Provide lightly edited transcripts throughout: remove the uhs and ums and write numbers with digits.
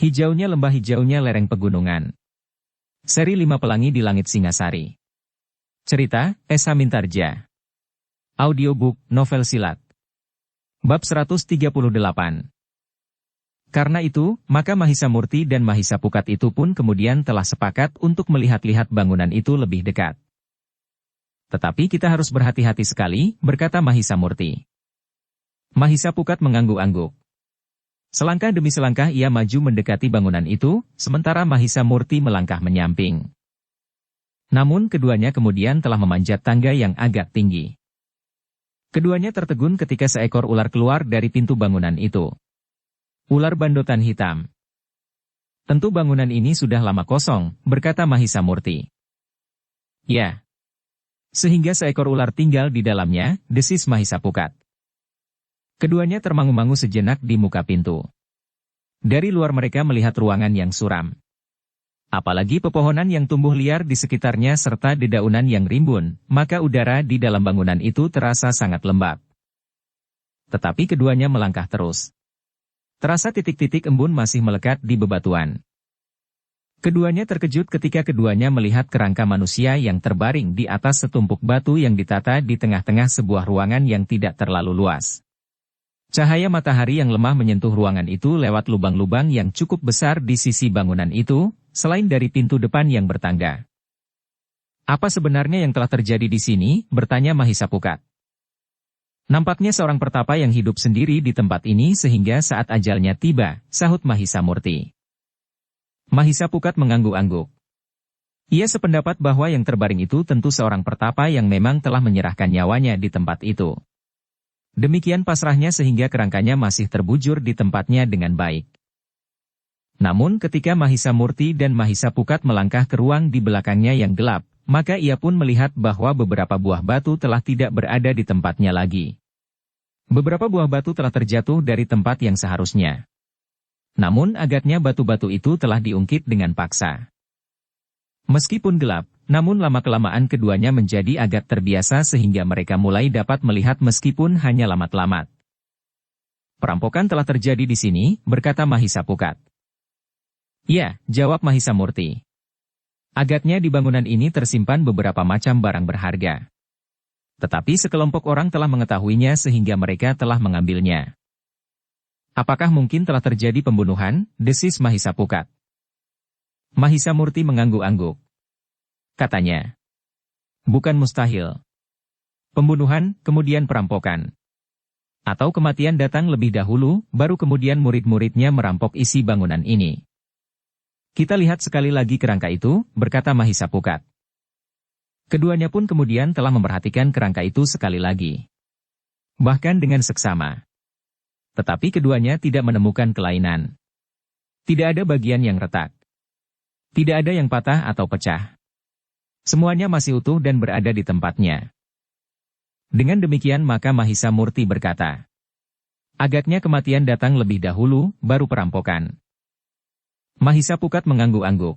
Hijaunya lembah, hijaunya lereng pegunungan. Seri 5 Pelangi di Langit Singasari. Cerita, Esa Mintarja. Audiobook, novel silat. Bab 138. Karena itu, maka Mahisa Murti dan Mahisa Pukat itu pun kemudian telah sepakat untuk melihat-lihat bangunan itu lebih dekat. Tetapi kita harus berhati-hati sekali, berkata Mahisa Murti. Mahisa Pukat mengangguk-angguk. Selangkah demi selangkah ia maju mendekati bangunan itu, sementara Mahisa Murti melangkah menyamping. Namun keduanya kemudian telah memanjat tangga yang agak tinggi. Keduanya tertegun ketika seekor ular keluar dari pintu bangunan itu. Ular bandotan hitam. Tentu bangunan ini sudah lama kosong, berkata Mahisa Murti. Ya. Sehingga seekor ular tinggal di dalamnya, desis Mahisa Pukat. Keduanya termangu-mangu sejenak di muka pintu. Dari luar mereka melihat ruangan yang suram. Apalagi pepohonan yang tumbuh liar di sekitarnya serta dedaunan yang rimbun, maka udara di dalam bangunan itu terasa sangat lembab. Tetapi keduanya melangkah terus. Terasa titik-titik embun masih melekat di bebatuan. Keduanya terkejut ketika keduanya melihat kerangka manusia yang terbaring di atas setumpuk batu yang ditata di tengah-tengah sebuah ruangan yang tidak terlalu luas. Cahaya matahari yang lemah menyentuh ruangan itu lewat lubang-lubang yang cukup besar di sisi bangunan itu, selain dari pintu depan yang bertangga. Apa sebenarnya yang telah terjadi di sini? Bertanya Mahisa Pukat. Nampaknya seorang pertapa yang hidup sendiri di tempat ini sehingga saat ajalnya tiba, sahut Mahisa Murti. Mahisa Pukat mengangguk-angguk. Ia sependapat bahwa yang terbaring itu tentu seorang pertapa yang memang telah menyerahkan nyawanya di tempat itu. Demikian pasrahnya sehingga kerangkanya masih terbujur di tempatnya dengan baik. Namun ketika Mahisa Murti dan Mahisa Pukat melangkah ke ruang di belakangnya yang gelap, maka ia pun melihat bahwa beberapa buah batu telah tidak berada di tempatnya lagi. Beberapa buah batu telah terjatuh dari tempat yang seharusnya. Namun agaknya batu-batu itu telah diungkit dengan paksa. Meskipun gelap, namun lama-kelamaan keduanya menjadi agak terbiasa sehingga mereka mulai dapat melihat meskipun hanya lamat-lamat. Perampokan telah terjadi di sini, berkata Mahisa Pukat. Ya, jawab Mahisa Murti. Agaknya di bangunan ini tersimpan beberapa macam barang berharga. Tetapi sekelompok orang telah mengetahuinya sehingga mereka telah mengambilnya. Apakah mungkin telah terjadi pembunuhan? Desis Mahisa Pukat. Mahisa Murti mengangguk-angguk. Katanya. Bukan mustahil. Pembunuhan, kemudian perampokan. Atau kematian datang lebih dahulu, baru kemudian murid-muridnya merampok isi bangunan ini. Kita lihat sekali lagi kerangka itu, berkata Mahisa Pukat. Keduanya pun kemudian telah memperhatikan kerangka itu sekali lagi. Bahkan dengan seksama. Tetapi keduanya tidak menemukan kelainan. Tidak ada bagian yang retak. Tidak ada yang patah atau pecah. Semuanya masih utuh dan berada di tempatnya. Dengan demikian maka Mahisa Murti berkata, agaknya kematian datang lebih dahulu, baru perampokan. Mahisa Pukat mengangguk-angguk.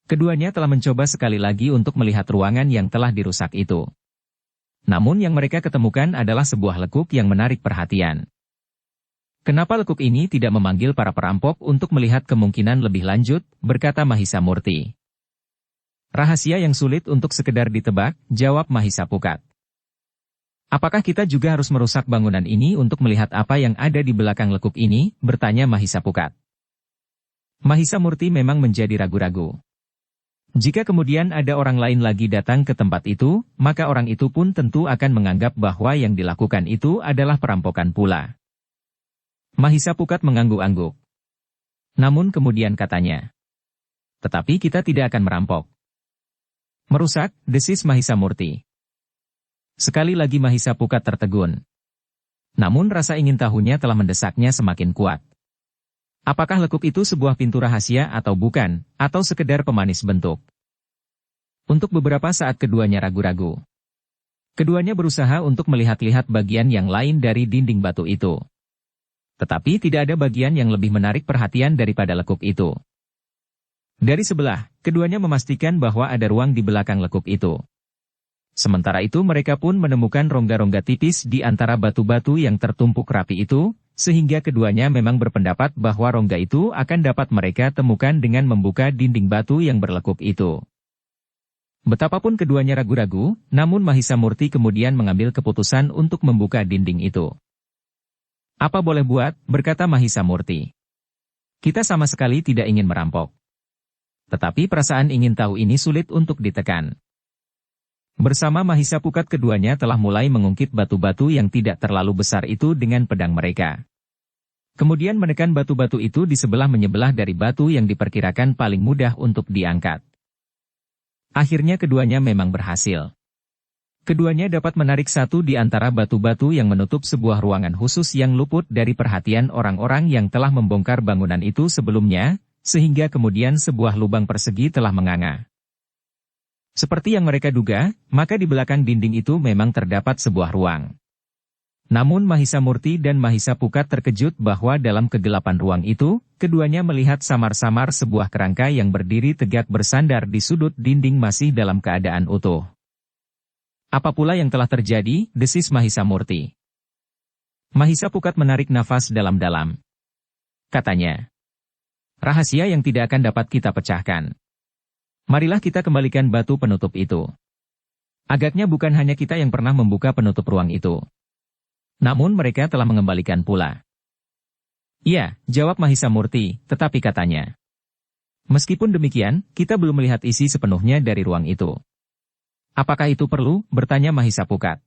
Keduanya telah mencoba sekali lagi untuk melihat ruangan yang telah dirusak itu. Namun yang mereka ketemukan adalah sebuah lekuk yang menarik perhatian. Kenapa lekuk ini tidak memanggil para perampok untuk melihat kemungkinan lebih lanjut, berkata Mahisa Murti. Rahasia yang sulit untuk sekedar ditebak, jawab Mahisa Pukat. Apakah kita juga harus merusak bangunan ini untuk melihat apa yang ada di belakang lekuk ini, bertanya Mahisa Pukat. Mahisa Murti memang menjadi ragu-ragu. Jika kemudian ada orang lain lagi datang ke tempat itu, maka orang itu pun tentu akan menganggap bahwa yang dilakukan itu adalah perampokan pula. Mahisa Pukat mengangguk-angguk. Namun kemudian katanya. Tetapi kita tidak akan merampok. Merusak, desis Mahisa Murti. Sekali lagi Mahisa Pukat tertegun. Namun rasa ingin tahunya telah mendesaknya semakin kuat. Apakah lekuk itu sebuah pintu rahasia atau bukan, atau sekedar pemanis bentuk? Untuk beberapa saat keduanya ragu-ragu. Keduanya berusaha untuk melihat-lihat bagian yang lain dari dinding batu itu. Tetapi tidak ada bagian yang lebih menarik perhatian daripada lekuk itu. Dari sebelah, keduanya memastikan bahwa ada ruang di belakang lekuk itu. Sementara itu mereka pun menemukan rongga-rongga tipis di antara batu-batu yang tertumpuk rapi itu, sehingga keduanya memang berpendapat bahwa rongga itu akan dapat mereka temukan dengan membuka dinding batu yang berlekuk itu. Betapapun keduanya ragu-ragu, namun Mahisa Murti kemudian mengambil keputusan untuk membuka dinding itu. "Apa boleh buat," berkata Mahisa Murti. "Kita sama sekali tidak ingin merampok. Tetapi perasaan ingin tahu ini sulit untuk ditekan." Bersama Mahisa Pukat keduanya telah mulai mengungkit batu-batu yang tidak terlalu besar itu dengan pedang mereka. Kemudian menekan batu-batu itu di sebelah-menyebelah dari batu yang diperkirakan paling mudah untuk diangkat. Akhirnya keduanya memang berhasil. Keduanya dapat menarik satu di antara batu-batu yang menutup sebuah ruangan khusus yang luput dari perhatian orang-orang yang telah membongkar bangunan itu sebelumnya, sehingga kemudian sebuah lubang persegi telah menganga. Seperti yang mereka duga, maka di belakang dinding itu memang terdapat sebuah ruang. Namun Mahisa Murti dan Mahisa Pukat terkejut bahwa dalam kegelapan ruang itu, keduanya melihat samar-samar sebuah kerangka yang berdiri tegak bersandar di sudut dinding masih dalam keadaan utuh. "Apa pula yang telah terjadi?" desis Mahisa Murti. Mahisa Pukat menarik nafas dalam-dalam. Katanya, "Rahasia yang tidak akan dapat kita pecahkan. Marilah kita kembalikan batu penutup itu. Agaknya bukan hanya kita yang pernah membuka penutup ruang itu. Namun mereka telah mengembalikan pula." "Iya," jawab Mahisa Murti, "tetapi katanya. Meskipun demikian, kita belum melihat isi sepenuhnya dari ruang itu." "Apakah itu perlu?" bertanya Mahisa Pukat.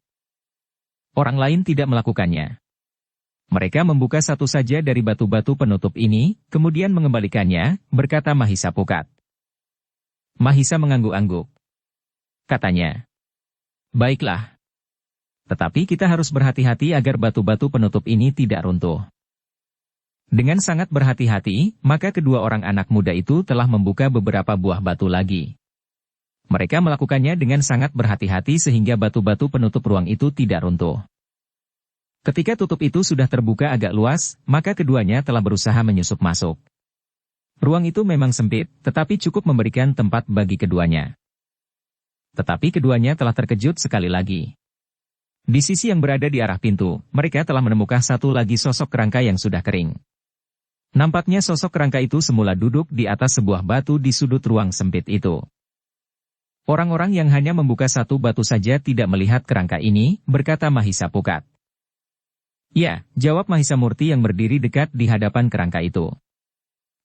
"Orang lain tidak melakukannya. Mereka membuka satu saja dari batu-batu penutup ini, kemudian mengembalikannya," berkata Mahisa Pukat. Mahisa mengangguk-angguk. Katanya, "Baiklah. Tetapi kita harus berhati-hati agar batu-batu penutup ini tidak runtuh." Dengan sangat berhati-hati, maka kedua orang anak muda itu telah membuka beberapa buah batu lagi. Mereka melakukannya dengan sangat berhati-hati sehingga batu-batu penutup ruang itu tidak runtuh. Ketika tutup itu sudah terbuka agak luas, maka keduanya telah berusaha menyusup masuk. Ruang itu memang sempit, tetapi cukup memberikan tempat bagi keduanya. Tetapi keduanya telah terkejut sekali lagi. Di sisi yang berada di arah pintu, mereka telah menemukan satu lagi sosok kerangka yang sudah kering. Nampaknya sosok kerangka itu semula duduk di atas sebuah batu di sudut ruang sempit itu. "Orang-orang yang hanya membuka satu batu saja tidak melihat kerangka ini," berkata Mahisa Pukat. "Ya," jawab Mahisa Murti yang berdiri dekat di hadapan kerangka itu.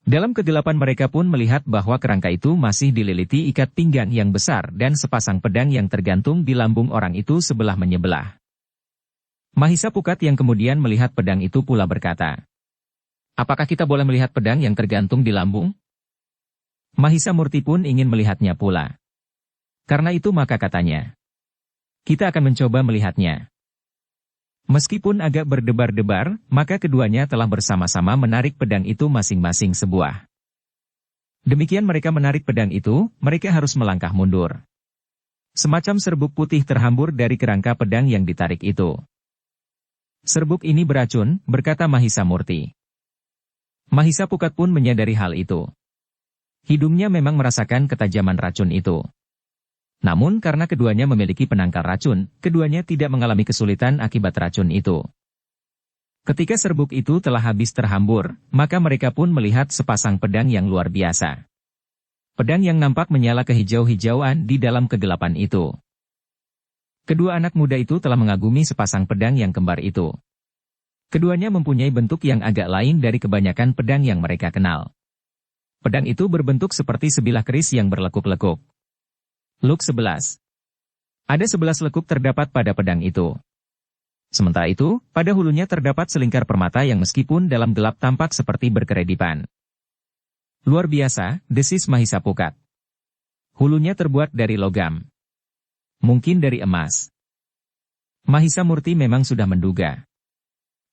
Dalam kegelapan mereka pun melihat bahwa kerangka itu masih dililiti ikat pinggang yang besar dan sepasang pedang yang tergantung di lambung orang itu sebelah menyebelah. Mahisa Pukat yang kemudian melihat pedang itu pula berkata, "Apakah kita boleh melihat pedang yang tergantung di lambung?" Mahisa Murti pun ingin melihatnya pula. Karena itu maka katanya, "Kita akan mencoba melihatnya." Meskipun agak berdebar-debar, maka keduanya telah bersama-sama menarik pedang itu masing-masing sebuah. Demikian mereka menarik pedang itu, mereka harus melangkah mundur. Semacam serbuk putih terhambur dari kerangka pedang yang ditarik itu. "Serbuk ini beracun," berkata Mahisa Murti. Mahisa Pukat pun menyadari hal itu. Hidungnya memang merasakan ketajaman racun itu. Namun karena keduanya memiliki penangkal racun, keduanya tidak mengalami kesulitan akibat racun itu. Ketika serbuk itu telah habis terhambur, maka mereka pun melihat sepasang pedang yang luar biasa. Pedang yang nampak menyala kehijau-hijauan di dalam kegelapan itu. Kedua anak muda itu telah mengagumi sepasang pedang yang kembar itu. Keduanya mempunyai bentuk yang agak lain dari kebanyakan pedang yang mereka kenal. Pedang itu berbentuk seperti sebilah keris yang berlekuk-lekuk. Luk 11. Ada 11 lekuk terdapat pada pedang itu. Sementara itu, pada hulunya terdapat selingkar permata yang meskipun dalam gelap tampak seperti berkeredipan. "Luar biasa," desis Mahisa Pukat. "Hulunya terbuat dari logam. Mungkin dari emas." Mahisa Murti memang sudah menduga.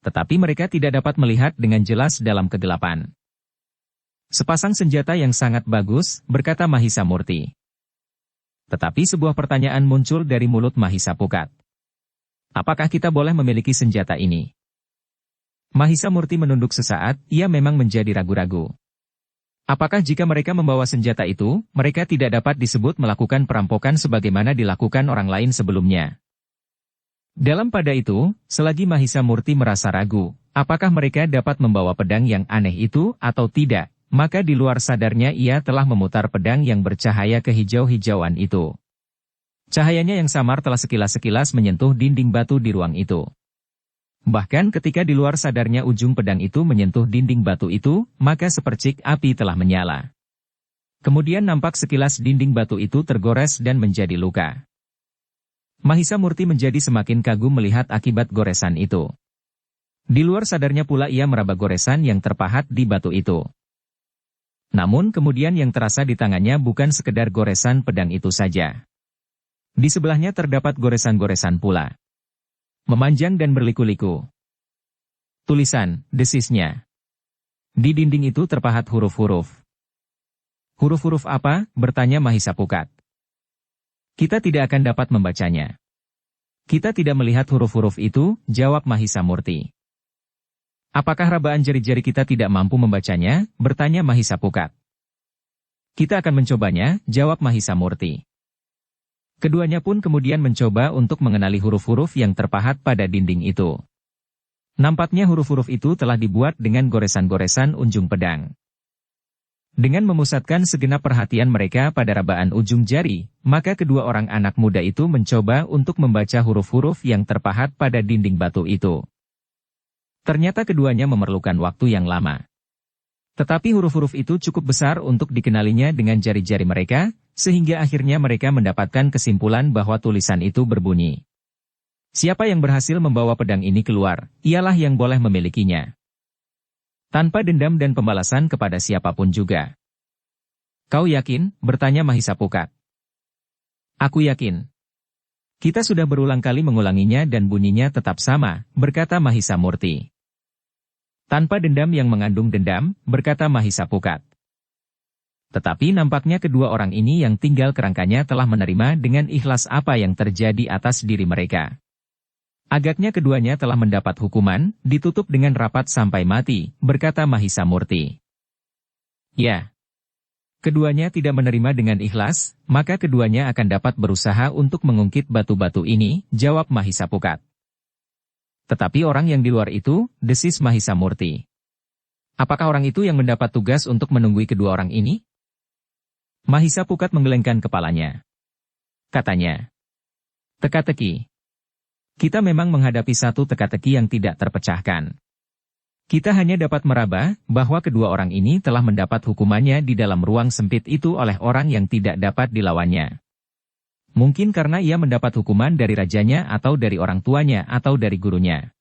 Tetapi mereka tidak dapat melihat dengan jelas dalam kegelapan. "Sepasang senjata yang sangat bagus," berkata Mahisa Murti. Tetapi sebuah pertanyaan muncul dari mulut Mahisa Pukat. "Apakah kita boleh memiliki senjata ini?" Mahisa Murti menunduk sesaat, ia memang menjadi ragu-ragu. Apakah jika mereka membawa senjata itu, mereka tidak dapat disebut melakukan perampokan sebagaimana dilakukan orang lain sebelumnya? Dalam pada itu, selagi Mahisa Murti merasa ragu, apakah mereka dapat membawa pedang yang aneh itu atau tidak, maka di luar sadarnya ia telah memutar pedang yang bercahaya kehijau-hijauan itu. Cahayanya yang samar telah sekilas-sekilas menyentuh dinding batu di ruang itu. Bahkan ketika di luar sadarnya ujung pedang itu menyentuh dinding batu itu, maka sepercik api telah menyala. Kemudian nampak sekilas dinding batu itu tergores dan menjadi luka. Mahisa Murti menjadi semakin kagum melihat akibat goresan itu. Di luar sadarnya pula ia meraba goresan yang terpahat di batu itu. Namun kemudian yang terasa di tangannya bukan sekedar goresan pedang itu saja. Di sebelahnya terdapat goresan-goresan pula. Memanjang dan berliku-liku. Tulisan, desisnya. Di dinding itu terpahat huruf-huruf. Huruf-huruf apa? Bertanya Mahisa Pukat. Kita tidak akan dapat membacanya. Kita tidak melihat huruf-huruf itu, jawab Mahisa Murti. Apakah rabaan jari-jari kita tidak mampu membacanya? Bertanya Mahisa Pukat. Kita akan mencobanya, jawab Mahisa Murti. Keduanya pun kemudian mencoba untuk mengenali huruf-huruf yang terpahat pada dinding itu. Nampaknya huruf-huruf itu telah dibuat dengan goresan-goresan ujung pedang. Dengan memusatkan segenap perhatian mereka pada rabaan ujung jari, maka kedua orang anak muda itu mencoba untuk membaca huruf-huruf yang terpahat pada dinding batu itu. Ternyata keduanya memerlukan waktu yang lama. Tetapi huruf-huruf itu cukup besar untuk dikenalinya dengan jari-jari mereka, sehingga akhirnya mereka mendapatkan kesimpulan bahwa tulisan itu berbunyi. Siapa yang berhasil membawa pedang ini keluar, ialah yang boleh memilikinya. Tanpa dendam dan pembalasan kepada siapapun juga. Kau yakin? Bertanya Mahisa Pukat. Aku yakin. Kita sudah berulang kali mengulanginya dan bunyinya tetap sama, berkata Mahisa Murti. Tanpa dendam yang mengandung dendam, berkata Mahisa Pukat. Tetapi nampaknya kedua orang ini yang tinggal kerangkanya telah menerima dengan ikhlas apa yang terjadi atas diri mereka. Agaknya keduanya telah mendapat hukuman, ditutup dengan rapat sampai mati, berkata Mahisa Murti. Ya. Keduanya tidak menerima dengan ikhlas, maka keduanya akan dapat berusaha untuk mengungkit batu-batu ini, jawab Mahisa Pukat. Tetapi orang yang di luar itu, desis Mahisa Murti. Apakah orang itu yang mendapat tugas untuk menunggui kedua orang ini? Mahisa Pukat menggelengkan kepalanya. Katanya. Teka-teki. Kita memang menghadapi satu teka-teki yang tidak terpecahkan. Kita hanya dapat meraba bahwa kedua orang ini telah mendapat hukumannya di dalam ruang sempit itu oleh orang yang tidak dapat dilawannya. Mungkin karena ia mendapat hukuman dari rajanya atau dari orang tuanya atau dari gurunya.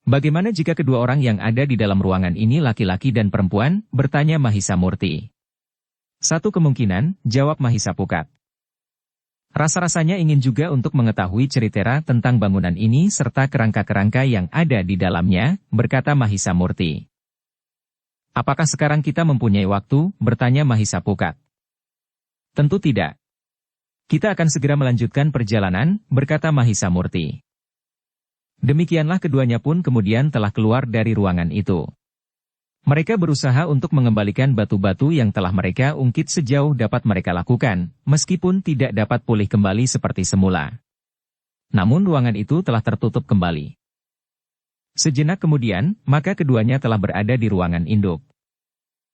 Bagaimana jika kedua orang yang ada di dalam ruangan ini laki-laki dan perempuan? Bertanya Mahisa Murti. Satu kemungkinan, jawab Mahisa Pukat. Rasa-rasanya ingin juga untuk mengetahui cerita tentang bangunan ini serta kerangka-kerangka yang ada di dalamnya, berkata Mahisa Murti. Apakah sekarang kita mempunyai waktu? Bertanya Mahisa Pukat. Tentu tidak. Kita akan segera melanjutkan perjalanan, berkata Mahisa Murti. Demikianlah keduanya pun kemudian telah keluar dari ruangan itu. Mereka berusaha untuk mengembalikan batu-batu yang telah mereka ungkit sejauh dapat mereka lakukan, meskipun tidak dapat pulih kembali seperti semula. Namun ruangan itu telah tertutup kembali. Sejenak kemudian, maka keduanya telah berada di ruangan induk.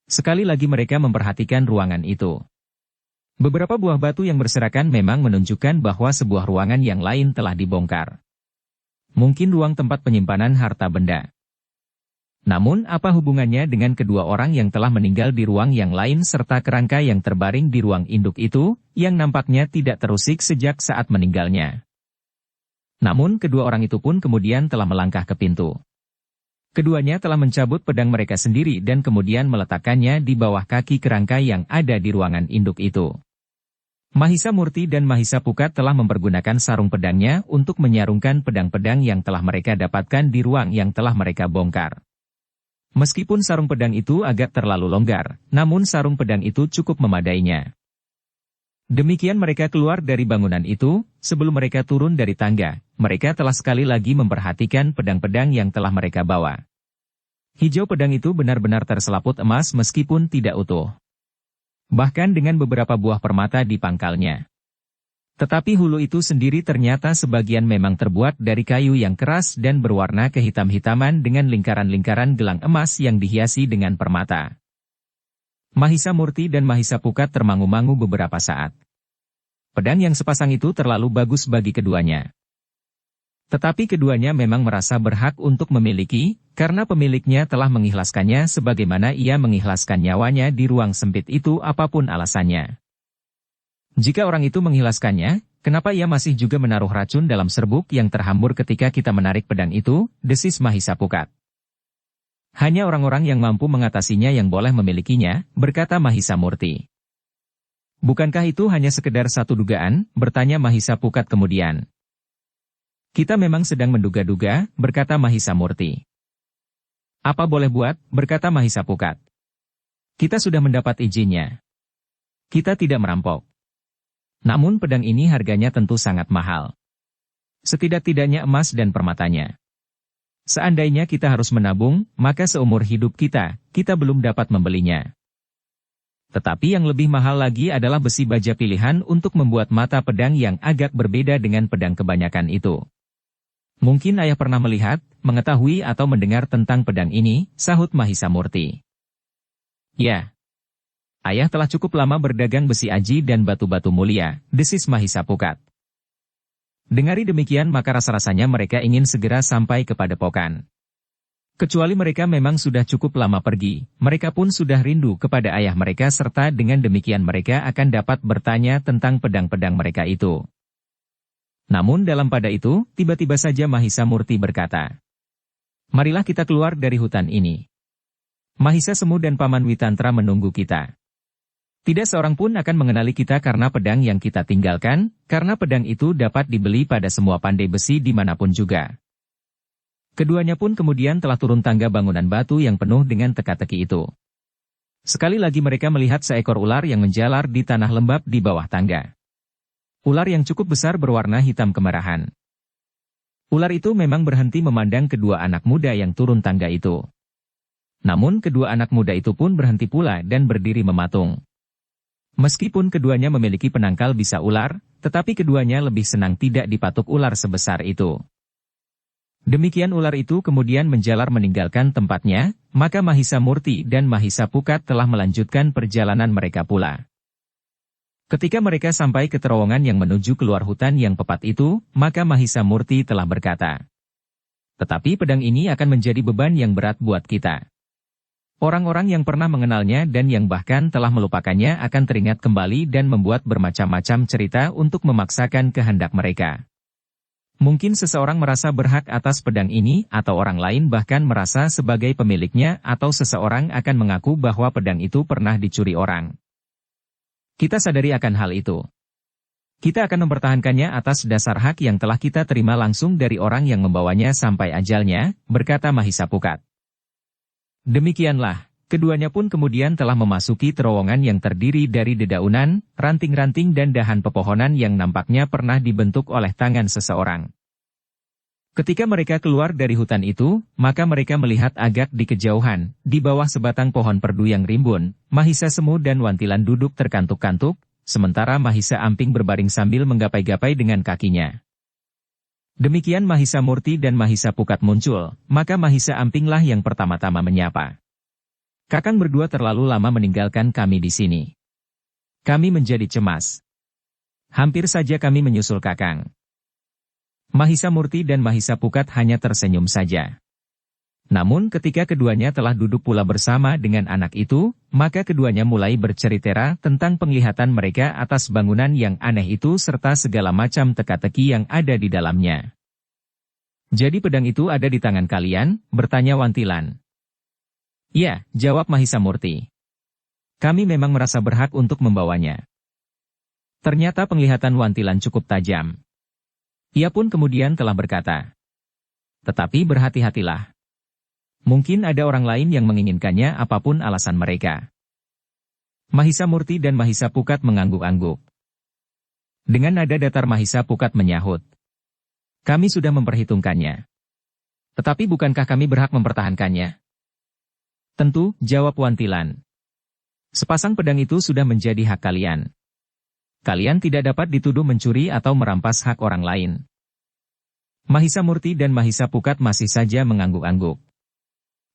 Sekali lagi mereka memperhatikan ruangan itu. Beberapa buah batu yang berserakan memang menunjukkan bahwa sebuah ruangan yang lain telah dibongkar. Mungkin ruang tempat penyimpanan harta benda. Namun apa hubungannya dengan kedua orang yang telah meninggal di ruang yang lain serta kerangka yang terbaring di ruang induk itu, yang nampaknya tidak terusik sejak saat meninggalnya. Namun kedua orang itu pun kemudian telah melangkah ke pintu. Keduanya telah mencabut pedang mereka sendiri dan kemudian meletakkannya di bawah kaki kerangka yang ada di ruangan induk itu. Mahisa Murti dan Mahisa Pukat telah mempergunakan sarung pedangnya untuk menyarungkan pedang-pedang yang telah mereka dapatkan di ruang yang telah mereka bongkar. Meskipun sarung pedang itu agak terlalu longgar, namun sarung pedang itu cukup memadainya. Demikian mereka keluar dari bangunan itu, sebelum mereka turun dari tangga, mereka telah sekali lagi memperhatikan pedang-pedang yang telah mereka bawa. Hijau pedang itu benar-benar terselaput emas meskipun tidak utuh. Bahkan dengan beberapa buah permata di pangkalnya. Tetapi hulu itu sendiri ternyata sebagian memang terbuat dari kayu yang keras dan berwarna kehitam-hitaman dengan lingkaran-lingkaran gelang emas yang dihiasi dengan permata. Mahisa Murti dan Mahisa Pukat termangu-mangu beberapa saat. Pedang yang sepasang itu terlalu bagus bagi keduanya. Tetapi keduanya memang merasa berhak untuk memiliki, karena pemiliknya telah mengikhlaskannya sebagaimana ia mengikhlaskan nyawanya di ruang sempit itu apapun alasannya. Jika orang itu mengikhlaskannya, kenapa ia masih juga menaruh racun dalam serbuk yang terhambur ketika kita menarik pedang itu, desis Mahisa Pukat. Hanya orang-orang yang mampu mengatasinya yang boleh memilikinya, berkata Mahisa Murti. Bukankah itu hanya sekedar satu dugaan, bertanya Mahisa Pukat kemudian. Kita memang sedang menduga-duga, berkata Mahisa Murti. Apa boleh buat, berkata Mahisa Pukat. Kita sudah mendapat izinnya. Kita tidak merampok. Namun pedang ini harganya tentu sangat mahal. Setidak-tidaknya emas dan permatanya. Seandainya kita harus menabung, maka seumur hidup kita belum dapat membelinya. Tetapi yang lebih mahal lagi adalah besi baja pilihan untuk membuat mata pedang yang agak berbeda dengan pedang kebanyakan itu. Mungkin ayah pernah melihat, mengetahui atau mendengar tentang pedang ini, sahut Mahisa Murti. Ya. Ayah telah cukup lama berdagang besi aji dan batu-batu mulia, desis Mahisa Pukat. Dengari demikian maka rasa-rasanya mereka ingin segera sampai ke padepokan. Kecuali mereka memang sudah cukup lama pergi, mereka pun sudah rindu kepada ayah mereka serta dengan demikian mereka akan dapat bertanya tentang pedang-pedang mereka itu. Namun dalam pada itu, tiba-tiba saja Mahisa Murti berkata, marilah kita keluar dari hutan ini. Mahisa Semu dan Paman Witantra menunggu kita. Tidak seorang pun akan mengenali kita karena pedang yang kita tinggalkan, karena pedang itu dapat dibeli pada semua pandai besi dimanapun juga. Keduanya pun kemudian telah turun tangga bangunan batu yang penuh dengan teka-teki itu. Sekali lagi mereka melihat seekor ular yang menjalar di tanah lembab di bawah tangga. Ular yang cukup besar berwarna hitam kemerahan. Ular itu memang berhenti memandang kedua anak muda yang turun tangga itu. Namun kedua anak muda itu pun berhenti pula dan berdiri mematung. Meskipun keduanya memiliki penangkal bisa ular, tetapi keduanya lebih senang tidak dipatuk ular sebesar itu. Demikian ular itu kemudian menjalar meninggalkan tempatnya, maka Mahisa Murti dan Mahisa Pukat telah melanjutkan perjalanan mereka pula. Ketika mereka sampai ke terowongan yang menuju keluar hutan yang pepat itu, maka Mahisa Murti telah berkata, tetapi pedang ini akan menjadi beban yang berat buat kita. Orang-orang yang pernah mengenalnya dan yang bahkan telah melupakannya akan teringat kembali dan membuat bermacam-macam cerita untuk memaksakan kehendak mereka. Mungkin seseorang merasa berhak atas pedang ini atau orang lain bahkan merasa sebagai pemiliknya atau seseorang akan mengaku bahwa pedang itu pernah dicuri orang. Kita sadari akan hal itu. Kita akan mempertahankannya atas dasar hak yang telah kita terima langsung dari orang yang membawanya sampai ajalnya, berkata Mahisa Pukat. Demikianlah, keduanya pun kemudian telah memasuki terowongan yang terdiri dari dedaunan, ranting-ranting dan dahan pepohonan yang nampaknya pernah dibentuk oleh tangan seseorang. Ketika mereka keluar dari hutan itu, maka mereka melihat agak di kejauhan, di bawah sebatang pohon perdu yang rimbun, Mahisa Semu dan Wantilan duduk terkantuk-kantuk, sementara Mahisa Amping berbaring sambil menggapai-gapai dengan kakinya. Demikian Mahisa Murti dan Mahisa Pukat muncul, maka Mahisa Ampinglah yang pertama-tama menyapa. Kakang berdua terlalu lama meninggalkan kami di sini. Kami menjadi cemas. Hampir saja kami menyusul Kakang. Mahisa Murti dan Mahisa Pukat hanya tersenyum saja. Namun ketika keduanya telah duduk pula bersama dengan anak itu, maka keduanya mulai bercerita tentang penglihatan mereka atas bangunan yang aneh itu serta segala macam teka-teki yang ada di dalamnya. Jadi pedang itu ada di tangan kalian? Bertanya Wantilan. Ya, jawab Mahisa Murti. Kami memang merasa berhak untuk membawanya. Ternyata penglihatan Wantilan cukup tajam. Ia pun kemudian telah berkata, tetapi berhati-hatilah. Mungkin ada orang lain yang menginginkannya apapun alasan mereka. Mahisa Murti dan Mahisa Pukat mengangguk-angguk. Dengan nada datar Mahisa Pukat menyahut. Kami sudah memperhitungkannya. Tetapi bukankah kami berhak mempertahankannya? Tentu, jawab Wantilan. Sepasang pedang itu sudah menjadi hak kalian. Kalian tidak dapat dituduh mencuri atau merampas hak orang lain. Mahisa Murti dan Mahisa Pukat masih saja mengangguk-angguk.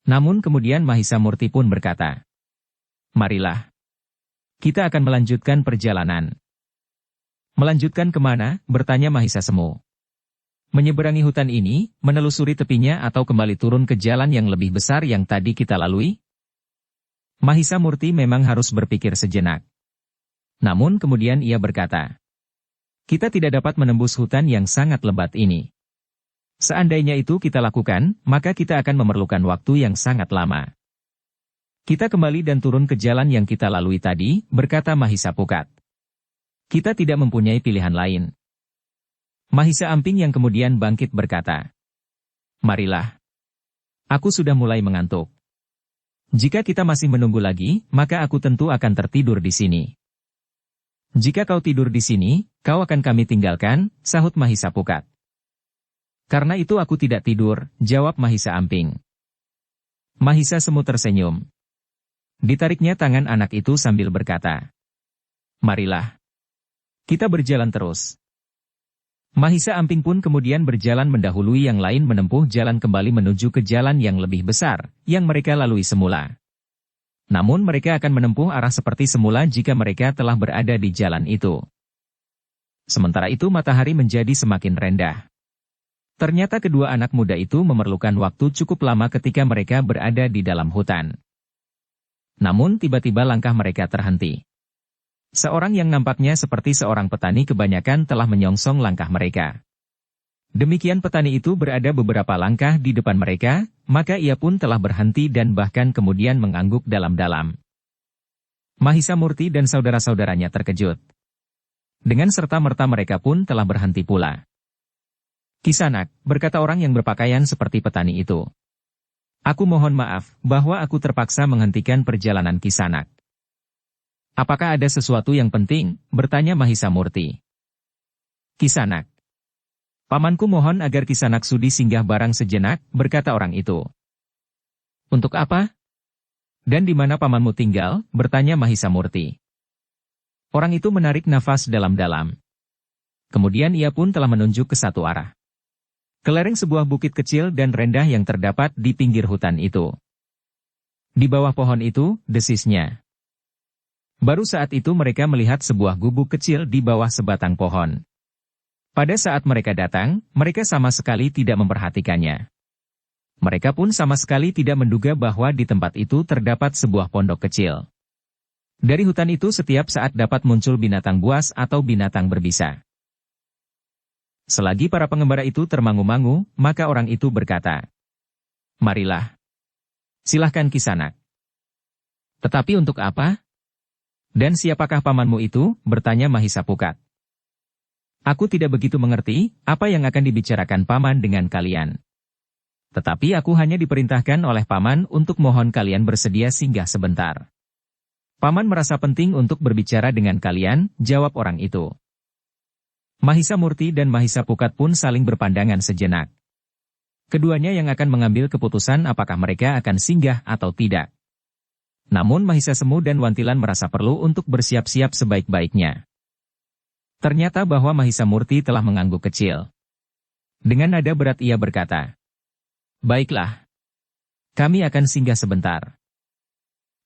Namun kemudian Mahisa Murti pun berkata, "Marilah. Kita akan melanjutkan perjalanan." "Melanjutkan kemana?" bertanya Mahisa Semu. "Menyeberangi hutan ini, menelusuri tepinya atau kembali turun ke jalan yang lebih besar yang tadi kita lalui?" Mahisa Murti memang harus berpikir sejenak. Namun kemudian ia berkata, "Kita tidak dapat menembus hutan yang sangat lebat ini. Seandainya itu kita lakukan, maka kita akan memerlukan waktu yang sangat lama. Kita kembali dan turun ke jalan yang kita lalui tadi," berkata Mahisa Pukat. "Kita tidak mempunyai pilihan lain." Mahisa Amping yang kemudian bangkit berkata, "Marilah. Aku sudah mulai mengantuk. Jika kita masih menunggu lagi, maka aku tentu akan tertidur di sini." "Jika kau tidur di sini, kau akan kami tinggalkan," sahut Mahisa Pukat. "Karena itu aku tidak tidur," jawab Mahisa Amping. Mahisa Semu tersenyum. Ditariknya tangan anak itu sambil berkata, "Marilah. Kita berjalan terus." Mahisa Amping pun kemudian berjalan mendahului yang lain menempuh jalan kembali menuju ke jalan yang lebih besar, yang mereka lalui semula. Namun mereka akan menempuh arah seperti semula jika mereka telah berada di jalan itu. Sementara itu matahari menjadi semakin rendah. Ternyata kedua anak muda itu memerlukan waktu cukup lama ketika mereka berada di dalam hutan. Namun tiba-tiba langkah mereka terhenti. Seorang yang nampaknya seperti seorang petani kebanyakan telah menyongsong langkah mereka. Demikian petani itu berada beberapa langkah di depan mereka, maka ia pun telah berhenti dan bahkan kemudian mengangguk dalam-dalam. Mahisa Murti dan saudara-saudaranya terkejut. Dengan serta-merta mereka pun telah berhenti pula. "Kisanak," berkata orang yang berpakaian seperti petani itu. "Aku mohon maaf bahwa aku terpaksa menghentikan perjalanan Kisanak." "Apakah ada sesuatu yang penting?" bertanya Mahisa Murti. "Kisanak. Pamanku mohon agar Kisanak sudi singgah barang sejenak," berkata orang itu. "Untuk apa? Dan di mana pamanmu tinggal?" bertanya Mahisa Murti. Orang itu menarik nafas dalam-dalam. Kemudian ia pun telah menunjuk ke satu arah. Ke lereng sebuah bukit kecil dan rendah yang terdapat di pinggir hutan itu. Di bawah pohon itu, desisnya. Baru saat itu mereka melihat sebuah gubuk kecil di bawah sebatang pohon. Pada saat mereka datang, mereka sama sekali tidak memperhatikannya. Mereka pun sama sekali tidak menduga bahwa di tempat itu terdapat sebuah pondok kecil. Dari hutan itu setiap saat dapat muncul binatang buas atau binatang berbisa. Selagi para pengembara itu termangu-mangu, maka orang itu berkata, "Marilah. Silahkan Kisanak." "Tetapi untuk apa? Dan siapakah pamanmu itu?" bertanya Mahisa Pukat. "Aku tidak begitu mengerti apa yang akan dibicarakan paman dengan kalian. Tetapi aku hanya diperintahkan oleh paman untuk mohon kalian bersedia singgah sebentar." "Paman merasa penting untuk berbicara dengan kalian," jawab orang itu. Mahisa Murti dan Mahisa Pukat pun saling berpandangan sejenak. Keduanya yang akan mengambil keputusan apakah mereka akan singgah atau tidak. Namun Mahisa Semu dan Wantilan merasa perlu untuk bersiap-siap sebaik-baiknya. Ternyata bahwa Mahisa Murti telah mengangguk kecil. Dengan nada berat ia berkata, "Baiklah. Kami akan singgah sebentar."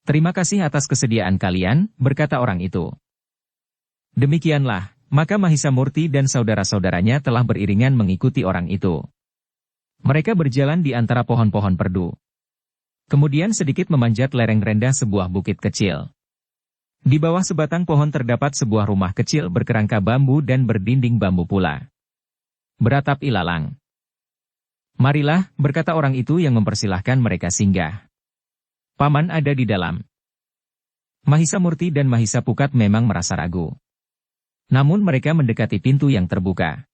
"Terima kasih atas kesediaan kalian," berkata orang itu. Demikianlah. Maka Mahisa Murti dan saudara-saudaranya telah beriringan mengikuti orang itu. Mereka berjalan di antara pohon-pohon perdu. Kemudian sedikit memanjat lereng rendah sebuah bukit kecil. Di bawah sebatang pohon terdapat sebuah rumah kecil berkerangka bambu dan berdinding bambu pula. Beratap ilalang. "Marilah," berkata orang itu yang mempersilahkan mereka singgah. "Paman ada di dalam." Mahisa Murti dan Mahisa Pukat memang merasa ragu. Namun mereka mendekati pintu yang terbuka.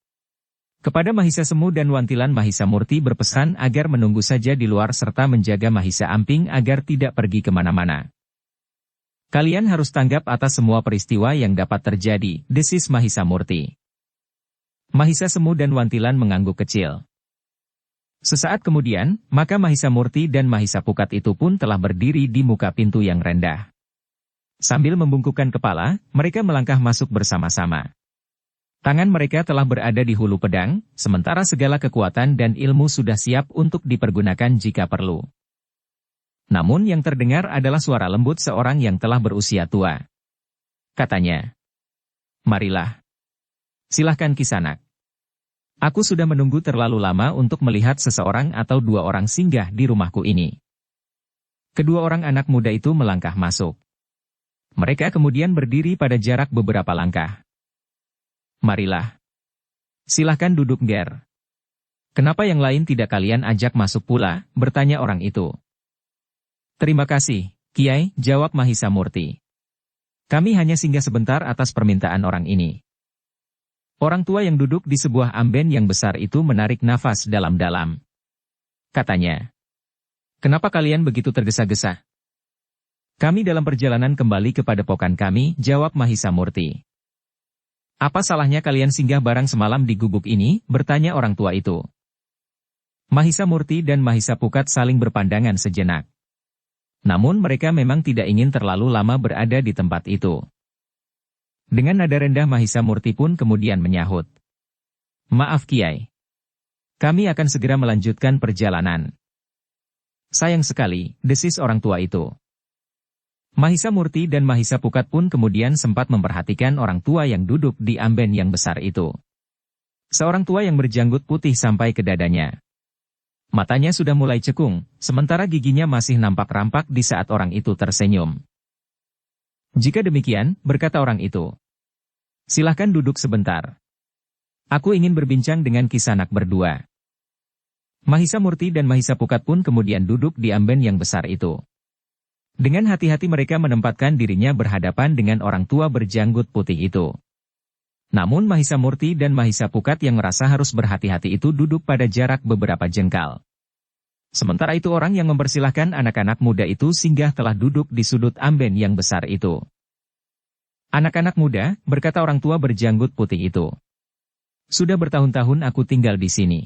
Kepada Mahisa Semu dan Wantilan Mahisa Murti berpesan agar menunggu saja di luar serta menjaga Mahisa Amping agar tidak pergi kemana-mana. "Kalian harus tanggap atas semua peristiwa yang dapat terjadi," desis Mahisa Murti. Mahisa Semu dan Wantilan mengangguk kecil. Sesaat kemudian, maka Mahisa Murti dan Mahisa Pukat itu pun telah berdiri di muka pintu yang rendah. Sambil membungkukkan kepala, mereka melangkah masuk bersama-sama. Tangan mereka telah berada di hulu pedang, sementara segala kekuatan dan ilmu sudah siap untuk dipergunakan jika perlu. Namun yang terdengar adalah suara lembut seorang yang telah berusia tua. Katanya, "Marilah. Silahkan Kisanak. Aku sudah menunggu terlalu lama untuk melihat seseorang atau dua orang singgah di rumahku ini." Kedua orang anak muda itu melangkah masuk. Mereka kemudian berdiri pada jarak beberapa langkah. "Marilah. Silahkan duduk, Ger. Kenapa yang lain tidak kalian ajak masuk pula?" bertanya orang itu. "Terima kasih, Kiai," jawab Mahisa Murti. "Kami hanya singgah sebentar atas permintaan orang ini." Orang tua yang duduk di sebuah amben yang besar itu menarik nafas dalam-dalam. Katanya, "Kenapa kalian begitu tergesa-gesa?" "Kami dalam perjalanan kembali ke padepokan kami," jawab Mahisa Murti. "Apa salahnya kalian singgah barang semalam di gubuk ini?" bertanya orang tua itu. Mahisa Murti dan Mahisa Pukat saling berpandangan sejenak. Namun mereka memang tidak ingin terlalu lama berada di tempat itu. Dengan nada rendah Mahisa Murti pun kemudian menyahut, "Maaf Kiai. Kami akan segera melanjutkan perjalanan." "Sayang sekali," desis orang tua itu. Mahisa Murti dan Mahisa Pukat pun kemudian sempat memperhatikan orang tua yang duduk di amben yang besar itu. Seorang tua yang berjanggut putih sampai ke dadanya. Matanya sudah mulai cekung, sementara giginya masih nampak rampak di saat orang itu tersenyum. "Jika demikian," berkata orang itu, "silahkan duduk sebentar. Aku ingin berbincang dengan Kisanak berdua." Mahisa Murti dan Mahisa Pukat pun kemudian duduk di amben yang besar itu. Dengan hati-hati mereka menempatkan dirinya berhadapan dengan orang tua berjanggut putih itu. Namun Mahisa Murti dan Mahisa Pukat yang merasa harus berhati-hati itu duduk pada jarak beberapa jengkal. Sementara itu orang yang mempersilahkan anak-anak muda itu singgah telah duduk di sudut amben yang besar itu. "Anak-anak muda," berkata orang tua berjanggut putih itu. "Sudah bertahun-tahun aku tinggal di sini.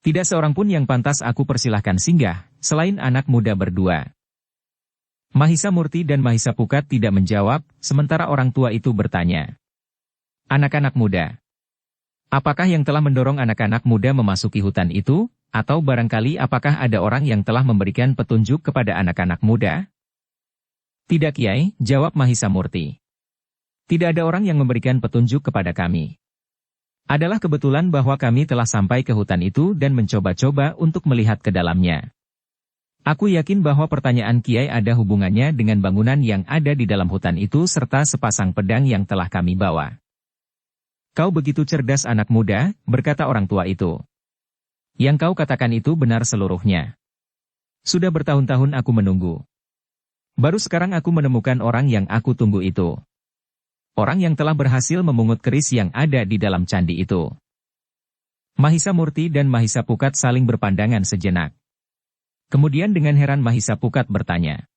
Tidak seorang pun yang pantas aku persilahkan singgah, selain anak muda berdua." Mahisa Murti dan Mahisa Pukat tidak menjawab, sementara orang tua itu bertanya, "Anak-anak muda, apakah yang telah mendorong anak-anak muda memasuki hutan itu, atau barangkali apakah ada orang yang telah memberikan petunjuk kepada anak-anak muda?" "Tidak Kiai," jawab Mahisa Murti. "Tidak ada orang yang memberikan petunjuk kepada kami. Adalah kebetulan bahwa kami telah sampai ke hutan itu dan mencoba-coba untuk melihat ke dalamnya. Aku yakin bahwa pertanyaan Kiai ada hubungannya dengan bangunan yang ada di dalam hutan itu serta sepasang pedang yang telah kami bawa." "Kau begitu cerdas anak muda," berkata orang tua itu. "Yang kau katakan itu benar seluruhnya. Sudah bertahun-tahun aku menunggu. Baru sekarang aku menemukan orang yang aku tunggu itu. Orang yang telah berhasil memungut keris yang ada di dalam candi itu." Mahisa Murti dan Mahisa Pukat saling berpandangan sejenak. Kemudian dengan heran Mahisa Pukat bertanya,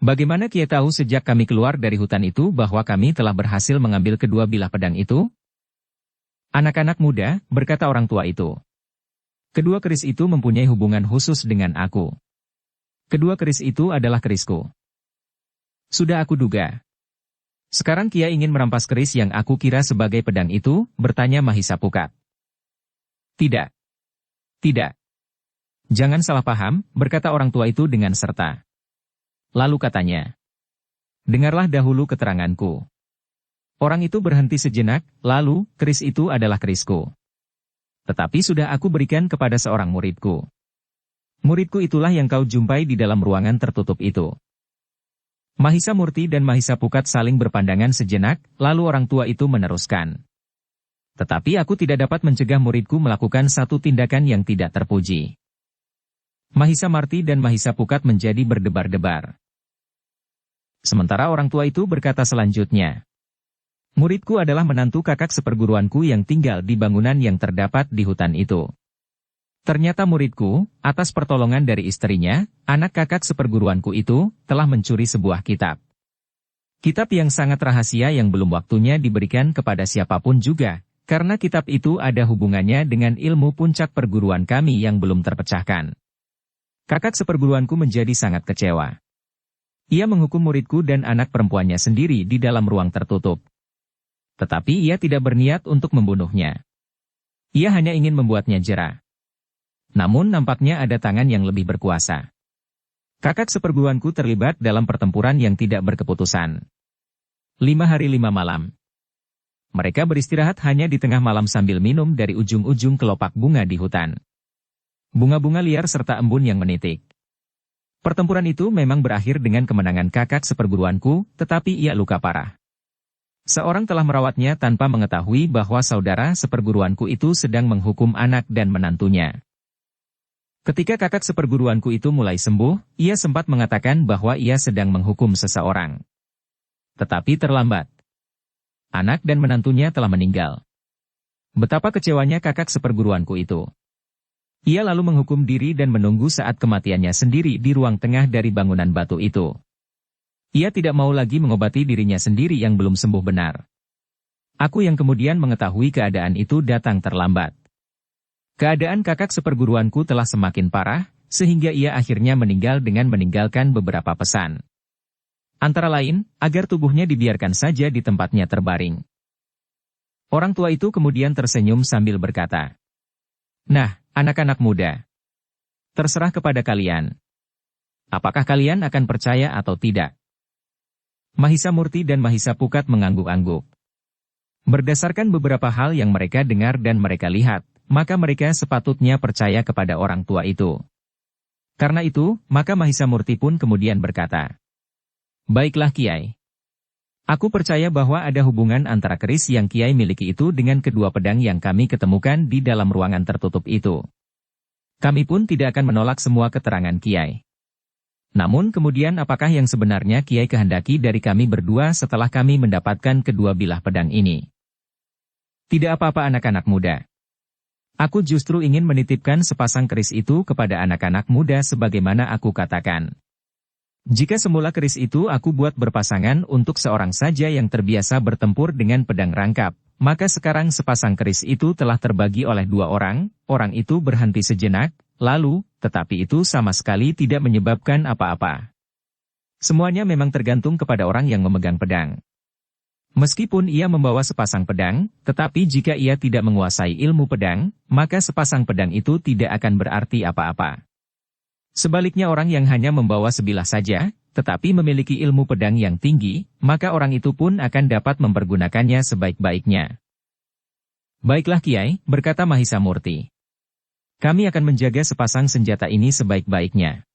"Bagaimana Kiai tahu sejak kami keluar dari hutan itu bahwa kami telah berhasil mengambil kedua bilah pedang itu?" "Anak-anak muda," berkata orang tua itu. "Kedua keris itu mempunyai hubungan khusus dengan aku. Kedua keris itu adalah kerisku." "Sudah aku duga. Sekarang Kiai ingin merampas keris yang aku kira sebagai pedang itu?" bertanya Mahisa Pukat. "Tidak. Tidak. Jangan salah paham," berkata orang tua itu dengan serta. Lalu katanya, "Dengarlah dahulu keteranganku." Orang itu berhenti sejenak, lalu, "Keris itu adalah kerisku. Tetapi sudah aku berikan kepada seorang muridku. Muridku itulah yang kau jumpai di dalam ruangan tertutup itu." Mahisa Murti dan Mahisa Pukat saling berpandangan sejenak, lalu orang tua itu meneruskan, "Tetapi aku tidak dapat mencegah muridku melakukan satu tindakan yang tidak terpuji." Mahisa Murti dan Mahisa Pukat menjadi berdebar-debar. Sementara orang tua itu berkata selanjutnya, "Muridku adalah menantu kakak seperguruanku yang tinggal di bangunan yang terdapat di hutan itu. Ternyata muridku, atas pertolongan dari istrinya, anak kakak seperguruanku itu, telah mencuri sebuah kitab. Kitab yang sangat rahasia yang belum waktunya diberikan kepada siapapun juga, karena kitab itu ada hubungannya dengan ilmu puncak perguruan kami yang belum terpecahkan. Kakak seperguruanku menjadi sangat kecewa. Ia menghukum muridku dan anak perempuannya sendiri di dalam ruang tertutup. Tetapi ia tidak berniat untuk membunuhnya. Ia hanya ingin membuatnya jera. Namun nampaknya ada tangan yang lebih berkuasa. Kakak seperguruanku terlibat dalam pertempuran yang tidak berkeputusan. 5 hari 5 malam. Mereka beristirahat hanya di tengah malam sambil minum dari ujung-ujung kelopak bunga di hutan. Bunga-bunga liar serta embun yang menitik. Pertempuran itu memang berakhir dengan kemenangan kakak seperguruanku, tetapi ia luka parah. Seorang telah merawatnya tanpa mengetahui bahwa saudara seperguruanku itu sedang menghukum anak dan menantunya. Ketika kakak seperguruanku itu mulai sembuh, ia sempat mengatakan bahwa ia sedang menghukum seseorang. Tetapi terlambat. Anak dan menantunya telah meninggal. Betapa kecewanya kakak seperguruanku itu. Ia lalu menghukum diri dan menunggu saat kematiannya sendiri di ruang tengah dari bangunan batu itu. Ia tidak mau lagi mengobati dirinya sendiri yang belum sembuh benar. Aku yang kemudian mengetahui keadaan itu datang terlambat. Keadaan kakak seperguruanku telah semakin parah, sehingga ia akhirnya meninggal dengan meninggalkan beberapa pesan. Antara lain, agar tubuhnya dibiarkan saja di tempatnya terbaring. Orang tua itu kemudian tersenyum sambil berkata, "Nah, anak-anak muda, terserah kepada kalian. Apakah kalian akan percaya atau tidak?" Mahisa Murti dan Mahisa Pukat mengangguk-angguk. Berdasarkan beberapa hal yang mereka dengar dan mereka lihat, maka mereka sepatutnya percaya kepada orang tua itu. Karena itu, maka Mahisa Murti pun kemudian berkata, "Baiklah Kiai. Aku percaya bahwa ada hubungan antara keris yang Kiai miliki itu dengan kedua pedang yang kami ketemukan di dalam ruangan tertutup itu. Kami pun tidak akan menolak semua keterangan Kiai. Namun kemudian apakah yang sebenarnya Kiai kehendaki dari kami berdua setelah kami mendapatkan kedua bilah pedang ini?" "Tidak apa-apa anak-anak muda. Aku justru ingin menitipkan sepasang keris itu kepada anak-anak muda sebagaimana aku katakan. Jika semula keris itu aku buat berpasangan untuk seorang saja yang terbiasa bertempur dengan pedang rangkap, maka sekarang sepasang keris itu telah terbagi oleh 2 orang, orang itu berhenti sejenak, lalu, tetapi itu sama sekali tidak menyebabkan apa-apa. Semuanya memang tergantung kepada orang yang memegang pedang. Meskipun ia membawa sepasang pedang, tetapi jika ia tidak menguasai ilmu pedang, maka sepasang pedang itu tidak akan berarti apa-apa. Sebaliknya orang yang hanya membawa sebilah saja, tetapi memiliki ilmu pedang yang tinggi, maka orang itu pun akan dapat mempergunakannya sebaik-baiknya." "Baiklah Kiai," berkata Mahisa Murti. "Kami akan menjaga sepasang senjata ini sebaik-baiknya.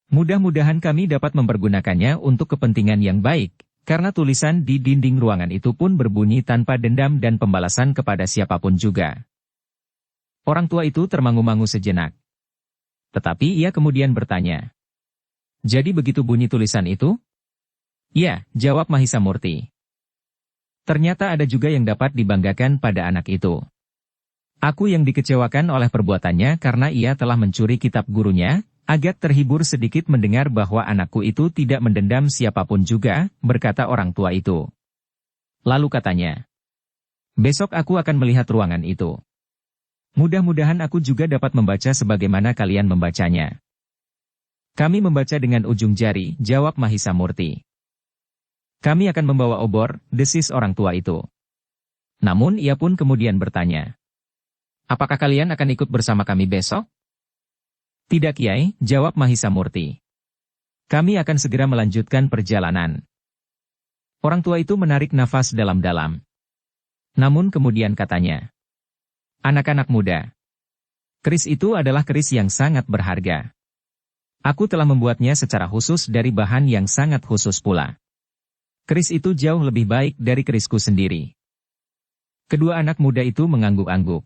Mudah-mudahan kami dapat mempergunakannya untuk kepentingan yang baik, karena tulisan di dinding ruangan itu pun berbunyi tanpa dendam dan pembalasan kepada siapapun juga." Orang tua itu termangu-mangu sejenak. Tetapi ia kemudian bertanya, "Jadi begitu bunyi tulisan itu?" "Ya," jawab Mahisa Murti. "Ternyata ada juga yang dapat dibanggakan pada anak itu. Aku yang dikecewakan oleh perbuatannya karena ia telah mencuri kitab gurunya, agak terhibur sedikit mendengar bahwa anakku itu tidak mendendam siapapun juga," berkata orang tua itu. Lalu katanya, "Besok aku akan melihat ruangan itu. Mudah-mudahan aku juga dapat membaca sebagaimana kalian membacanya." "Kami membaca dengan ujung jari," jawab Mahisa Murti. "Kami akan membawa obor," desis orang tua itu. Namun ia pun kemudian bertanya, "Apakah kalian akan ikut bersama kami besok?" "Tidak Kiai," jawab Mahisa Murti. "Kami akan segera melanjutkan perjalanan." Orang tua itu menarik nafas dalam-dalam. Namun kemudian katanya, "Anak-anak muda, keris itu adalah keris yang sangat berharga. Aku telah membuatnya secara khusus dari bahan yang sangat khusus pula. Keris itu jauh lebih baik dari kerisku sendiri." Kedua anak muda itu mengangguk-angguk.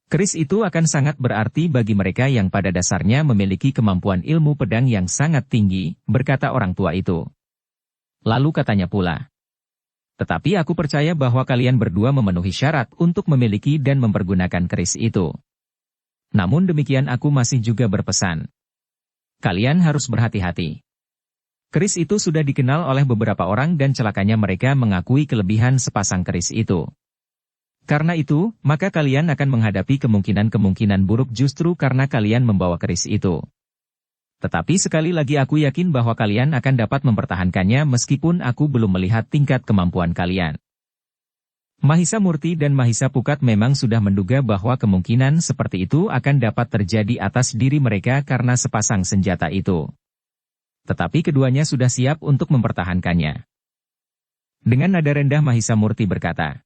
Keris itu akan sangat berarti bagi mereka yang pada dasarnya memiliki kemampuan ilmu pedang yang sangat tinggi, berkata orang tua itu. Lalu katanya pula, "Tetapi aku percaya bahwa kalian berdua memenuhi syarat untuk memiliki dan mempergunakan keris itu. Namun demikian aku masih juga berpesan. Kalian harus berhati-hati. Keris itu sudah dikenal oleh beberapa orang dan celakanya mereka mengakui kelebihan sepasang keris itu. Karena itu, maka kalian akan menghadapi kemungkinan-kemungkinan buruk justru karena kalian membawa keris itu. Tetapi sekali lagi aku yakin bahwa kalian akan dapat mempertahankannya meskipun aku belum melihat tingkat kemampuan kalian. Mahisa Murti dan Mahisa Pukat memang sudah menduga bahwa kemungkinan seperti itu akan dapat terjadi atas diri mereka karena sepasang senjata itu. Tetapi keduanya sudah siap untuk mempertahankannya. Dengan nada rendah Mahisa Murti berkata,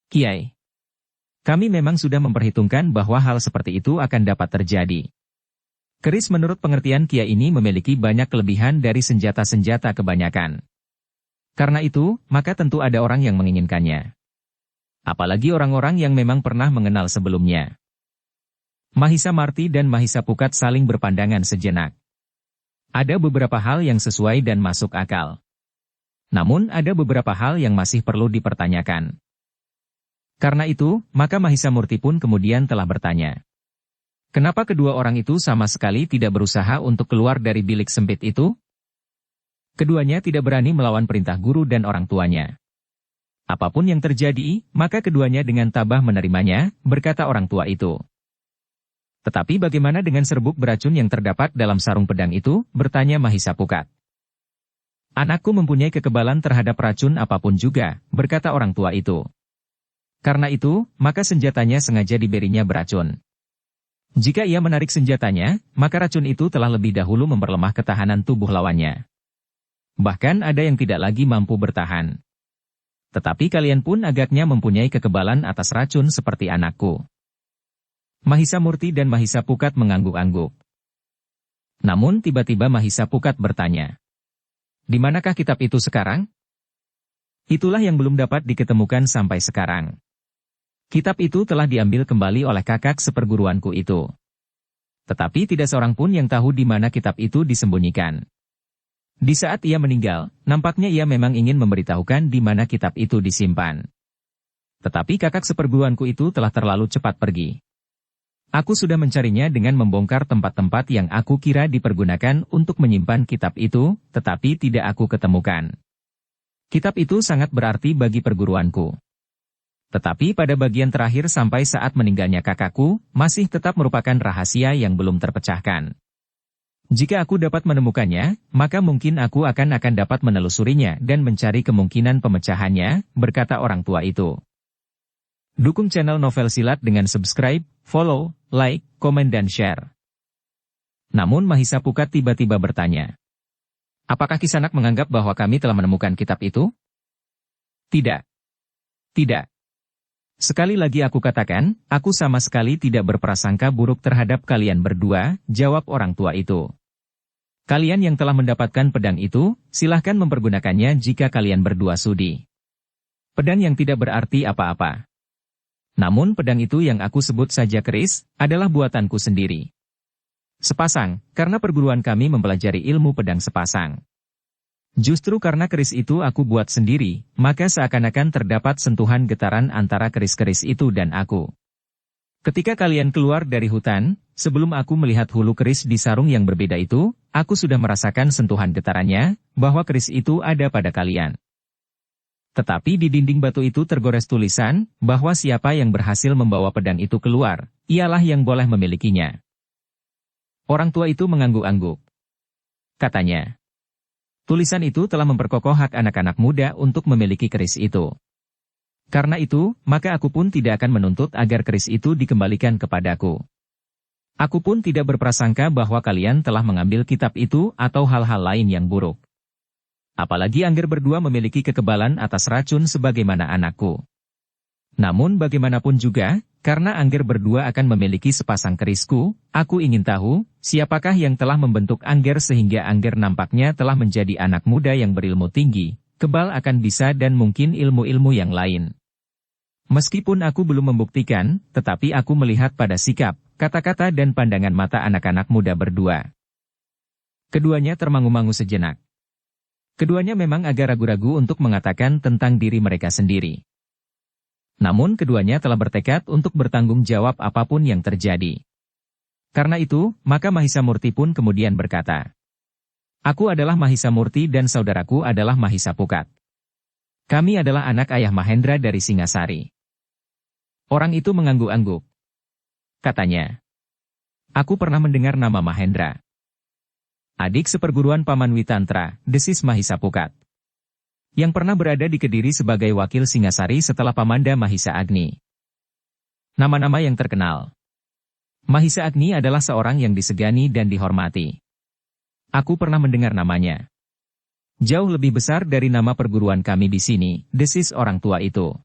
"Kiai, kami memang sudah memperhitungkan bahwa hal seperti itu akan dapat terjadi. Keris menurut pengertian Kiai ini memiliki banyak kelebihan dari senjata-senjata kebanyakan. Karena itu, maka tentu ada orang yang menginginkannya. Apalagi orang-orang yang memang pernah mengenal sebelumnya." Mahisa Marti dan Mahisa Pukat saling berpandangan sejenak. Ada beberapa hal yang sesuai dan masuk akal. Namun ada beberapa hal yang masih perlu dipertanyakan. Karena itu, maka Mahisa Murti pun kemudian telah bertanya. Kenapa kedua orang itu sama sekali tidak berusaha untuk keluar dari bilik sempit itu? Keduanya tidak berani melawan perintah guru dan orang tuanya. Apapun yang terjadi, maka keduanya dengan tabah menerimanya, berkata orang tua itu. Tetapi bagaimana dengan serbuk beracun yang terdapat dalam sarung pedang itu? Bertanya Mahisa Pukat. Anakku mempunyai kekebalan terhadap racun apapun juga, berkata orang tua itu. Karena itu, maka senjatanya sengaja diberinya beracun. Jika ia menarik senjatanya, maka racun itu telah lebih dahulu memperlemah ketahanan tubuh lawannya. Bahkan ada yang tidak lagi mampu bertahan. Tetapi kalian pun agaknya mempunyai kekebalan atas racun seperti anakku. Mahisa Murti dan Mahisa Pukat mengangguk-angguk. Namun tiba-tiba Mahisa Pukat bertanya. Di manakah kitab itu sekarang? Itulah yang belum dapat diketemukan sampai sekarang. Kitab itu telah diambil kembali oleh kakak seperguruanku itu. Tetapi tidak seorang pun yang tahu di mana kitab itu disembunyikan. Di saat ia meninggal, nampaknya ia memang ingin memberitahukan di mana kitab itu disimpan. Tetapi kakak seperguruanku itu telah terlalu cepat pergi. Aku sudah mencarinya dengan membongkar tempat-tempat yang aku kira dipergunakan untuk menyimpan kitab itu, tetapi tidak aku ketemukan. Kitab itu sangat berarti bagi perguruanku. Tetapi pada bagian terakhir sampai saat meninggalnya kakakku, masih tetap merupakan rahasia yang belum terpecahkan. Jika aku dapat menemukannya, maka mungkin aku akan dapat menelusurinya dan mencari kemungkinan pemecahannya, berkata orang tua itu. Dukung channel Novel Silat dengan subscribe, follow, like, komen dan share. Namun Mahisa Pukat tiba-tiba bertanya. Apakah Kisanak menganggap bahwa kami telah menemukan kitab itu? Tidak. Tidak. Sekali lagi aku katakan, aku sama sekali tidak berprasangka buruk terhadap kalian berdua, jawab orang tua itu. Kalian yang telah mendapatkan pedang itu, silahkan mempergunakannya jika kalian berdua sudi. Pedang yang tidak berarti apa-apa. Namun pedang itu yang aku sebut saja keris, adalah buatanku sendiri. Sepasang, karena perguruan kami mempelajari ilmu pedang sepasang. Justru karena keris itu aku buat sendiri, maka seakan-akan terdapat sentuhan getaran antara keris-keris itu dan aku. Ketika kalian keluar dari hutan, sebelum aku melihat hulu keris di sarung yang berbeda itu, aku sudah merasakan sentuhan getarannya, bahwa keris itu ada pada kalian. Tetapi di dinding batu itu tergores tulisan, bahwa siapa yang berhasil membawa pedang itu keluar, ialah yang boleh memilikinya. Orang tua itu mengangguk-angguk. Katanya. Tulisan itu telah memperkokoh hak anak-anak muda untuk memiliki keris itu. Karena itu, maka aku pun tidak akan menuntut agar keris itu dikembalikan kepadaku. Aku pun tidak berprasangka bahwa kalian telah mengambil kitab itu atau hal-hal lain yang buruk. Apalagi Angger berdua memiliki kekebalan atas racun sebagaimana anakku. Namun bagaimanapun juga, karena Angger berdua akan memiliki sepasang kerisku, aku ingin tahu, siapakah yang telah membentuk Angger sehingga Angger nampaknya telah menjadi anak muda yang berilmu tinggi, kebal akan bisa dan mungkin ilmu-ilmu yang lain. Meskipun aku belum membuktikan, tetapi aku melihat pada sikap, kata-kata dan pandangan mata anak-anak muda berdua. Keduanya termangu-mangu sejenak. Keduanya memang agak ragu-ragu untuk mengatakan tentang diri mereka sendiri. Namun keduanya telah bertekad untuk bertanggung jawab apapun yang terjadi. Karena itu, maka Mahisa Murti pun kemudian berkata, Aku adalah Mahisa Murti dan saudaraku adalah Mahisa Pukat. Kami adalah anak ayah Mahendra dari Singasari. Orang itu mengangguk-angguk. Katanya, Aku pernah mendengar nama Mahendra. Adik seperguruan Paman Witantra, desis Mahisa Pukat. Yang pernah berada di Kediri sebagai wakil Singasari setelah Pamanda Mahisa Agni. Nama-nama yang terkenal. Mahisa Agni adalah seorang yang disegani dan dihormati. Aku pernah mendengar namanya. Jauh lebih besar dari nama perguruan kami di sini, desis orang tua itu.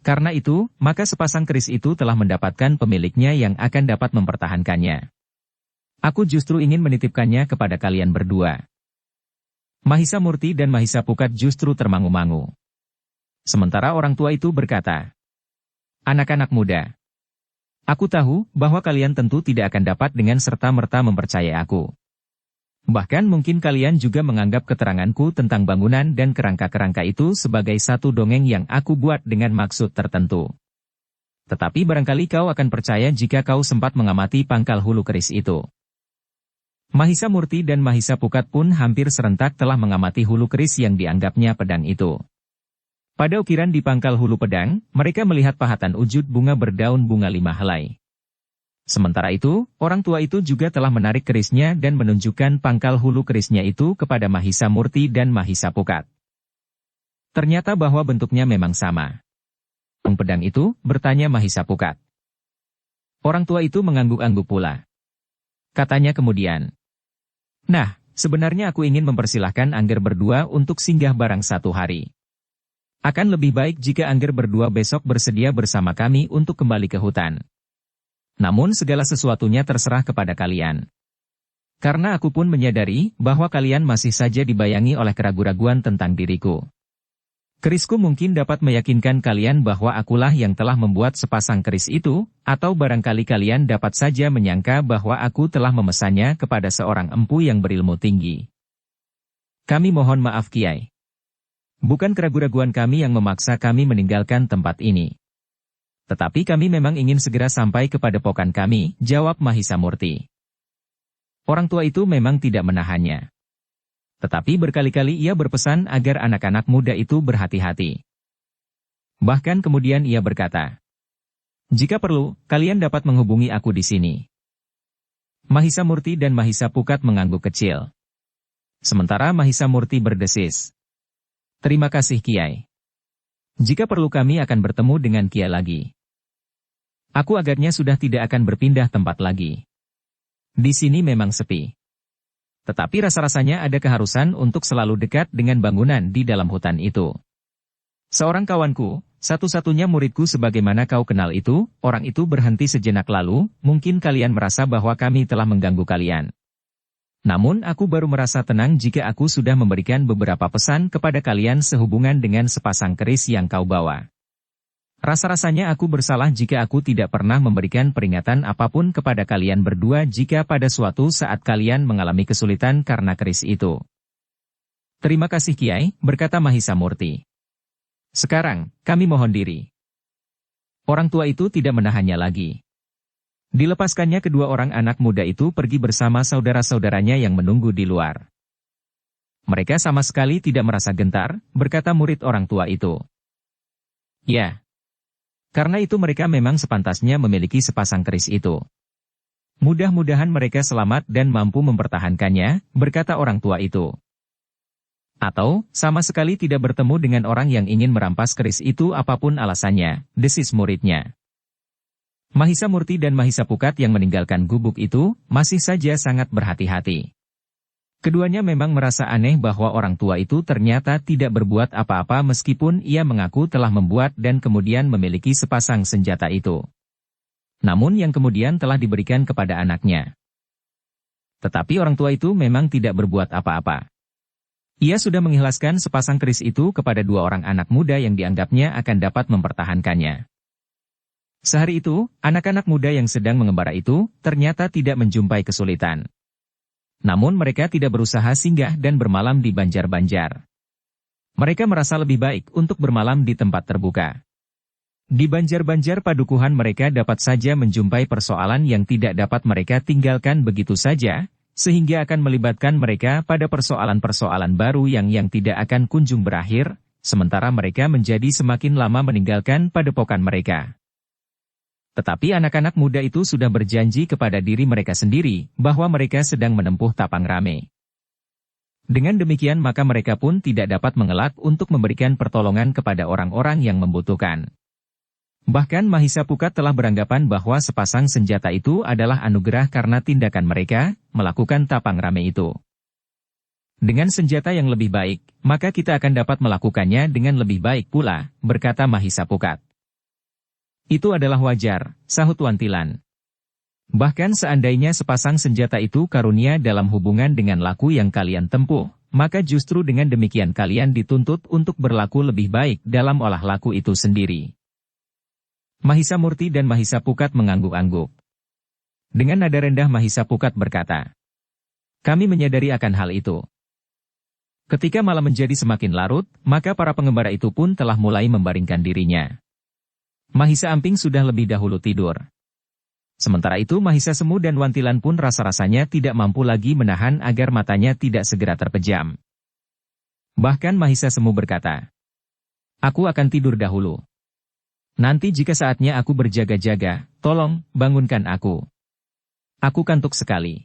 Karena itu, maka sepasang keris itu telah mendapatkan pemiliknya yang akan dapat mempertahankannya. Aku justru ingin menitipkannya kepada kalian berdua. Mahisa Murti dan Mahisa Pukat justru termangu-mangu. Sementara orang tua itu berkata, "Anak-anak muda, aku tahu bahwa kalian tentu tidak akan dapat dengan serta-merta mempercayai aku. Bahkan mungkin kalian juga menganggap keteranganku tentang bangunan dan kerangka-kerangka itu sebagai satu dongeng yang aku buat dengan maksud tertentu. Tetapi barangkali kau akan percaya jika kau sempat mengamati pangkal hulu keris itu." Mahisa Murti dan Mahisa Pukat pun hampir serentak telah mengamati hulu keris yang dianggapnya pedang itu. Pada ukiran di pangkal hulu pedang, mereka melihat pahatan wujud bunga berdaun bunga 5 helai. Sementara itu, orang tua itu juga telah menarik kerisnya dan menunjukkan pangkal hulu kerisnya itu kepada Mahisa Murti dan Mahisa Pukat. Ternyata bahwa bentuknya memang sama. Pedang itu, bertanya Mahisa Pukat. Orang tua itu mengangguk-angguk pula. Katanya kemudian, "Nah, sebenarnya aku ingin mempersilahkan Angger berdua untuk singgah barang satu hari. Akan lebih baik jika Angger berdua besok bersedia bersama kami untuk kembali ke hutan. Namun segala sesuatunya terserah kepada kalian. Karena aku pun menyadari bahwa kalian masih saja dibayangi oleh keraguan-raguan tentang diriku. Kerisku mungkin dapat meyakinkan kalian bahwa akulah yang telah membuat sepasang keris itu, atau barangkali kalian dapat saja menyangka bahwa aku telah memesannya kepada seorang empu yang berilmu tinggi. Kami mohon maaf Kiai. Bukan keraguan-raguan kami yang memaksa kami meninggalkan tempat ini. Tetapi kami memang ingin segera sampai kepada pokan kami," jawab Mahisa Murti. Orang tua itu memang tidak menahannya. Tetapi berkali-kali ia berpesan agar anak-anak muda itu berhati-hati. Bahkan kemudian ia berkata, "Jika perlu, kalian dapat menghubungi aku di sini." Mahisa Murti dan Mahisa Pukat mengangguk kecil. Sementara Mahisa Murti berdesis, "Terima kasih Kiai. Jika perlu kami akan bertemu dengan Kiai lagi. Aku agaknya sudah tidak akan berpindah tempat lagi. Di sini memang sepi. Tetapi rasa-rasanya ada keharusan untuk selalu dekat dengan bangunan di dalam hutan itu. Seorang kawanku, satu-satunya muridku sebagaimana kau kenal itu, orang itu berhenti sejenak lalu, mungkin kalian merasa bahwa kami telah mengganggu kalian. Namun aku baru merasa tenang jika aku sudah memberikan beberapa pesan kepada kalian sehubungan dengan sepasang keris yang kau bawa. Rasa-rasanya aku bersalah jika aku tidak pernah memberikan peringatan apapun kepada kalian berdua jika pada suatu saat kalian mengalami kesulitan karena keris itu." "Terima kasih Kiai," berkata Mahisa Murti. "Sekarang, kami mohon diri." Orang tua itu tidak menahannya lagi. Dilepaskannya kedua orang anak muda itu pergi bersama saudara-saudaranya yang menunggu di luar. "Mereka sama sekali tidak merasa gentar," berkata murid orang tua itu. "Ya. Karena itu mereka memang sepantasnya memiliki sepasang keris itu. Mudah-mudahan mereka selamat dan mampu mempertahankannya," berkata orang tua itu. "Atau, sama sekali tidak bertemu dengan orang yang ingin merampas keris itu apapun alasannya," desis muridnya. Mahisa Murti dan Mahisa Pukat yang meninggalkan gubuk itu, masih saja sangat berhati-hati. Keduanya memang merasa aneh bahwa orang tua itu ternyata tidak berbuat apa-apa meskipun ia mengaku telah membuat dan kemudian memiliki sepasang senjata itu. Namun yang kemudian telah diberikan kepada anaknya. Tetapi orang tua itu memang tidak berbuat apa-apa. Ia sudah mengikhlaskan sepasang keris itu kepada dua orang anak muda yang dianggapnya akan dapat mempertahankannya. Sehari itu, anak-anak muda yang sedang mengembara itu ternyata tidak menjumpai kesulitan. Namun mereka tidak berusaha singgah dan bermalam di banjar-banjar. Mereka merasa lebih baik untuk bermalam di tempat terbuka. Di banjar-banjar padukuhan mereka dapat saja menjumpai persoalan yang tidak dapat mereka tinggalkan begitu saja, sehingga akan melibatkan mereka pada persoalan-persoalan baru yang tidak akan kunjung berakhir, sementara mereka menjadi semakin lama meninggalkan padepokan mereka. Tetapi anak-anak muda itu sudah berjanji kepada diri mereka sendiri bahwa mereka sedang menempuh tapang rame. Dengan demikian maka mereka pun tidak dapat mengelak untuk memberikan pertolongan kepada orang-orang yang membutuhkan. Bahkan Mahisa Pukat telah beranggapan bahwa sepasang senjata itu adalah anugerah karena tindakan mereka melakukan tapang rame itu. Dengan senjata yang lebih baik, maka kita akan dapat melakukannya dengan lebih baik pula, berkata Mahisa Pukat. Itu adalah wajar, sahut Wantilan. Bahkan seandainya sepasang senjata itu karunia dalam hubungan dengan laku yang kalian tempuh, maka justru dengan demikian kalian dituntut untuk berlaku lebih baik dalam olah laku itu sendiri. Mahisa Murti dan Mahisa Pukat mengangguk-angguk. Dengan nada rendah Mahisa Pukat berkata, "Kami menyadari akan hal itu." Ketika malam menjadi semakin larut, maka para pengembara itu pun telah mulai membaringkan dirinya. Mahisa Amping sudah lebih dahulu tidur. Sementara itu Mahisa Semu dan Wantilan pun rasa-rasanya tidak mampu lagi menahan agar matanya tidak segera terpejam. Bahkan Mahisa Semu berkata, "Aku akan tidur dahulu. Nanti jika saatnya aku berjaga-jaga, tolong bangunkan aku. Aku kantuk sekali."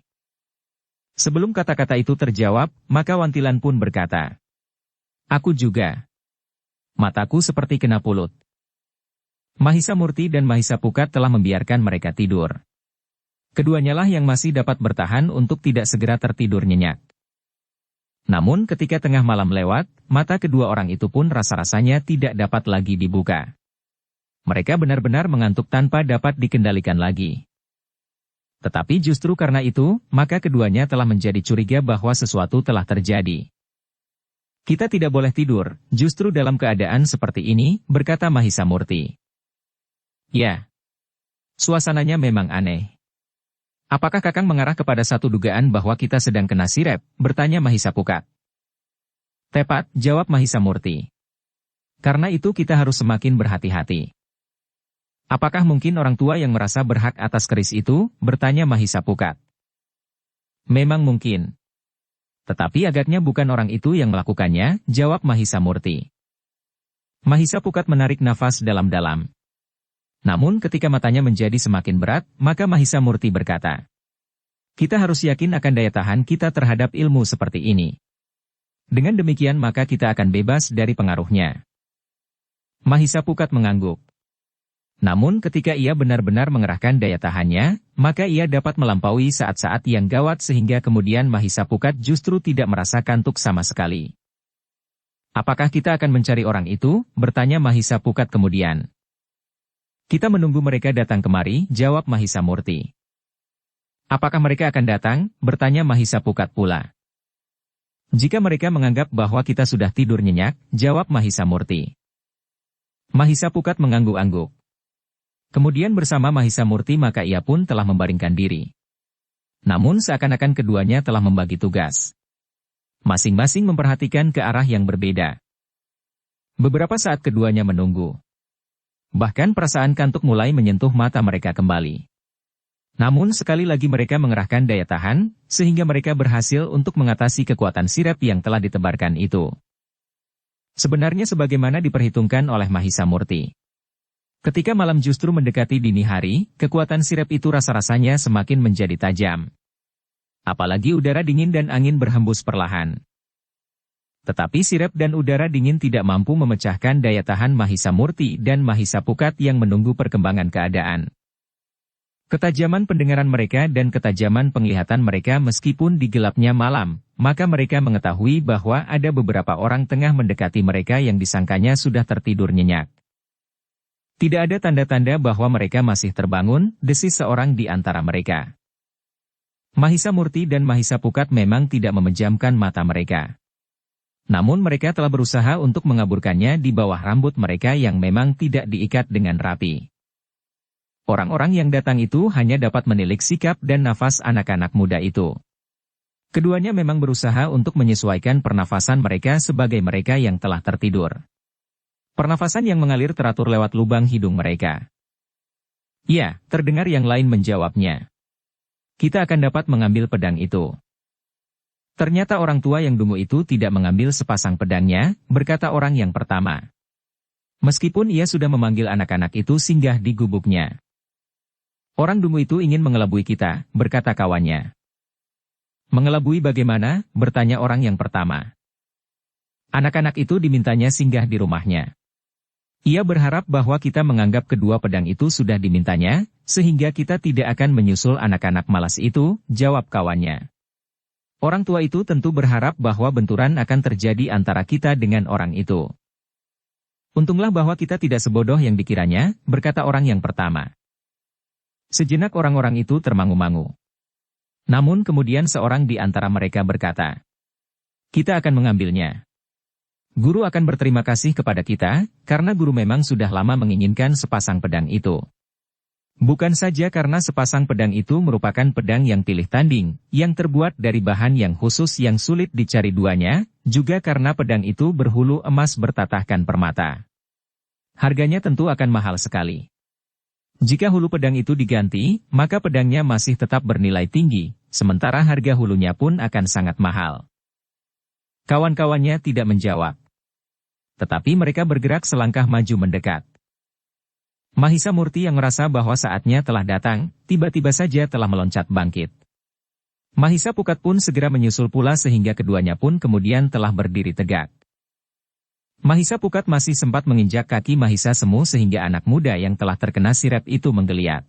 Sebelum kata-kata itu terjawab, maka Wantilan pun berkata, "Aku juga. Mataku seperti kena pulut." Mahisa Murti dan Mahisa Pukat telah membiarkan mereka tidur. Keduanya lah yang masih dapat bertahan untuk tidak segera tertidur nyenyak. Namun ketika tengah malam lewat, mata kedua orang itu pun rasa-rasanya tidak dapat lagi dibuka. Mereka benar-benar mengantuk tanpa dapat dikendalikan lagi. Tetapi justru karena itu, maka keduanya telah menjadi curiga bahwa sesuatu telah terjadi. "Kita tidak boleh tidur, justru dalam keadaan seperti ini," berkata Mahisa Murti. "Ya. Suasananya memang aneh." "Apakah Kakang mengarah kepada satu dugaan bahwa kita sedang kena sirep?" bertanya Mahisa Pukat. "Tepat," jawab Mahisa Murti. "Karena itu kita harus semakin berhati-hati." "Apakah mungkin orang tua yang merasa berhak atas keris itu?" bertanya Mahisa Pukat. "Memang mungkin. Tetapi agaknya bukan orang itu yang melakukannya," jawab Mahisa Murti. Mahisa Pukat menarik nafas dalam-dalam. Namun ketika matanya menjadi semakin berat, maka Mahisa Murti berkata, "Kita harus yakin akan daya tahan kita terhadap ilmu seperti ini. Dengan demikian maka kita akan bebas dari pengaruhnya." Mahisa Pukat mengangguk. Namun ketika ia benar-benar mengerahkan daya tahannya, maka ia dapat melampaui saat-saat yang gawat sehingga kemudian Mahisa Pukat justru tidak merasa kantuk sama sekali. "Apakah kita akan mencari orang itu?" bertanya Mahisa Pukat kemudian. "Kita menunggu mereka datang kemari," jawab Mahisa Murti. "Apakah mereka akan datang?" bertanya Mahisa Pukat pula. "Jika mereka menganggap bahwa kita sudah tidur nyenyak," jawab Mahisa Murti. Mahisa Pukat mengangguk-angguk. Kemudian bersama Mahisa Murti maka ia pun telah membaringkan diri. Namun seakan-akan keduanya telah membagi tugas. Masing-masing memperhatikan ke arah yang berbeda. Beberapa saat keduanya menunggu. Bahkan perasaan kantuk mulai menyentuh mata mereka kembali. Namun sekali lagi mereka mengerahkan daya tahan, sehingga mereka berhasil untuk mengatasi kekuatan sirep yang telah ditebarkan itu. Sebenarnya sebagaimana diperhitungkan oleh Mahisa Murti. Ketika malam justru mendekati dini hari, kekuatan sirep itu rasa-rasanya semakin menjadi tajam. Apalagi udara dingin dan angin berhembus perlahan. Tetapi sirep dan udara dingin tidak mampu memecahkan daya tahan Mahisa Murti dan Mahisa Pukat yang menunggu perkembangan keadaan. Ketajaman pendengaran mereka dan ketajaman penglihatan mereka meskipun di gelapnya malam, maka mereka mengetahui bahwa ada beberapa orang tengah mendekati mereka yang disangkanya sudah tertidur nyenyak. Tidak ada tanda-tanda bahwa mereka masih terbangun, desis seorang di antara mereka. Mahisa Murti dan Mahisa Pukat memang tidak memejamkan mata mereka. Namun mereka telah berusaha untuk mengaburkannya di bawah rambut mereka yang memang tidak diikat dengan rapi. Orang-orang yang datang itu hanya dapat menilik sikap dan nafas anak-anak muda itu. Keduanya memang berusaha untuk menyesuaikan pernafasan mereka sebagai mereka yang telah tertidur. Pernafasan yang mengalir teratur lewat lubang hidung mereka. "Ya," terdengar yang lain menjawabnya. "Kita akan dapat mengambil pedang itu." Ternyata orang tua yang dungu itu tidak mengambil sepasang pedangnya, berkata orang yang pertama. Meskipun ia sudah memanggil anak-anak itu singgah di gubuknya. Orang dungu itu ingin mengelabui kita, berkata kawannya. Mengelabui bagaimana? Bertanya orang yang pertama. Anak-anak itu dimintanya singgah di rumahnya. Ia berharap bahwa kita menganggap kedua pedang itu sudah dimintanya, sehingga kita tidak akan menyusul anak-anak malas itu, jawab kawannya. Orang tua itu tentu berharap bahwa benturan akan terjadi antara kita dengan orang itu. Untunglah bahwa kita tidak sebodoh yang dikiranya, berkata orang yang pertama. Sejenak orang-orang itu termangu-mangu. Namun kemudian seorang di antara mereka berkata, kita akan mengambilnya. Guru akan berterima kasih kepada kita, karena guru memang sudah lama menginginkan sepasang pedang itu. Bukan saja karena sepasang pedang itu merupakan pedang yang pilih tanding, yang terbuat dari bahan yang khusus yang sulit dicari duanya, juga karena pedang itu berhulu emas bertatahkan permata. Harganya tentu akan mahal sekali. Jika hulu pedang itu diganti, maka pedangnya masih tetap bernilai tinggi, sementara harga hulunya pun akan sangat mahal. Kawan-kawannya tidak menjawab. Tetapi mereka bergerak selangkah maju mendekat. Mahisa Murti yang merasa bahwa saatnya telah datang, tiba-tiba saja telah meloncat bangkit. Mahisa Pukat pun segera menyusul pula sehingga keduanya pun kemudian telah berdiri tegak. Mahisa Pukat masih sempat menginjak kaki Mahisa Semu sehingga anak muda yang telah terkena sirep itu menggeliat.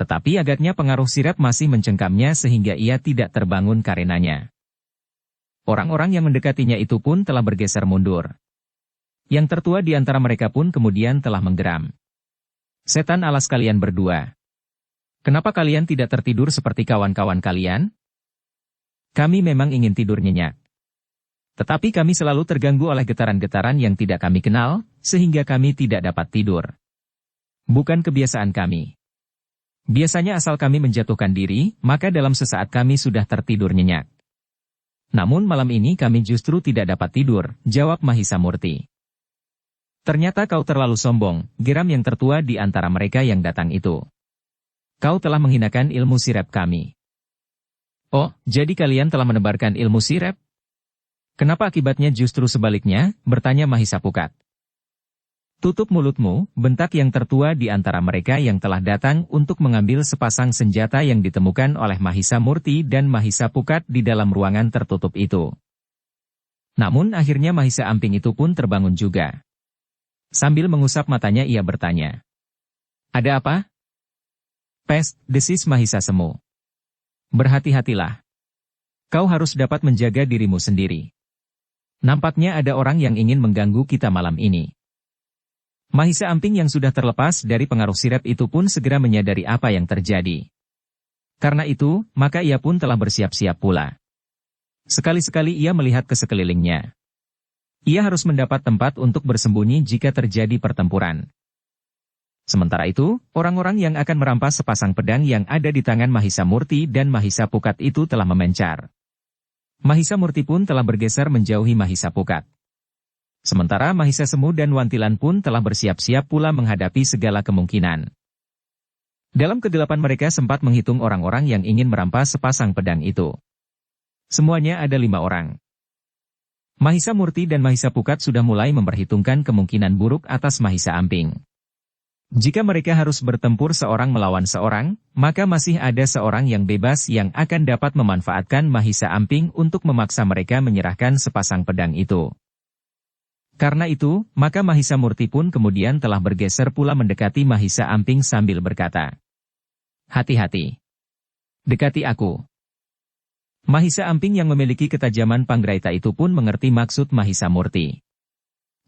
Tetapi agaknya pengaruh sirep masih mencengkamnya sehingga ia tidak terbangun karenanya. Orang-orang yang mendekatinya itu pun telah bergeser mundur. Yang tertua di antara mereka pun kemudian telah menggeram. Setan alas kalian berdua. Kenapa kalian tidak tertidur seperti kawan-kawan kalian? Kami memang ingin tidur nyenyak. Tetapi kami selalu terganggu oleh getaran-getaran yang tidak kami kenal, sehingga kami tidak dapat tidur. Bukan kebiasaan kami. Biasanya asal kami menjatuhkan diri, maka dalam sesaat kami sudah tertidur nyenyak. Namun malam ini kami justru tidak dapat tidur, jawab Mahisa Murti. Ternyata kau terlalu sombong, geram yang tertua di antara mereka yang datang itu. Kau telah menghinakan ilmu sirep kami. Oh, jadi kalian telah menebarkan ilmu sirep? Kenapa akibatnya justru sebaliknya? Bertanya Mahisa Pukat. Tutup mulutmu, bentak yang tertua di antara mereka yang telah datang untuk mengambil sepasang senjata yang ditemukan oleh Mahisa Murti dan Mahisa Pukat di dalam ruangan tertutup itu. Namun akhirnya Mahisa Amping itu pun terbangun juga. Sambil mengusap matanya ia bertanya. Ada apa? Pest, desis Mahisa Semu. Berhati-hatilah. Kau harus dapat menjaga dirimu sendiri. Nampaknya ada orang yang ingin mengganggu kita malam ini. Mahisa Amping yang sudah terlepas dari pengaruh sirep itu pun segera menyadari apa yang terjadi. Karena itu, maka ia pun telah bersiap-siap pula. Sekali-sekali ia melihat ke sekelilingnya. Ia harus mendapat tempat untuk bersembunyi jika terjadi pertempuran. Sementara itu, orang-orang yang akan merampas sepasang pedang yang ada di tangan Mahisa Murti dan Mahisa Pukat itu telah memencar. Mahisa Murti pun telah bergeser menjauhi Mahisa Pukat. Sementara Mahisa Semu dan Wantilan pun telah bersiap-siap pula menghadapi segala kemungkinan. Dalam kegelapan mereka sempat menghitung orang-orang yang ingin merampas sepasang pedang itu. Semuanya ada 5 orang. Mahisa Murti dan Mahisa Pukat sudah mulai memperhitungkan kemungkinan buruk atas Mahisa Amping. Jika mereka harus bertempur seorang melawan seorang, maka masih ada seorang yang bebas yang akan dapat memanfaatkan Mahisa Amping untuk memaksa mereka menyerahkan sepasang pedang itu. Karena itu, maka Mahisa Murti pun kemudian telah bergeser pula mendekati Mahisa Amping sambil berkata, hati-hati. Dekati aku. Mahisa Amping yang memiliki ketajaman Panggraita itu pun mengerti maksud Mahisa Murti.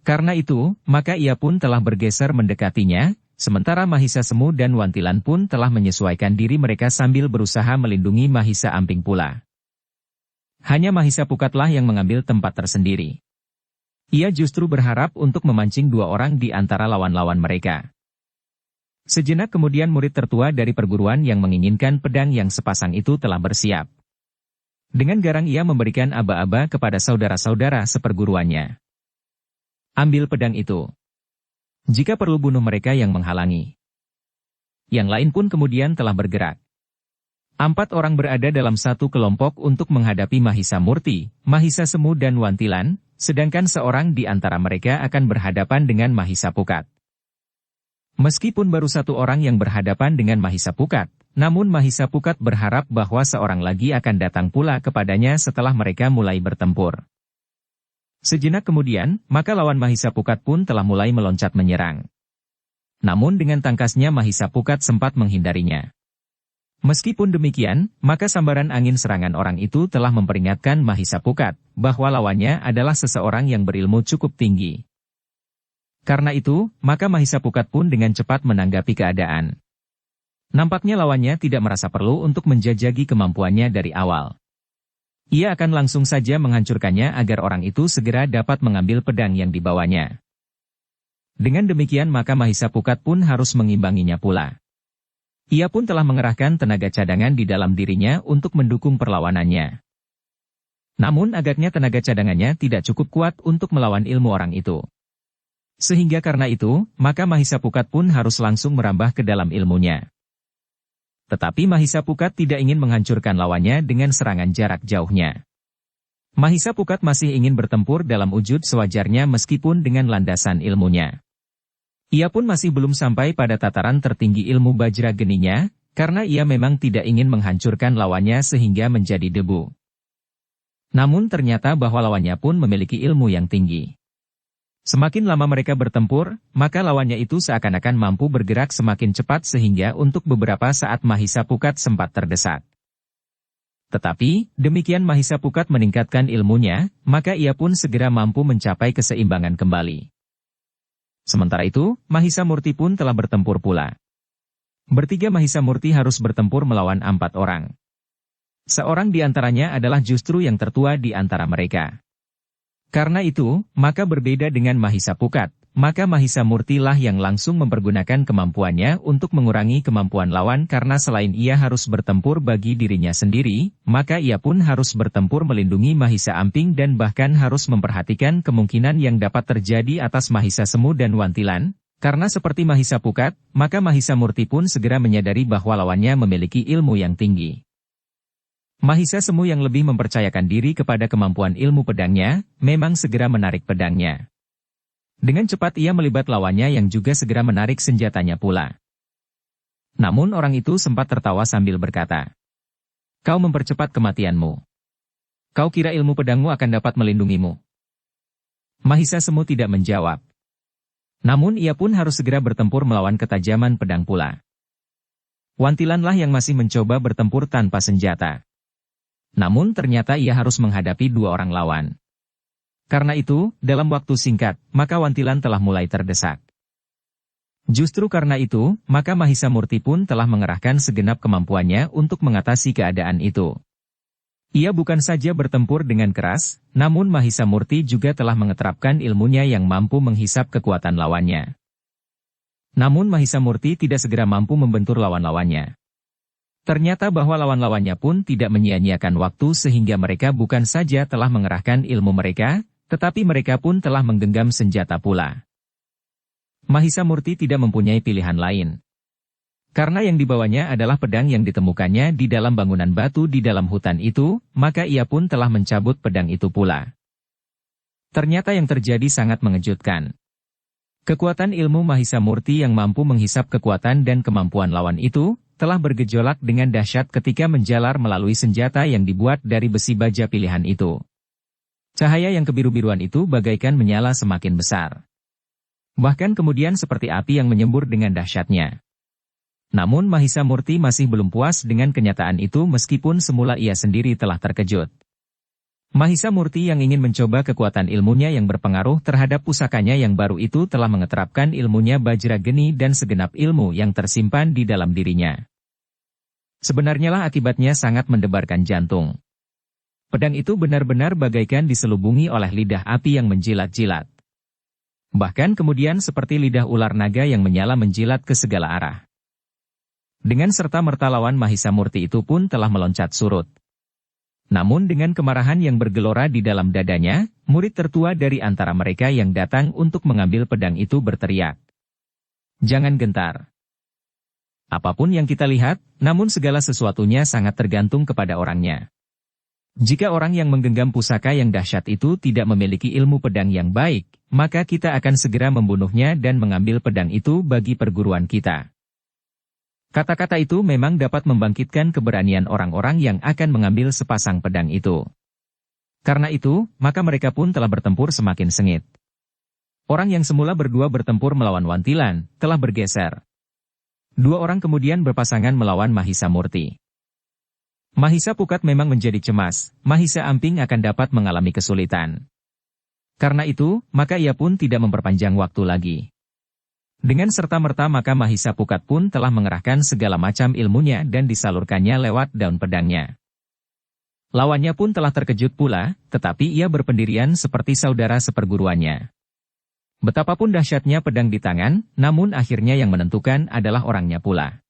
Karena itu, maka ia pun telah bergeser mendekatinya, sementara Mahisa Semu dan Wantilan pun telah menyesuaikan diri mereka sambil berusaha melindungi Mahisa Amping pula. Hanya Mahisa Pukatlah yang mengambil tempat tersendiri. Ia justru berharap untuk memancing 2 orang di antara lawan-lawan mereka. Sejenak kemudian murid tertua dari perguruan yang menginginkan pedang yang sepasang itu telah bersiap. Dengan garang ia memberikan aba-aba kepada saudara-saudara seperguruannya. Ambil pedang itu. Jika perlu bunuh mereka yang menghalangi. Yang lain pun kemudian telah bergerak. 4 orang berada dalam satu kelompok untuk menghadapi Mahisa Murti, Mahisa Semu dan Wantilan, sedangkan seorang di antara mereka akan berhadapan dengan Mahisa Pukat. Meskipun baru satu orang yang berhadapan dengan Mahisa Pukat, namun Mahisa Pukat berharap bahwa seorang lagi akan datang pula kepadanya setelah mereka mulai bertempur. Sejenak kemudian, maka lawan Mahisa Pukat pun telah mulai meloncat menyerang. Namun dengan tangkasnya Mahisa Pukat sempat menghindarinya. Meskipun demikian, maka sambaran angin serangan orang itu telah memperingatkan Mahisa Pukat bahwa lawannya adalah seseorang yang berilmu cukup tinggi. Karena itu, maka Mahisa Pukat pun dengan cepat menanggapi keadaan. Nampaknya lawannya tidak merasa perlu untuk menjajaki kemampuannya dari awal. Ia akan langsung saja menghancurkannya agar orang itu segera dapat mengambil pedang yang dibawanya. Dengan demikian maka Mahisa Pukat pun harus mengimbanginya pula. Ia pun telah mengerahkan tenaga cadangan di dalam dirinya untuk mendukung perlawanannya. Namun agaknya tenaga cadangannya tidak cukup kuat untuk melawan ilmu orang itu. Sehingga karena itu, maka Mahisa Pukat pun harus langsung merambah ke dalam ilmunya. Tetapi Mahisa Pukat tidak ingin menghancurkan lawannya dengan serangan jarak jauhnya. Mahisa Pukat masih ingin bertempur dalam wujud sewajarnya meskipun dengan landasan ilmunya. Ia pun masih belum sampai pada tataran tertinggi ilmu Bajra Geninya, karena ia memang tidak ingin menghancurkan lawannya sehingga menjadi debu. Namun ternyata bahwa lawannya pun memiliki ilmu yang tinggi. Semakin lama mereka bertempur, maka lawannya itu seakan-akan mampu bergerak semakin cepat sehingga untuk beberapa saat Mahisa Pukat sempat terdesak. Tetapi, demikian Mahisa Pukat meningkatkan ilmunya, maka ia pun segera mampu mencapai keseimbangan kembali. Sementara itu, Mahisa Murti pun telah bertempur pula. Bertiga Mahisa Murti harus bertempur melawan 4 orang. Seorang di antaranya adalah justru yang tertua di antara mereka. Karena itu, maka berbeda dengan Mahisa Pukat, maka Mahisa Murti lah yang langsung mempergunakan kemampuannya untuk mengurangi kemampuan lawan karena selain ia harus bertempur bagi dirinya sendiri, maka ia pun harus bertempur melindungi Mahisa Amping dan bahkan harus memperhatikan kemungkinan yang dapat terjadi atas Mahisa Semu dan Wantilan. Karena seperti Mahisa Pukat, maka Mahisa Murti pun segera menyadari bahwa lawannya memiliki ilmu yang tinggi. Mahisa Semu yang lebih mempercayakan diri kepada kemampuan ilmu pedangnya, memang segera menarik pedangnya. Dengan cepat ia melibat lawannya yang juga segera menarik senjatanya pula. Namun orang itu sempat tertawa sambil berkata, "Kau mempercepat kematianmu. Kau kira ilmu pedangmu akan dapat melindungimu?" Mahisa Semu tidak menjawab. Namun ia pun harus segera bertempur melawan ketajaman pedang pula. Wantilanlah yang masih mencoba bertempur tanpa senjata. Namun ternyata ia harus menghadapi 2 orang lawan. Karena itu, dalam waktu singkat, maka Wantilan telah mulai terdesak. Justru karena itu, maka Mahisa Murti pun telah mengerahkan segenap kemampuannya untuk mengatasi keadaan itu. Ia bukan saja bertempur dengan keras, namun Mahisa Murti juga telah mengeterapkan ilmunya yang mampu menghisap kekuatan lawannya. Namun Mahisa Murti tidak segera mampu membentur lawan-lawannya. Ternyata bahwa lawan-lawannya pun tidak menyia-nyiakan waktu sehingga mereka bukan saja telah mengerahkan ilmu mereka, tetapi mereka pun telah menggenggam senjata pula. Mahisa Murti tidak mempunyai pilihan lain. Karena yang dibawanya adalah pedang yang ditemukannya di dalam bangunan batu di dalam hutan itu, maka ia pun telah mencabut pedang itu pula. Ternyata yang terjadi sangat mengejutkan. Kekuatan ilmu Mahisa Murti yang mampu menghisap kekuatan dan kemampuan lawan itu, telah bergejolak dengan dahsyat ketika menjalar melalui senjata yang dibuat dari besi baja pilihan itu. Cahaya yang kebiru-biruan itu bagaikan menyala semakin besar. Bahkan kemudian seperti api yang menyembur dengan dahsyatnya. Namun Mahisa Murti masih belum puas dengan kenyataan itu meskipun semula ia sendiri telah terkejut. Mahisa Murti yang ingin mencoba kekuatan ilmunya yang berpengaruh terhadap pusakanya yang baru itu telah mengeterapkan ilmunya Bajra Geni dan segenap ilmu yang tersimpan di dalam dirinya. Sebenarnya lah akibatnya sangat mendebarkan jantung. Pedang itu benar-benar bagaikan diselubungi oleh lidah api yang menjilat-jilat. Bahkan kemudian seperti lidah ular naga yang menyala menjilat ke segala arah. Dengan serta-merta lawan Mahisa Murti itu pun telah meloncat surut. Namun dengan kemarahan yang bergelora di dalam dadanya, murid tertua dari antara mereka yang datang untuk mengambil pedang itu berteriak, "Jangan gentar. Apapun yang kita lihat, namun segala sesuatunya sangat tergantung kepada orangnya. Jika orang yang menggenggam pusaka yang dahsyat itu tidak memiliki ilmu pedang yang baik, maka kita akan segera membunuhnya dan mengambil pedang itu bagi perguruan kita. Kata-kata itu memang dapat membangkitkan keberanian orang-orang yang akan mengambil sepasang pedang itu. Karena itu, maka mereka pun telah bertempur semakin sengit. Orang yang semula berdua bertempur melawan Wantilan, telah bergeser. Dua orang kemudian berpasangan melawan Mahisa Murti. Mahisa Pukat memang menjadi cemas, Mahisa Amping akan dapat mengalami kesulitan. Karena itu, maka ia pun tidak memperpanjang waktu lagi. Dengan serta-merta maka Mahisa Pukat pun telah mengerahkan segala macam ilmunya dan disalurkannya lewat daun pedangnya. Lawannya pun telah terkejut pula, tetapi ia berpendirian seperti saudara seperguruannya. Betapapun dahsyatnya pedang di tangan, namun akhirnya yang menentukan adalah orangnya pula.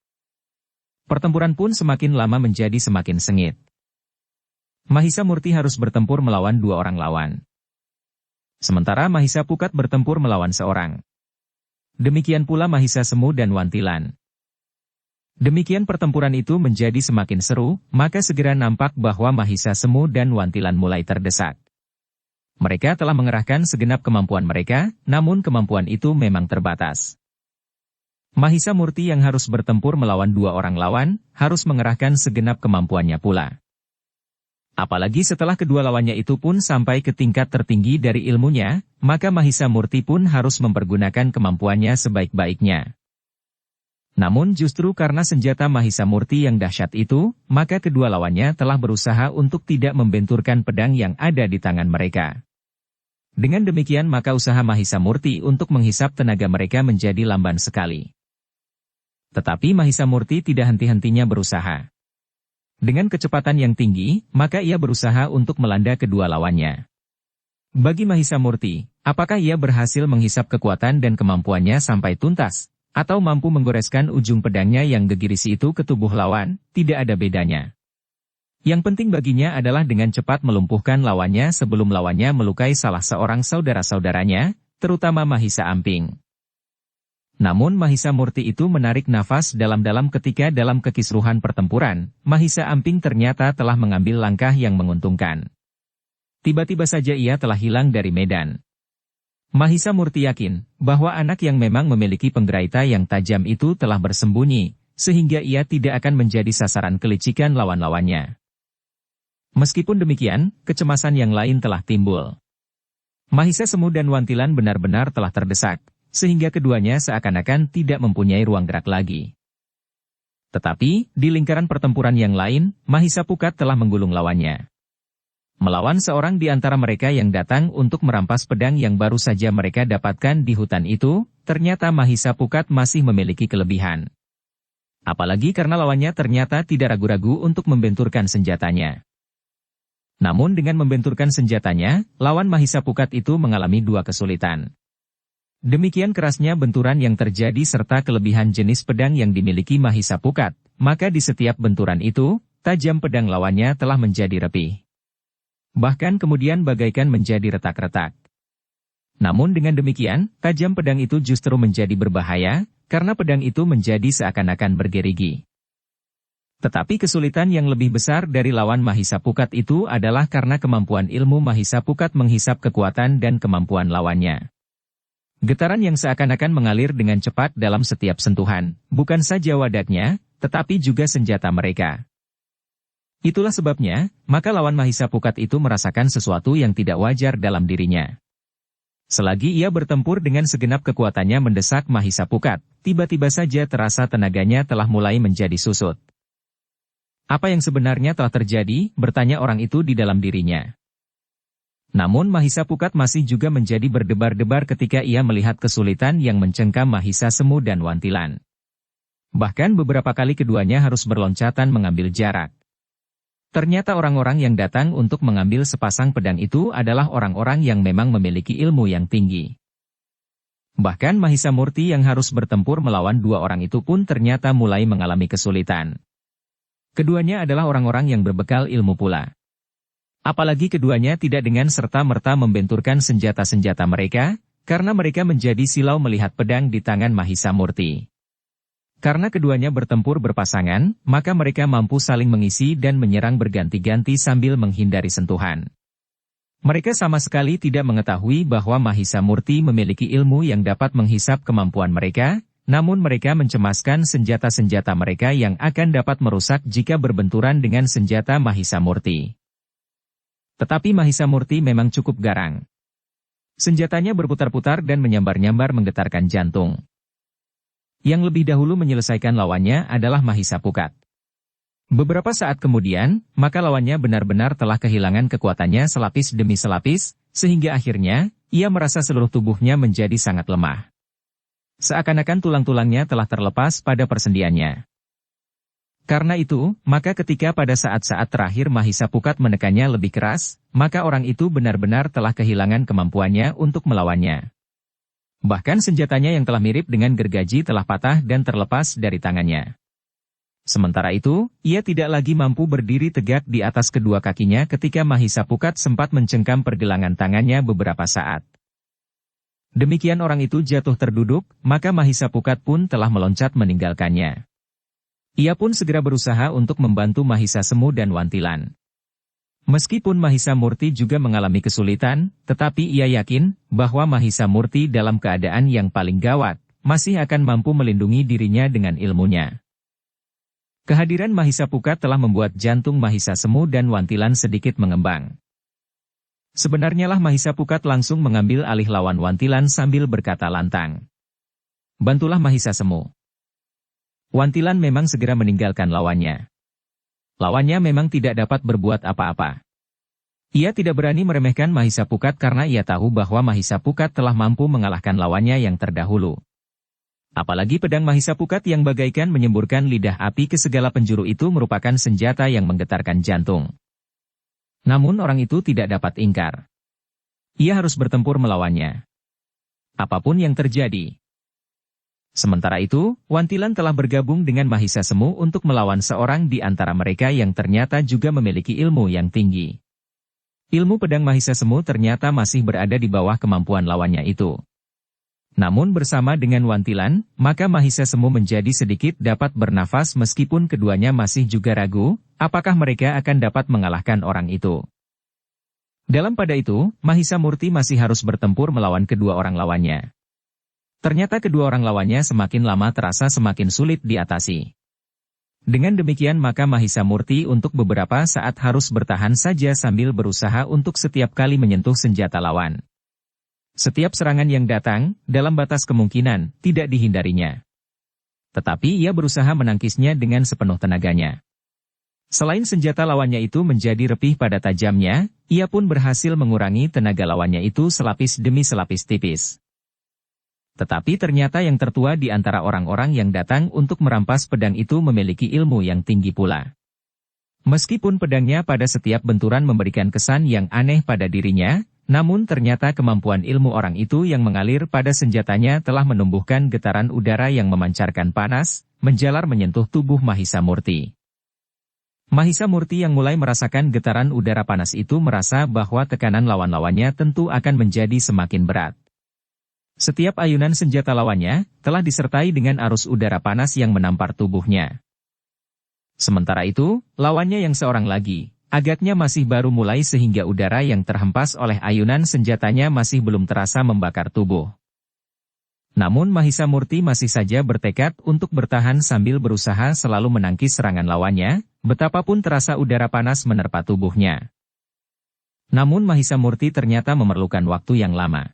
Pertempuran pun semakin lama menjadi semakin sengit. Mahisa Murti harus bertempur melawan dua orang lawan. Sementara Mahisa Pukat bertempur melawan seorang. Demikian pula Mahisa Semu dan Wantilan. Demikian pertempuran itu menjadi semakin seru, maka segera nampak bahwa Mahisa Semu dan Wantilan mulai terdesak. Mereka telah mengerahkan segenap kemampuan mereka, namun kemampuan itu memang terbatas. Mahisa Murti yang harus bertempur melawan dua orang lawan, harus mengerahkan segenap kemampuannya pula. Apalagi setelah kedua lawannya itu pun sampai ke tingkat tertinggi dari ilmunya, maka Mahisa Murti pun harus mempergunakan kemampuannya sebaik-baiknya. Namun justru karena senjata Mahisa Murti yang dahsyat itu, maka kedua lawannya telah berusaha untuk tidak membenturkan pedang yang ada di tangan mereka. Dengan demikian maka usaha Mahisa Murti untuk menghisap tenaga mereka menjadi lamban sekali. Tetapi Mahisa Murti tidak henti-hentinya berusaha. Dengan kecepatan yang tinggi, maka ia berusaha untuk melanda kedua lawannya. Bagi Mahisa Murti, apakah ia berhasil menghisap kekuatan dan kemampuannya sampai tuntas, atau mampu menggoreskan ujung pedangnya yang gegirisi itu ke tubuh lawan, tidak ada bedanya. Yang penting baginya adalah dengan cepat melumpuhkan lawannya sebelum lawannya melukai salah seorang saudara-saudaranya, terutama Mahisa Amping. Namun Mahisa Murti itu menarik nafas dalam-dalam ketika dalam kekisruhan pertempuran, Mahisa Amping ternyata telah mengambil langkah yang menguntungkan. Tiba-tiba saja ia telah hilang dari medan. Mahisa Murti yakin bahwa anak yang memang memiliki penggeraita yang tajam itu telah bersembunyi, sehingga ia tidak akan menjadi sasaran kelicikan lawan-lawannya. Meskipun demikian, kecemasan yang lain telah timbul. Mahisa Semu dan Wantilan benar-benar telah terdesak, sehingga keduanya seakan-akan tidak mempunyai ruang gerak lagi. Tetapi, di lingkaran pertempuran yang lain, Mahisa Pukat telah menggulung lawannya. Melawan seorang di antara mereka yang datang untuk merampas pedang yang baru saja mereka dapatkan di hutan itu, ternyata Mahisa Pukat masih memiliki kelebihan. Apalagi karena lawannya ternyata tidak ragu-ragu untuk membenturkan senjatanya. Namun dengan membenturkan senjatanya, lawan Mahisa Pukat itu mengalami dua kesulitan. Demikian kerasnya benturan yang terjadi serta kelebihan jenis pedang yang dimiliki Mahisa Pukat, maka di setiap benturan itu, tajam pedang lawannya telah menjadi repih. Bahkan kemudian bagaikan menjadi retak-retak. Namun dengan demikian, tajam pedang itu justru menjadi berbahaya, karena pedang itu menjadi seakan-akan bergerigi. Tetapi kesulitan yang lebih besar dari lawan Mahisa Pukat itu adalah karena kemampuan ilmu Mahisa Pukat menghisap kekuatan dan kemampuan lawannya. Getaran yang seakan-akan mengalir dengan cepat dalam setiap sentuhan, bukan saja wadaknya, tetapi juga senjata mereka. Itulah sebabnya, maka lawan Mahisa Pukat itu merasakan sesuatu yang tidak wajar dalam dirinya. Selagi ia bertempur dengan segenap kekuatannya mendesak Mahisa Pukat, tiba-tiba saja terasa tenaganya telah mulai menjadi susut. Apa yang sebenarnya telah terjadi, bertanya orang itu di dalam dirinya. Namun Mahisa Pukat masih juga menjadi berdebar-debar ketika ia melihat kesulitan yang mencengkam Mahisa Semu dan Wantilan. Bahkan beberapa kali keduanya harus berloncatan mengambil jarak. Ternyata orang-orang yang datang untuk mengambil sepasang pedang itu adalah orang-orang yang memang memiliki ilmu yang tinggi. Bahkan Mahisa Murti yang harus bertempur melawan dua orang itu pun ternyata mulai mengalami kesulitan. Keduanya adalah orang-orang yang berbekal ilmu pula. Apalagi keduanya tidak dengan serta-merta membenturkan senjata-senjata mereka, karena mereka menjadi silau melihat pedang di tangan Mahisa Murti. Karena keduanya bertempur berpasangan, maka mereka mampu saling mengisi dan menyerang berganti-ganti sambil menghindari sentuhan. Mereka sama sekali tidak mengetahui bahwa Mahisa Murti memiliki ilmu yang dapat menghisap kemampuan mereka, namun mereka mencemaskan senjata-senjata mereka yang akan dapat merusak jika berbenturan dengan senjata Mahisa Murti. Tetapi Mahisa Murti memang cukup garang. Senjatanya berputar-putar dan menyambar-nyambar menggetarkan jantung. Yang lebih dahulu menyelesaikan lawannya adalah Mahisa Pukat. Beberapa saat kemudian, maka lawannya benar-benar telah kehilangan kekuatannya selapis demi selapis, sehingga akhirnya, ia merasa seluruh tubuhnya menjadi sangat lemah. Seakan-akan tulang-tulangnya telah terlepas pada persendiannya. Karena itu, maka ketika pada saat-saat terakhir Mahisa Pukat menekannya lebih keras, maka orang itu benar-benar telah kehilangan kemampuannya untuk melawannya. Bahkan senjatanya yang telah mirip dengan gergaji telah patah dan terlepas dari tangannya. Sementara itu, ia tidak lagi mampu berdiri tegak di atas kedua kakinya ketika Mahisa Pukat sempat mencengkam pergelangan tangannya beberapa saat. Demikian orang itu jatuh terduduk, maka Mahisa Pukat pun telah meloncat meninggalkannya. Ia pun segera berusaha untuk membantu Mahisa Semu dan Wantilan. Meskipun Mahisa Murti juga mengalami kesulitan, tetapi ia yakin bahwa Mahisa Murti dalam keadaan yang paling gawat, masih akan mampu melindungi dirinya dengan ilmunya. Kehadiran Mahisa Pukat telah membuat jantung Mahisa Semu dan Wantilan sedikit mengembang. Sebenarnya lah Mahisa Pukat langsung mengambil alih lawan Wantilan sambil berkata lantang. "Bantulah Mahisa Semu." Wantilan memang segera meninggalkan lawannya. Lawannya memang tidak dapat berbuat apa-apa. Ia tidak berani meremehkan Mahisa Pukat karena ia tahu bahwa Mahisa Pukat telah mampu mengalahkan lawannya yang terdahulu. Apalagi pedang Mahisa Pukat yang bagaikan menyemburkan lidah api ke segala penjuru itu merupakan senjata yang menggetarkan jantung. Namun orang itu tidak dapat ingkar. Ia harus bertempur melawannya. Apapun yang terjadi. Sementara itu, Wantilan telah bergabung dengan Mahisa Semu untuk melawan seorang di antara mereka yang ternyata juga memiliki ilmu yang tinggi. Ilmu pedang Mahisa Semu ternyata masih berada di bawah kemampuan lawannya itu. Namun bersama dengan Wantilan, maka Mahisa Semu menjadi sedikit dapat bernafas meskipun keduanya masih juga ragu, apakah mereka akan dapat mengalahkan orang itu. Dalam pada itu, Mahisa Murti masih harus bertempur melawan kedua orang lawannya. Ternyata kedua orang lawannya semakin lama terasa semakin sulit diatasi. Dengan demikian maka Mahisa Murti untuk beberapa saat harus bertahan saja sambil berusaha untuk setiap kali menyentuh senjata lawan. Setiap serangan yang datang, dalam batas kemungkinan, tidak dihindarinya. Tetapi ia berusaha menangkisnya dengan sepenuh tenaganya. Selain senjata lawannya itu menjadi repih pada tajamnya, ia pun berhasil mengurangi tenaga lawannya itu selapis demi selapis tipis. Tetapi ternyata yang tertua di antara orang-orang yang datang untuk merampas pedang itu memiliki ilmu yang tinggi pula. Meskipun pedangnya pada setiap benturan memberikan kesan yang aneh pada dirinya, namun ternyata kemampuan ilmu orang itu yang mengalir pada senjatanya telah menumbuhkan getaran udara yang memancarkan panas, menjalar menyentuh tubuh Mahisa Murti. Mahisa Murti yang mulai merasakan getaran udara panas itu merasa bahwa tekanan lawan-lawannya tentu akan menjadi semakin berat. Setiap ayunan senjata lawannya telah disertai dengan arus udara panas yang menampar tubuhnya. Sementara itu, lawannya yang seorang lagi, agaknya masih baru mulai sehingga udara yang terhempas oleh ayunan senjatanya masih belum terasa membakar tubuh. Namun Mahisa Murti masih saja bertekad untuk bertahan sambil berusaha selalu menangkis serangan lawannya, betapapun terasa udara panas menerpa tubuhnya. Namun Mahisa Murti ternyata memerlukan waktu yang lama.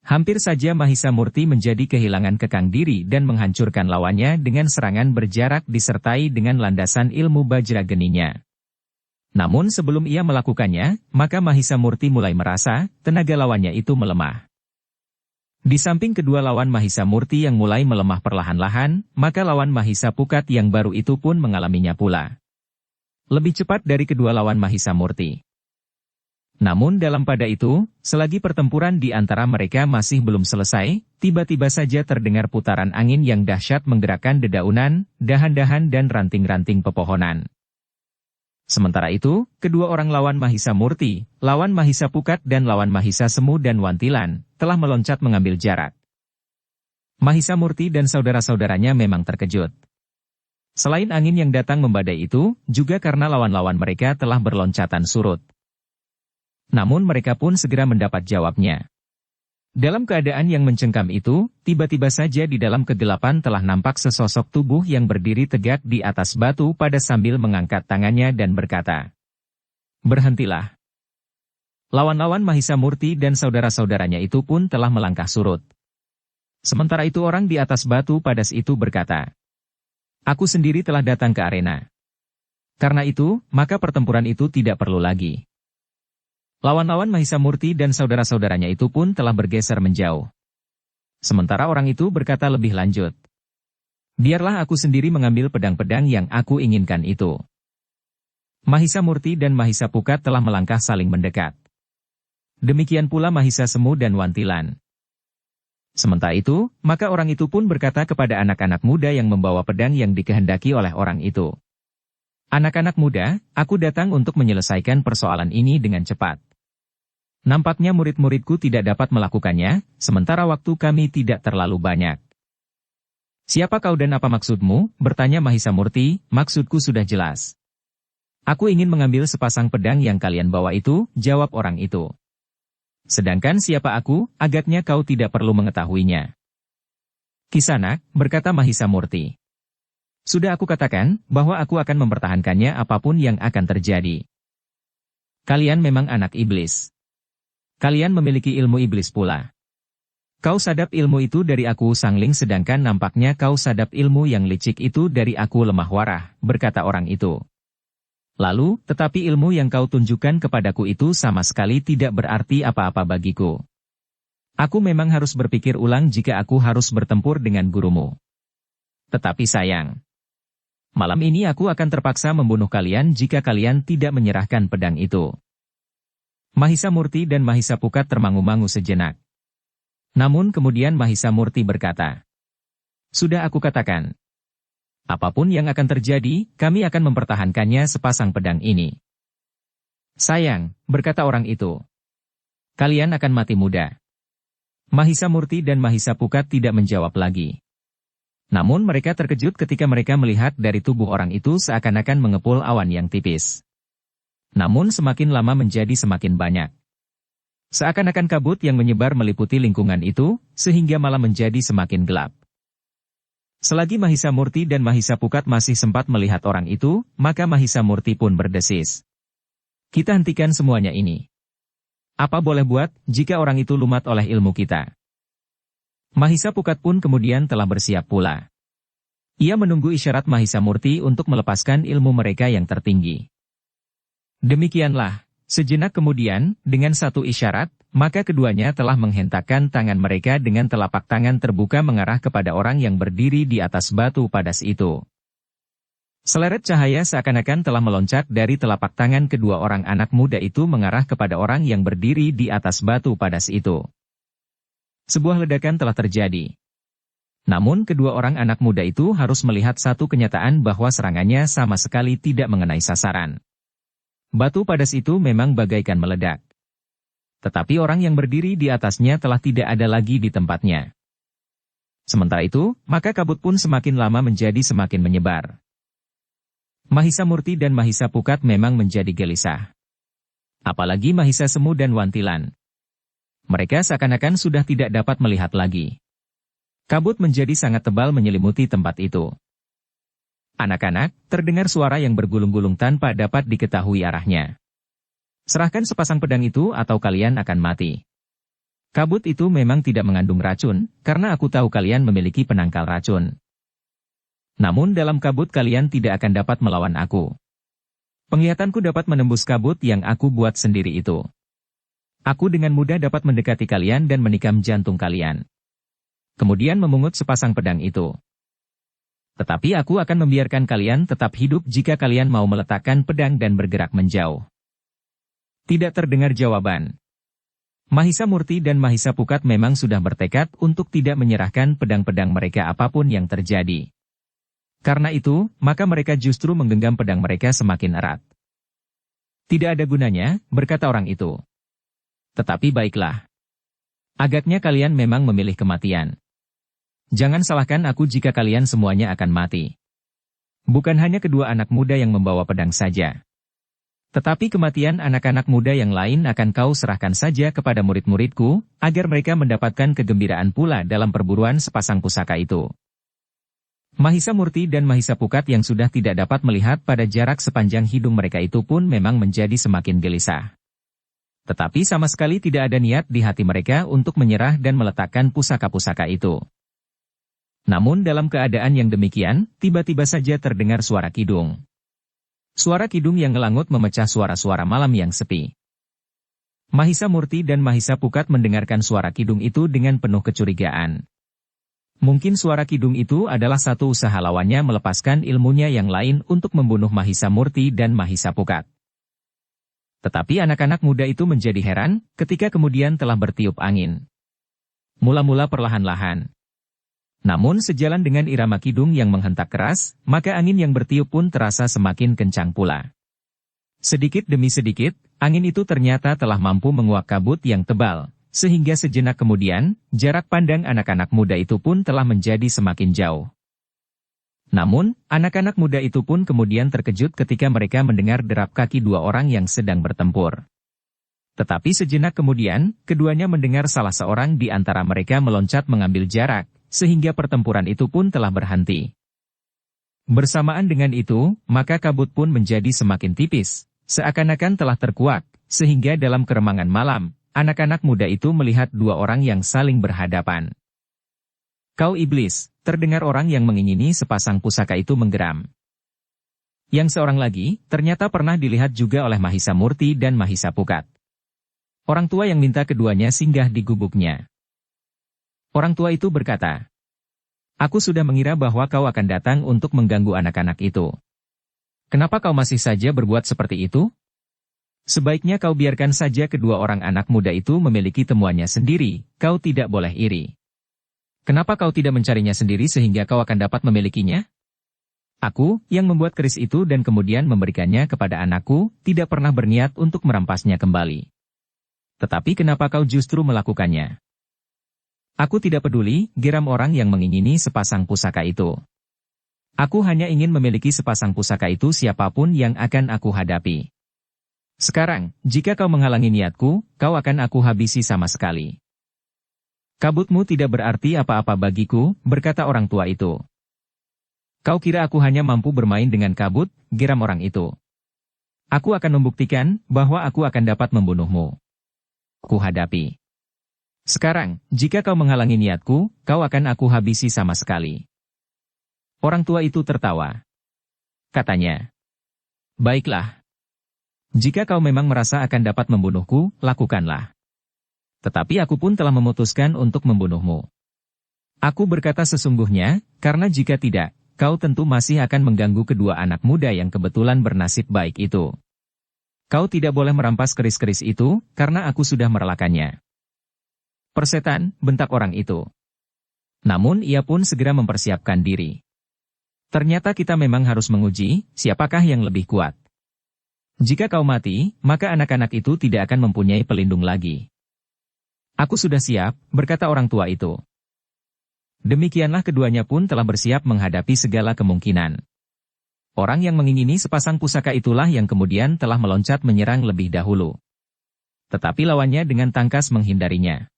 Hampir saja Mahisa Murti menjadi kehilangan kekang diri dan menghancurkan lawannya dengan serangan berjarak disertai dengan landasan ilmu Bajra Geninya. Namun sebelum ia melakukannya, maka Mahisa Murti mulai merasa tenaga lawannya itu melemah. Di samping kedua lawan Mahisa Murti yang mulai melemah perlahan-lahan, maka lawan Mahisa Pukat yang baru itu pun mengalaminya pula. Lebih cepat dari kedua lawan Mahisa Murti. Namun dalam pada itu, selagi pertempuran di antara mereka masih belum selesai, tiba-tiba saja terdengar putaran angin yang dahsyat menggerakkan dedaunan, dahan-dahan dan ranting-ranting pepohonan. Sementara itu, kedua orang lawan Mahisa Murti, lawan Mahisa Pukat dan lawan Mahisa Semu dan Wantilan, telah meloncat mengambil jarak. Mahisamurti dan saudara-saudaranya memang terkejut. Selain angin yang datang membadai itu, juga karena lawan-lawan mereka telah berloncatan surut. Namun mereka pun segera mendapat jawabnya. Dalam keadaan yang mencengkam itu, tiba-tiba saja di dalam kegelapan telah nampak sesosok tubuh yang berdiri tegak di atas batu pada sambil mengangkat tangannya dan berkata, "Berhentilah." Lawan-lawan Mahisamurti dan saudara-saudaranya itu pun telah melangkah surut. Sementara itu orang di atas batu padas itu berkata, "Aku sendiri telah datang ke arena. Karena itu, maka pertempuran itu tidak perlu lagi." Lawan-lawan Mahisamurti dan saudara-saudaranya itu pun telah bergeser menjauh. Sementara orang itu berkata lebih lanjut, "Biarlah aku sendiri mengambil pedang-pedang yang aku inginkan itu." Mahisamurti dan Mahisapukat telah melangkah saling mendekat. Demikian pula Mahisasemu dan Wantilan. Sementara itu, maka orang itu pun berkata kepada anak-anak muda yang membawa pedang yang dikehendaki oleh orang itu, "Anak-anak muda, aku datang untuk menyelesaikan persoalan ini dengan cepat. Nampaknya murid-muridku tidak dapat melakukannya, sementara waktu kami tidak terlalu banyak." "Siapa kau dan apa maksudmu?" bertanya Mahisamurti. "Maksudku sudah jelas. Aku ingin mengambil sepasang pedang yang kalian bawa itu," jawab orang itu. "Sedangkan siapa aku, agaknya kau tidak perlu mengetahuinya." "Kisanak," berkata Mahisamurti, "sudah aku katakan, bahwa aku akan mempertahankannya apapun yang akan terjadi. Kalian memang anak iblis. Kalian memiliki ilmu iblis pula. Kau sadap ilmu itu dari aku Sangling sedangkan nampaknya kau sadap ilmu yang licik itu dari aku Lemah Warah," berkata orang itu. "Lalu, tetapi ilmu yang kau tunjukkan kepadaku itu sama sekali tidak berarti apa-apa bagiku. Aku memang harus berpikir ulang jika aku harus bertempur dengan gurumu. Tetapi sayang, malam ini aku akan terpaksa membunuh kalian jika kalian tidak menyerahkan pedang itu." Mahisamurti dan Mahisapukat termangu-mangu sejenak. Namun kemudian Mahisamurti berkata, "Sudah aku katakan. Apapun yang akan terjadi, kami akan mempertahankannya sepasang pedang ini." "Sayang," berkata orang itu, "kalian akan mati muda." Mahisamurti dan Mahisapukat tidak menjawab lagi. Namun mereka terkejut ketika mereka melihat dari tubuh orang itu seakan-akan mengepul awan yang tipis. Namun semakin lama menjadi semakin banyak. Seakan-akan kabut yang menyebar meliputi lingkungan itu, sehingga malam menjadi semakin gelap. Selagi Mahisamurti dan Mahisapukat masih sempat melihat orang itu, maka Mahisamurti pun berdesis, "Kita hentikan semuanya ini. Apa boleh buat, jika orang itu lumat oleh ilmu kita?" Mahisapukat pun kemudian telah bersiap pula. Ia menunggu isyarat Mahisamurti untuk melepaskan ilmu mereka yang tertinggi. Demikianlah, sejenak kemudian, dengan satu isyarat, maka keduanya telah menghentakkan tangan mereka dengan telapak tangan terbuka mengarah kepada orang yang berdiri di atas batu padas itu. Seleret cahaya seakan-akan telah meloncat dari telapak tangan kedua orang anak muda itu mengarah kepada orang yang berdiri di atas batu padas itu. Sebuah ledakan telah terjadi. Namun kedua orang anak muda itu harus melihat satu kenyataan bahwa serangannya sama sekali tidak mengenai sasaran. Batu padas itu memang bagaikan meledak. Tetapi orang yang berdiri di atasnya telah tidak ada lagi di tempatnya. Sementara itu, maka kabut pun semakin lama menjadi semakin menyebar. Mahisamurti dan Mahisapukat memang menjadi gelisah. Apalagi Mahisasemu dan Wantilan. Mereka seakan-akan sudah tidak dapat melihat lagi. Kabut menjadi sangat tebal menyelimuti tempat itu. "Anak-anak," terdengar suara yang bergulung-gulung tanpa dapat diketahui arahnya. "Serahkan sepasang pedang itu atau kalian akan mati. Kabut itu memang tidak mengandung racun, karena aku tahu kalian memiliki penangkal racun. Namun dalam kabut kalian tidak akan dapat melawan aku. Penglihatanku dapat menembus kabut yang aku buat sendiri itu. Aku dengan mudah dapat mendekati kalian dan menikam jantung kalian. Kemudian memungut sepasang pedang itu. Tetapi aku akan membiarkan kalian tetap hidup jika kalian mau meletakkan pedang dan bergerak menjauh." Tidak terdengar jawaban. Mahisamurti dan Mahisapukat memang sudah bertekad untuk tidak menyerahkan pedang-pedang mereka apapun yang terjadi. Karena itu, maka mereka justru menggenggam pedang mereka semakin erat. "Tidak ada gunanya," berkata orang itu. "Tetapi baiklah. Agaknya kalian memang memilih kematian. Jangan salahkan aku jika kalian semuanya akan mati. Bukan hanya kedua anak muda yang membawa pedang saja. Tetapi kematian anak-anak muda yang lain akan kau serahkan saja kepada murid-muridku, agar mereka mendapatkan kegembiraan pula dalam perburuan sepasang pusaka itu. Mahisa Murti dan Mahisa Pukat yang sudah tidak dapat melihat pada jarak sepanjang hidung mereka itu pun memang menjadi semakin gelisah. Tetapi sama sekali tidak ada niat di hati mereka untuk menyerah dan meletakkan pusaka-pusaka itu. Namun dalam keadaan yang demikian, tiba-tiba saja terdengar suara kidung. Suara kidung yang ngelangut memecah suara-suara malam yang sepi. Mahisa Murti dan Mahisa Pukat mendengarkan suara kidung itu dengan penuh kecurigaan. Mungkin suara kidung itu adalah satu usaha lawannya melepaskan ilmunya yang lain untuk membunuh Mahisa Murti dan Mahisa Pukat. Tetapi anak-anak muda itu menjadi heran ketika kemudian telah bertiup angin. Mula-mula perlahan-lahan. Namun sejalan dengan irama kidung yang menghentak keras, maka angin yang bertiup pun terasa semakin kencang pula. Sedikit demi sedikit, angin itu ternyata telah mampu menguak kabut yang tebal, sehingga sejenak kemudian, jarak pandang anak-anak muda itu pun telah menjadi semakin jauh. Namun, anak-anak muda itu pun kemudian terkejut ketika mereka mendengar derap kaki dua orang yang sedang bertempur. Tetapi sejenak kemudian, keduanya mendengar salah seorang di antara mereka meloncat mengambil jarak, sehingga pertempuran itu pun telah berhenti. Bersamaan dengan itu, maka kabut pun menjadi semakin tipis, seakan-akan telah terkuak, sehingga dalam keremangan malam, anak-anak muda itu melihat dua orang yang saling berhadapan. Kau iblis, terdengar orang yang mengingini sepasang pusaka itu menggeram. Yang seorang lagi, ternyata pernah dilihat juga oleh Mahisa Murti dan Mahisa Pukat. Orang tua yang minta keduanya singgah di gubuknya. Orang tua itu berkata, "Aku sudah mengira bahwa kau akan datang untuk mengganggu anak-anak itu. Kenapa kau masih saja berbuat seperti itu? Sebaiknya kau biarkan saja kedua orang anak muda itu memiliki temuannya sendiri, kau tidak boleh iri. Kenapa kau tidak mencarinya sendiri sehingga kau akan dapat memilikinya? Aku, yang membuat keris itu dan kemudian memberikannya kepada anakku, tidak pernah berniat untuk merampasnya kembali. Tetapi kenapa kau justru melakukannya? Aku tidak peduli, geram orang yang mengingini sepasang pusaka itu. Aku hanya ingin memiliki sepasang pusaka itu siapapun yang akan aku hadapi. Sekarang, jika kau menghalangi niatku, kau akan aku habisi sama sekali." "Kabutmu tidak berarti apa-apa bagiku," berkata orang tua itu. "Kau kira aku hanya mampu bermain dengan kabut?" geram orang itu. "Aku akan membuktikan bahwa aku akan dapat membunuhmu. Ku hadapi. Sekarang, jika kau menghalangi niatku, kau akan aku habisi sama sekali." Orang tua itu tertawa. Katanya, "Baiklah. Jika kau memang merasa akan dapat membunuhku, lakukanlah. Tetapi aku pun telah memutuskan untuk membunuhmu. Aku berkata sesungguhnya, karena jika tidak, kau tentu masih akan mengganggu kedua anak muda yang kebetulan bernasib baik itu. Kau tidak boleh merampas keris-keris itu, karena aku sudah merelakannya." "Persetan," bentak orang itu. Namun ia pun segera mempersiapkan diri. "Ternyata kita memang harus menguji, siapakah yang lebih kuat. Jika kau mati, maka anak-anak itu tidak akan mempunyai pelindung lagi." "Aku sudah siap," berkata orang tua itu. Demikianlah keduanya pun telah bersiap menghadapi segala kemungkinan. Orang yang mengingini sepasang pusaka itulah yang kemudian telah meloncat menyerang lebih dahulu. Tetapi lawannya dengan tangkas menghindarinya.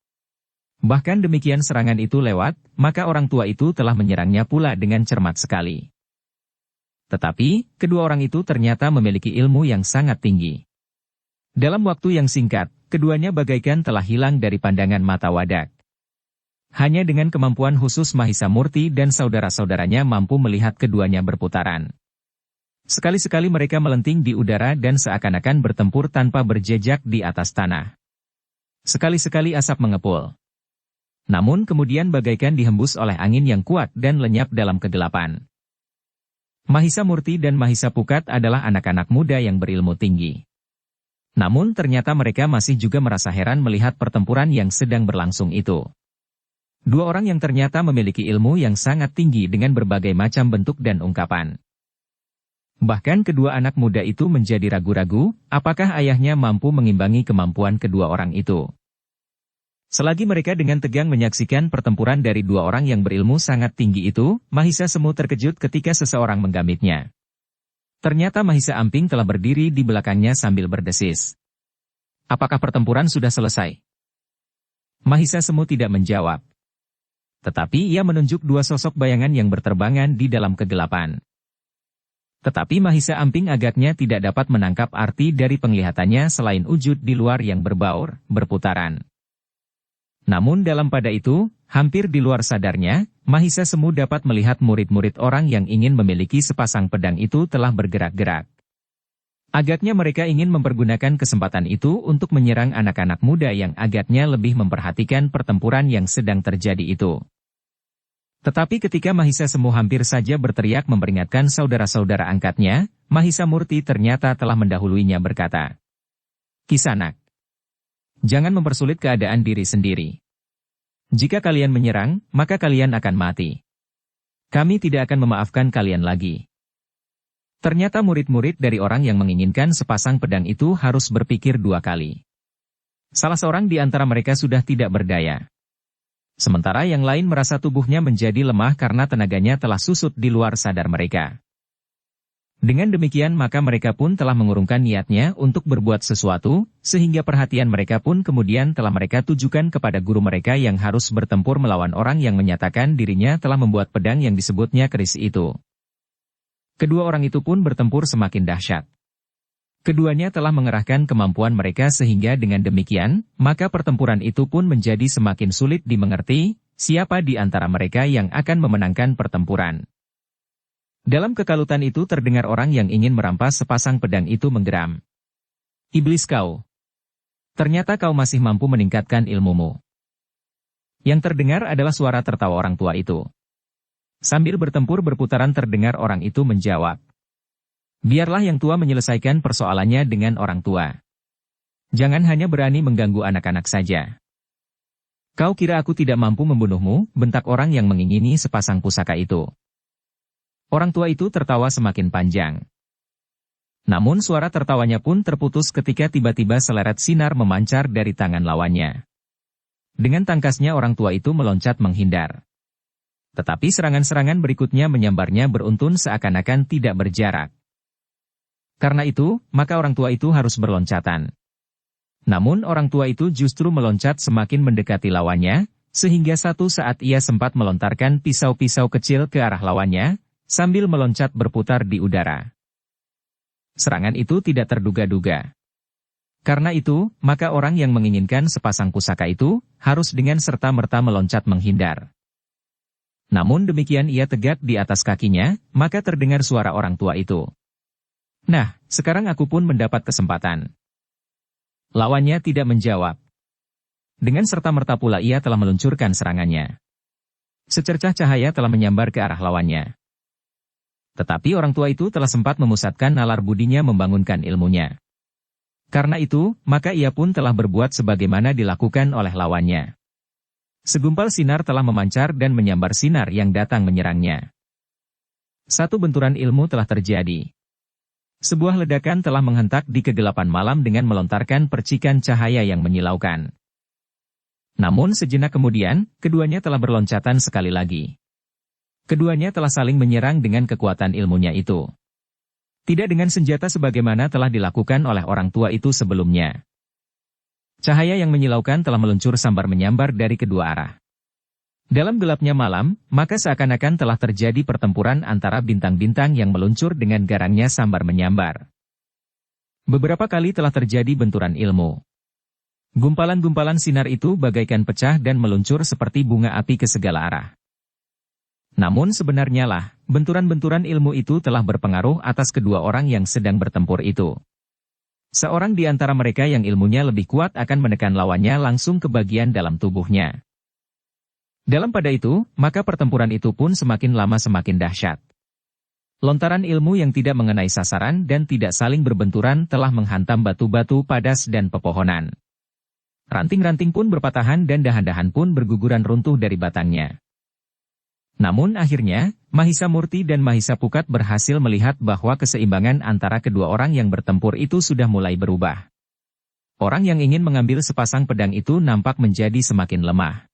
Bahkan demikian serangan itu lewat, maka orang tua itu telah menyerangnya pula dengan cermat sekali. Tetapi, kedua orang itu ternyata memiliki ilmu yang sangat tinggi. Dalam waktu yang singkat, keduanya bagaikan telah hilang dari pandangan mata wadak. Hanya dengan kemampuan khusus Mahisa Murti dan saudara-saudaranya mampu melihat keduanya berputaran. Sekali-sekali mereka melenting di udara dan seakan-akan bertempur tanpa berjejak di atas tanah. Sekali-sekali asap mengepul. Namun kemudian bagaikan dihembus oleh angin yang kuat dan lenyap dalam kegelapan. Mahisa Murti dan Mahisa Pukat adalah anak-anak muda yang berilmu tinggi. Namun ternyata mereka masih juga merasa heran melihat pertempuran yang sedang berlangsung itu. Dua orang yang ternyata memiliki ilmu yang sangat tinggi dengan berbagai macam bentuk dan ungkapan. Bahkan kedua anak muda itu menjadi ragu-ragu, apakah ayahnya mampu mengimbangi kemampuan kedua orang itu. Selagi mereka dengan tegang menyaksikan pertempuran dari dua orang yang berilmu sangat tinggi itu, Mahisa Semu terkejut ketika seseorang menggamitnya. Ternyata Mahisa Amping telah berdiri di belakangnya sambil berdesis. Apakah pertempuran sudah selesai? Mahisa Semu tidak menjawab. Tetapi ia menunjuk dua sosok bayangan yang berterbangan di dalam kegelapan. Tetapi Mahisa Amping agaknya tidak dapat menangkap arti dari penglihatannya selain wujud di luar yang berbaur, berputaran. Namun dalam pada itu, hampir di luar sadarnya, Mahisa Semu dapat melihat murid-murid orang yang ingin memiliki sepasang pedang itu telah bergerak-gerak. Agaknya mereka ingin mempergunakan kesempatan itu untuk menyerang anak-anak muda yang agaknya lebih memperhatikan pertempuran yang sedang terjadi itu. Tetapi ketika Mahisa Semu hampir saja berteriak memperingatkan saudara-saudara angkatnya, Mahisa Murti ternyata telah mendahuluinya berkata, "Kisanak, jangan mempersulit keadaan diri sendiri. Jika kalian menyerang, maka kalian akan mati. Kami tidak akan memaafkan kalian lagi." Ternyata murid-murid dari orang yang menginginkan sepasang pedang itu harus berpikir dua kali. Salah seorang di antara mereka sudah tidak berdaya. Sementara yang lain merasa tubuhnya menjadi lemah karena tenaganya telah susut di luar sadar mereka. Dengan demikian maka mereka pun telah mengurungkan niatnya untuk berbuat sesuatu, sehingga perhatian mereka pun kemudian telah mereka tujukan kepada guru mereka yang harus bertempur melawan orang yang menyatakan dirinya telah membuat pedang yang disebutnya keris itu. Kedua orang itu pun bertempur semakin dahsyat. Keduanya telah mengerahkan kemampuan mereka sehingga dengan demikian, maka pertempuran itu pun menjadi semakin sulit dimengerti, siapa di antara mereka yang akan memenangkan pertempuran. Dalam kekalutan itu terdengar orang yang ingin merampas sepasang pedang itu menggeram. "Iblis kau! Ternyata kau masih mampu meningkatkan ilmumu." Yang terdengar adalah suara tertawa orang tua itu. Sambil bertempur berputaran terdengar orang itu menjawab, "Biarlah yang tua menyelesaikan persoalannya dengan orang tua. Jangan hanya berani mengganggu anak-anak saja." "Kau kira aku tidak mampu membunuhmu?" bentak orang yang mengingini sepasang pusaka itu. Orang tua itu tertawa semakin panjang. Namun suara tertawanya pun terputus ketika tiba-tiba seleret sinar memancar dari tangan lawannya. Dengan tangkasnya orang tua itu meloncat menghindar. Tetapi serangan-serangan berikutnya menyambarnya beruntun seakan-akan tidak berjarak. Karena itu, maka orang tua itu harus berloncatan. Namun orang tua itu justru meloncat semakin mendekati lawannya, sehingga satu saat ia sempat melontarkan pisau-pisau kecil ke arah lawannya, sambil meloncat berputar di udara. Serangan itu tidak terduga-duga. Karena itu, maka orang yang menginginkan sepasang pusaka itu, harus dengan serta-merta meloncat menghindar. Namun demikian ia tegak di atas kakinya, maka terdengar suara orang tua itu. "Nah, sekarang aku pun mendapat kesempatan." Lawannya tidak menjawab. Dengan serta-merta pula ia telah meluncurkan serangannya. Secercah cahaya telah menyambar ke arah lawannya. Tetapi orang tua itu telah sempat memusatkan nalar budinya membangunkan ilmunya. Karena itu, maka ia pun telah berbuat sebagaimana dilakukan oleh lawannya. Segumpal sinar telah memancar dan menyambar sinar yang datang menyerangnya. Satu benturan ilmu telah terjadi. Sebuah ledakan telah menghentak di kegelapan malam dengan melontarkan percikan cahaya yang menyilaukan. Namun sejenak kemudian, keduanya telah berloncatan sekali lagi. Keduanya telah saling menyerang dengan kekuatan ilmunya itu. Tidak dengan senjata sebagaimana telah dilakukan oleh orang tua itu sebelumnya. Cahaya yang menyilaukan telah meluncur sambar menyambar dari kedua arah. Dalam gelapnya malam, maka seakan-akan telah terjadi pertempuran antara bintang-bintang yang meluncur dengan garangnya sambar menyambar. Beberapa kali telah terjadi benturan ilmu. Gumpalan-gumpalan sinar itu bagaikan pecah dan meluncur seperti bunga api ke segala arah. Namun sebenarnya lah, benturan-benturan ilmu itu telah berpengaruh atas kedua orang yang sedang bertempur itu. Seorang di antara mereka yang ilmunya lebih kuat akan menekan lawannya langsung ke bagian dalam tubuhnya. Dalam pada itu, maka pertempuran itu pun semakin lama semakin dahsyat. Lontaran ilmu yang tidak mengenai sasaran dan tidak saling berbenturan telah menghantam batu-batu padas dan pepohonan. Ranting-ranting pun berpatahan dan dahan-dahan pun berguguran runtuh dari batangnya. Namun akhirnya, Mahisa Murti dan Mahisa Pukat berhasil melihat bahwa keseimbangan antara kedua orang yang bertempur itu sudah mulai berubah. Orang yang ingin mengambil sepasang pedang itu nampak menjadi semakin lemah.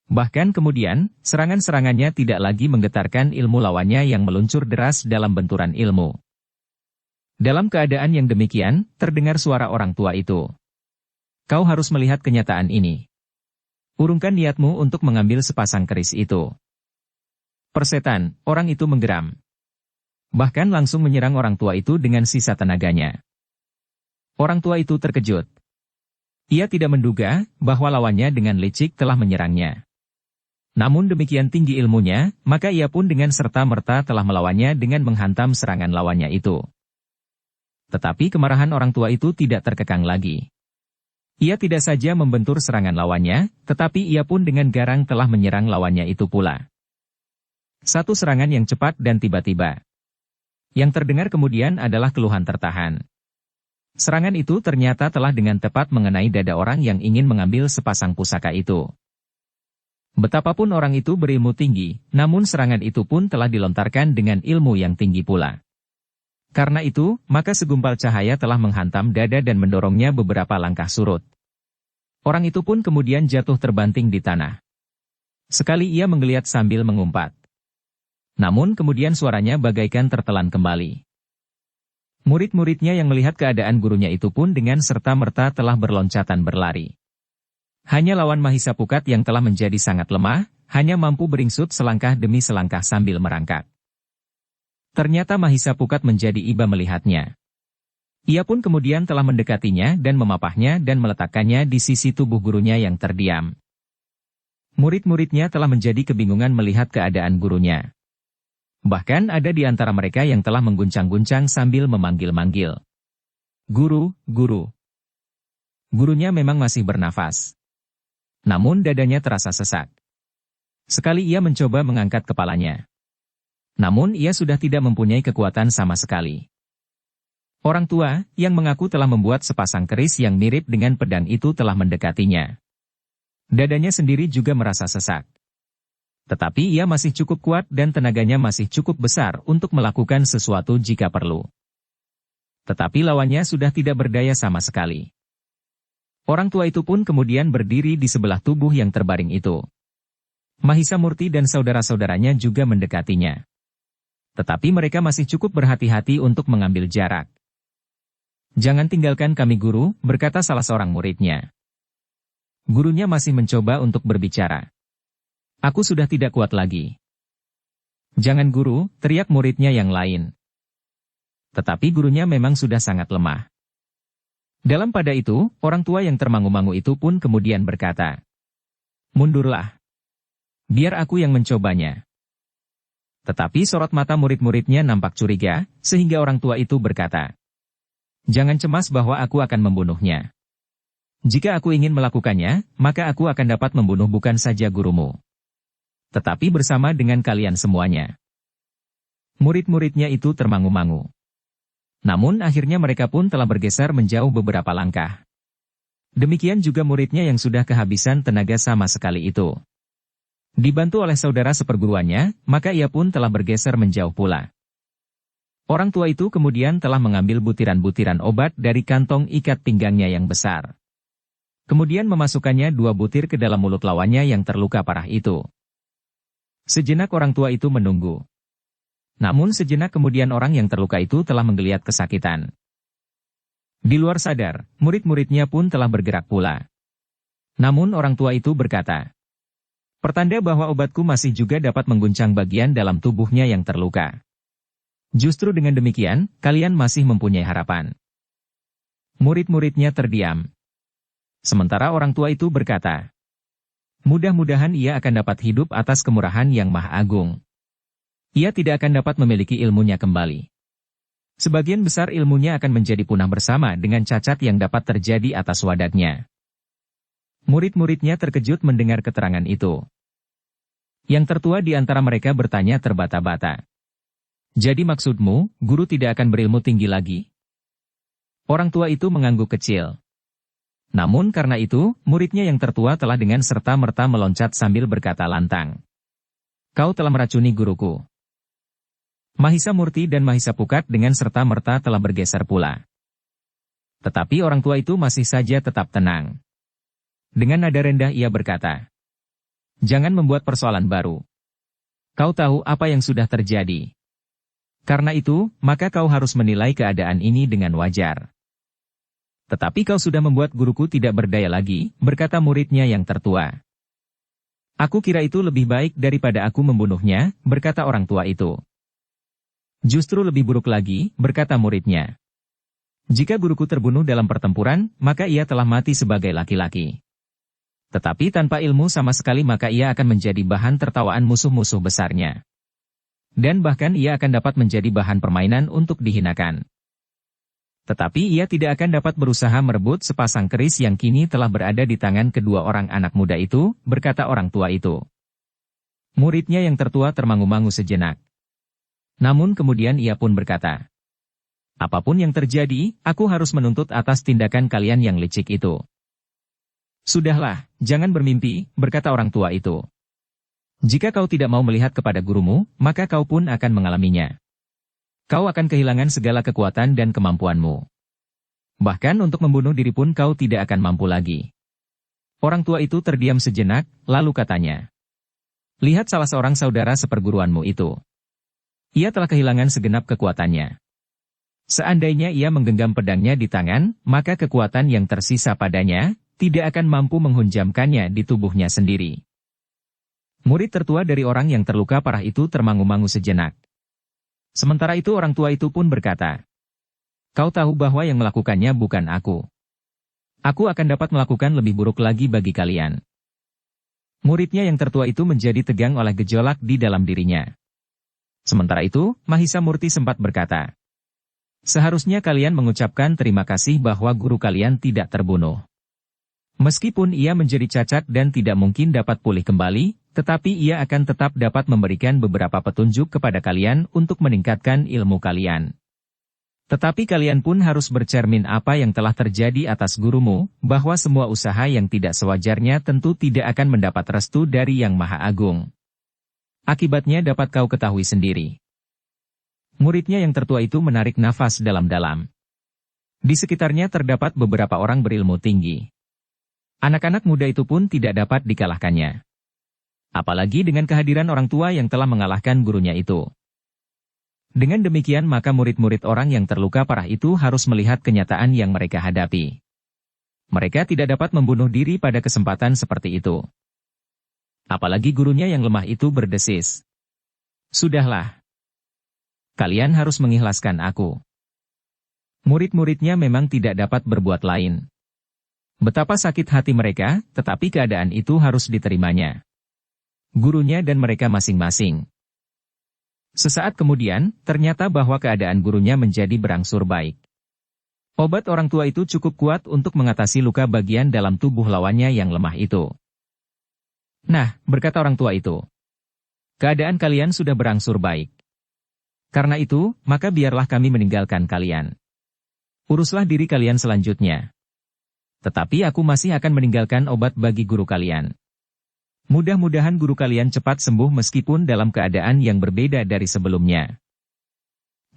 Bahkan kemudian, serangan-serangannya tidak lagi menggetarkan ilmu lawannya yang meluncur deras dalam benturan ilmu. Dalam keadaan yang demikian, terdengar suara orang tua itu. Kau harus melihat kenyataan ini. Urungkan niatmu untuk mengambil sepasang keris itu. Persetan, orang itu menggeram. Bahkan langsung menyerang orang tua itu dengan sisa tenaganya. Orang tua itu terkejut. Ia tidak menduga bahwa lawannya dengan licik telah menyerangnya. Namun demikian tinggi ilmunya, maka ia pun dengan serta-merta telah melawannya dengan menghantam serangan lawannya itu. Tetapi kemarahan orang tua itu tidak terkekang lagi. Ia tidak saja membentur serangan lawannya, tetapi ia pun dengan garang telah menyerang lawannya itu pula. Satu serangan yang cepat dan tiba-tiba. Yang terdengar kemudian adalah keluhan tertahan. Serangan itu ternyata telah dengan tepat mengenai dada orang yang ingin mengambil sepasang pusaka itu. Betapapun orang itu berilmu tinggi, namun serangan itu pun telah dilontarkan dengan ilmu yang tinggi pula. Karena itu, maka segumpal cahaya telah menghantam dada dan mendorongnya beberapa langkah surut. Orang itu pun kemudian jatuh terbanting di tanah. Sekali ia menggeliat sambil mengumpat. Namun kemudian suaranya bagaikan tertelan kembali. Murid-muridnya yang melihat keadaan gurunya itu pun dengan serta-merta telah berloncatan berlari. Hanya lawan Mahisa Pukat yang telah menjadi sangat lemah, hanya mampu beringsut selangkah demi selangkah sambil merangkak. Ternyata Mahisa Pukat menjadi iba melihatnya. Ia pun kemudian telah mendekatinya dan memapahnya dan meletakkannya di sisi tubuh gurunya yang terdiam. Murid-muridnya telah menjadi kebingungan melihat keadaan gurunya. Bahkan ada di antara mereka yang telah mengguncang-guncang sambil memanggil-manggil. Guru, guru. Gurunya memang masih bernafas. Namun dadanya terasa sesak. Sekali ia mencoba mengangkat kepalanya. Namun ia sudah tidak mempunyai kekuatan sama sekali. Orang tua, yang mengaku telah membuat sepasang keris yang mirip dengan pedang itu telah mendekatinya. Dadanya sendiri juga merasa sesak. Tetapi ia masih cukup kuat dan tenaganya masih cukup besar untuk melakukan sesuatu jika perlu. Tetapi lawannya sudah tidak berdaya sama sekali. Orang tua itu pun kemudian berdiri di sebelah tubuh yang terbaring itu. Mahisa Murti dan saudara-saudaranya juga mendekatinya. Tetapi mereka masih cukup berhati-hati untuk mengambil jarak. Jangan tinggalkan kami guru, berkata salah seorang muridnya. Gurunya masih mencoba untuk berbicara. Aku sudah tidak kuat lagi. Jangan guru, teriak muridnya yang lain. Tetapi gurunya memang sudah sangat lemah. Dalam pada itu, orang tua yang termangu-mangu itu pun kemudian berkata, "Mundurlah. Biar aku yang mencobanya." Tetapi sorot mata murid-muridnya nampak curiga, sehingga orang tua itu berkata, "Jangan cemas bahwa aku akan membunuhnya. Jika aku ingin melakukannya, maka aku akan dapat membunuh bukan saja gurumu, tetapi bersama dengan kalian semuanya." Murid-muridnya itu termangu-mangu. Namun akhirnya mereka pun telah bergeser menjauh beberapa langkah. Demikian juga muridnya yang sudah kehabisan tenaga sama sekali itu. Dibantu oleh saudara seperguruannya, maka ia pun telah bergeser menjauh pula. Orang tua itu kemudian telah mengambil butiran-butiran obat dari kantong ikat pinggangnya yang besar. Kemudian memasukkannya 2 butir ke dalam mulut lawannya yang terluka parah itu. Sejenak orang tua itu menunggu. Namun sejenak kemudian orang yang terluka itu telah menggeliat kesakitan. Di luar sadar, murid-muridnya pun telah bergerak pula. Namun orang tua itu berkata, "Pertanda bahwa obatku masih juga dapat mengguncang bagian dalam tubuhnya yang terluka. Justru dengan demikian, kalian masih mempunyai harapan." Murid-muridnya terdiam. Sementara orang tua itu berkata, "Mudah-mudahan ia akan dapat hidup atas kemurahan yang maha agung. Ia tidak akan dapat memiliki ilmunya kembali. Sebagian besar ilmunya akan menjadi punah bersama dengan cacat yang dapat terjadi atas wadaknya." Murid-muridnya terkejut mendengar keterangan itu. Yang tertua di antara mereka bertanya terbata-bata, "Jadi maksudmu, guru tidak akan berilmu tinggi lagi?" Orang tua itu mengangguk kecil. Namun karena itu, muridnya yang tertua telah dengan serta-merta meloncat sambil berkata lantang, "Kau telah meracuni guruku." Mahisa Murti dan Mahisa Pukat dengan serta-merta telah bergeser pula. Tetapi orang tua itu masih saja tetap tenang. Dengan nada rendah ia berkata, "Jangan membuat persoalan baru. Kau tahu apa yang sudah terjadi. Karena itu, maka kau harus menilai keadaan ini dengan wajar." "Tetapi kau sudah membuat guruku tidak berdaya lagi," berkata muridnya yang tertua. "Aku kira itu lebih baik daripada aku membunuhnya," berkata orang tua itu. "Justru lebih buruk lagi," berkata muridnya. "Jika guruku terbunuh dalam pertempuran, maka ia telah mati sebagai laki-laki. Tetapi tanpa ilmu sama sekali maka ia akan menjadi bahan tertawaan musuh-musuh besarnya. Dan bahkan ia akan dapat menjadi bahan permainan untuk dihinakan. Tetapi ia tidak akan dapat berusaha merebut sepasang keris yang kini telah berada di tangan kedua orang anak muda itu," berkata orang tua itu. Muridnya yang tertua termangu-mangu sejenak. Namun kemudian ia pun berkata, "Apapun yang terjadi, aku harus menuntut atas tindakan kalian yang licik itu." "Sudahlah, jangan bermimpi," berkata orang tua itu. "Jika kau tidak mau melihat kepada gurumu, maka kau pun akan mengalaminya. Kau akan kehilangan segala kekuatan dan kemampuanmu. Bahkan untuk membunuh diri pun kau tidak akan mampu lagi." Orang tua itu terdiam sejenak, lalu katanya, "Lihat salah seorang saudara seperguruanmu itu. Ia telah kehilangan segenap kekuatannya. Seandainya ia menggenggam pedangnya di tangan, maka kekuatan yang tersisa padanya tidak akan mampu menghunjamkannya di tubuhnya sendiri." Murid tertua dari orang yang terluka parah itu termangu-mangu sejenak. Sementara itu orang tua itu pun berkata, "Kau tahu bahwa yang melakukannya bukan aku. Aku akan dapat melakukan lebih buruk lagi bagi kalian." Muridnya yang tertua itu menjadi tegang oleh gejolak di dalam dirinya. Sementara itu, Mahisa Murti sempat berkata, "Seharusnya kalian mengucapkan terima kasih bahwa guru kalian tidak terbunuh. Meskipun ia menjadi cacat dan tidak mungkin dapat pulih kembali, tetapi ia akan tetap dapat memberikan beberapa petunjuk kepada kalian untuk meningkatkan ilmu kalian. Tetapi kalian pun harus bercermin apa yang telah terjadi atas gurumu, bahwa semua usaha yang tidak sewajarnya tentu tidak akan mendapat restu dari Yang Maha Agung. Akibatnya dapat kau ketahui sendiri." Muridnya yang tertua itu menarik nafas dalam-dalam. Di sekitarnya terdapat beberapa orang berilmu tinggi. Anak-anak muda itu pun tidak dapat dikalahkannya. Apalagi dengan kehadiran orang tua yang telah mengalahkan gurunya itu. Dengan demikian maka murid-murid orang yang terluka parah itu harus melihat kenyataan yang mereka hadapi. Mereka tidak dapat membunuh diri pada kesempatan seperti itu. Apalagi gurunya yang lemah itu berdesis, "Sudahlah. Kalian harus mengikhlaskan aku." Murid-muridnya memang tidak dapat berbuat lain. Betapa sakit hati mereka, tetapi keadaan itu harus diterimanya. Gurunya dan mereka masing-masing. Sesaat kemudian, ternyata bahwa keadaan gurunya menjadi berangsur baik. Obat orang tua itu cukup kuat untuk mengatasi luka bagian dalam tubuh lawannya yang lemah itu. "Nah," berkata orang tua itu, "keadaan kalian sudah berangsur baik. Karena itu, maka biarlah kami meninggalkan kalian. Uruslah diri kalian selanjutnya. Tetapi aku masih akan meninggalkan obat bagi guru kalian. Mudah-mudahan guru kalian cepat sembuh meskipun dalam keadaan yang berbeda dari sebelumnya."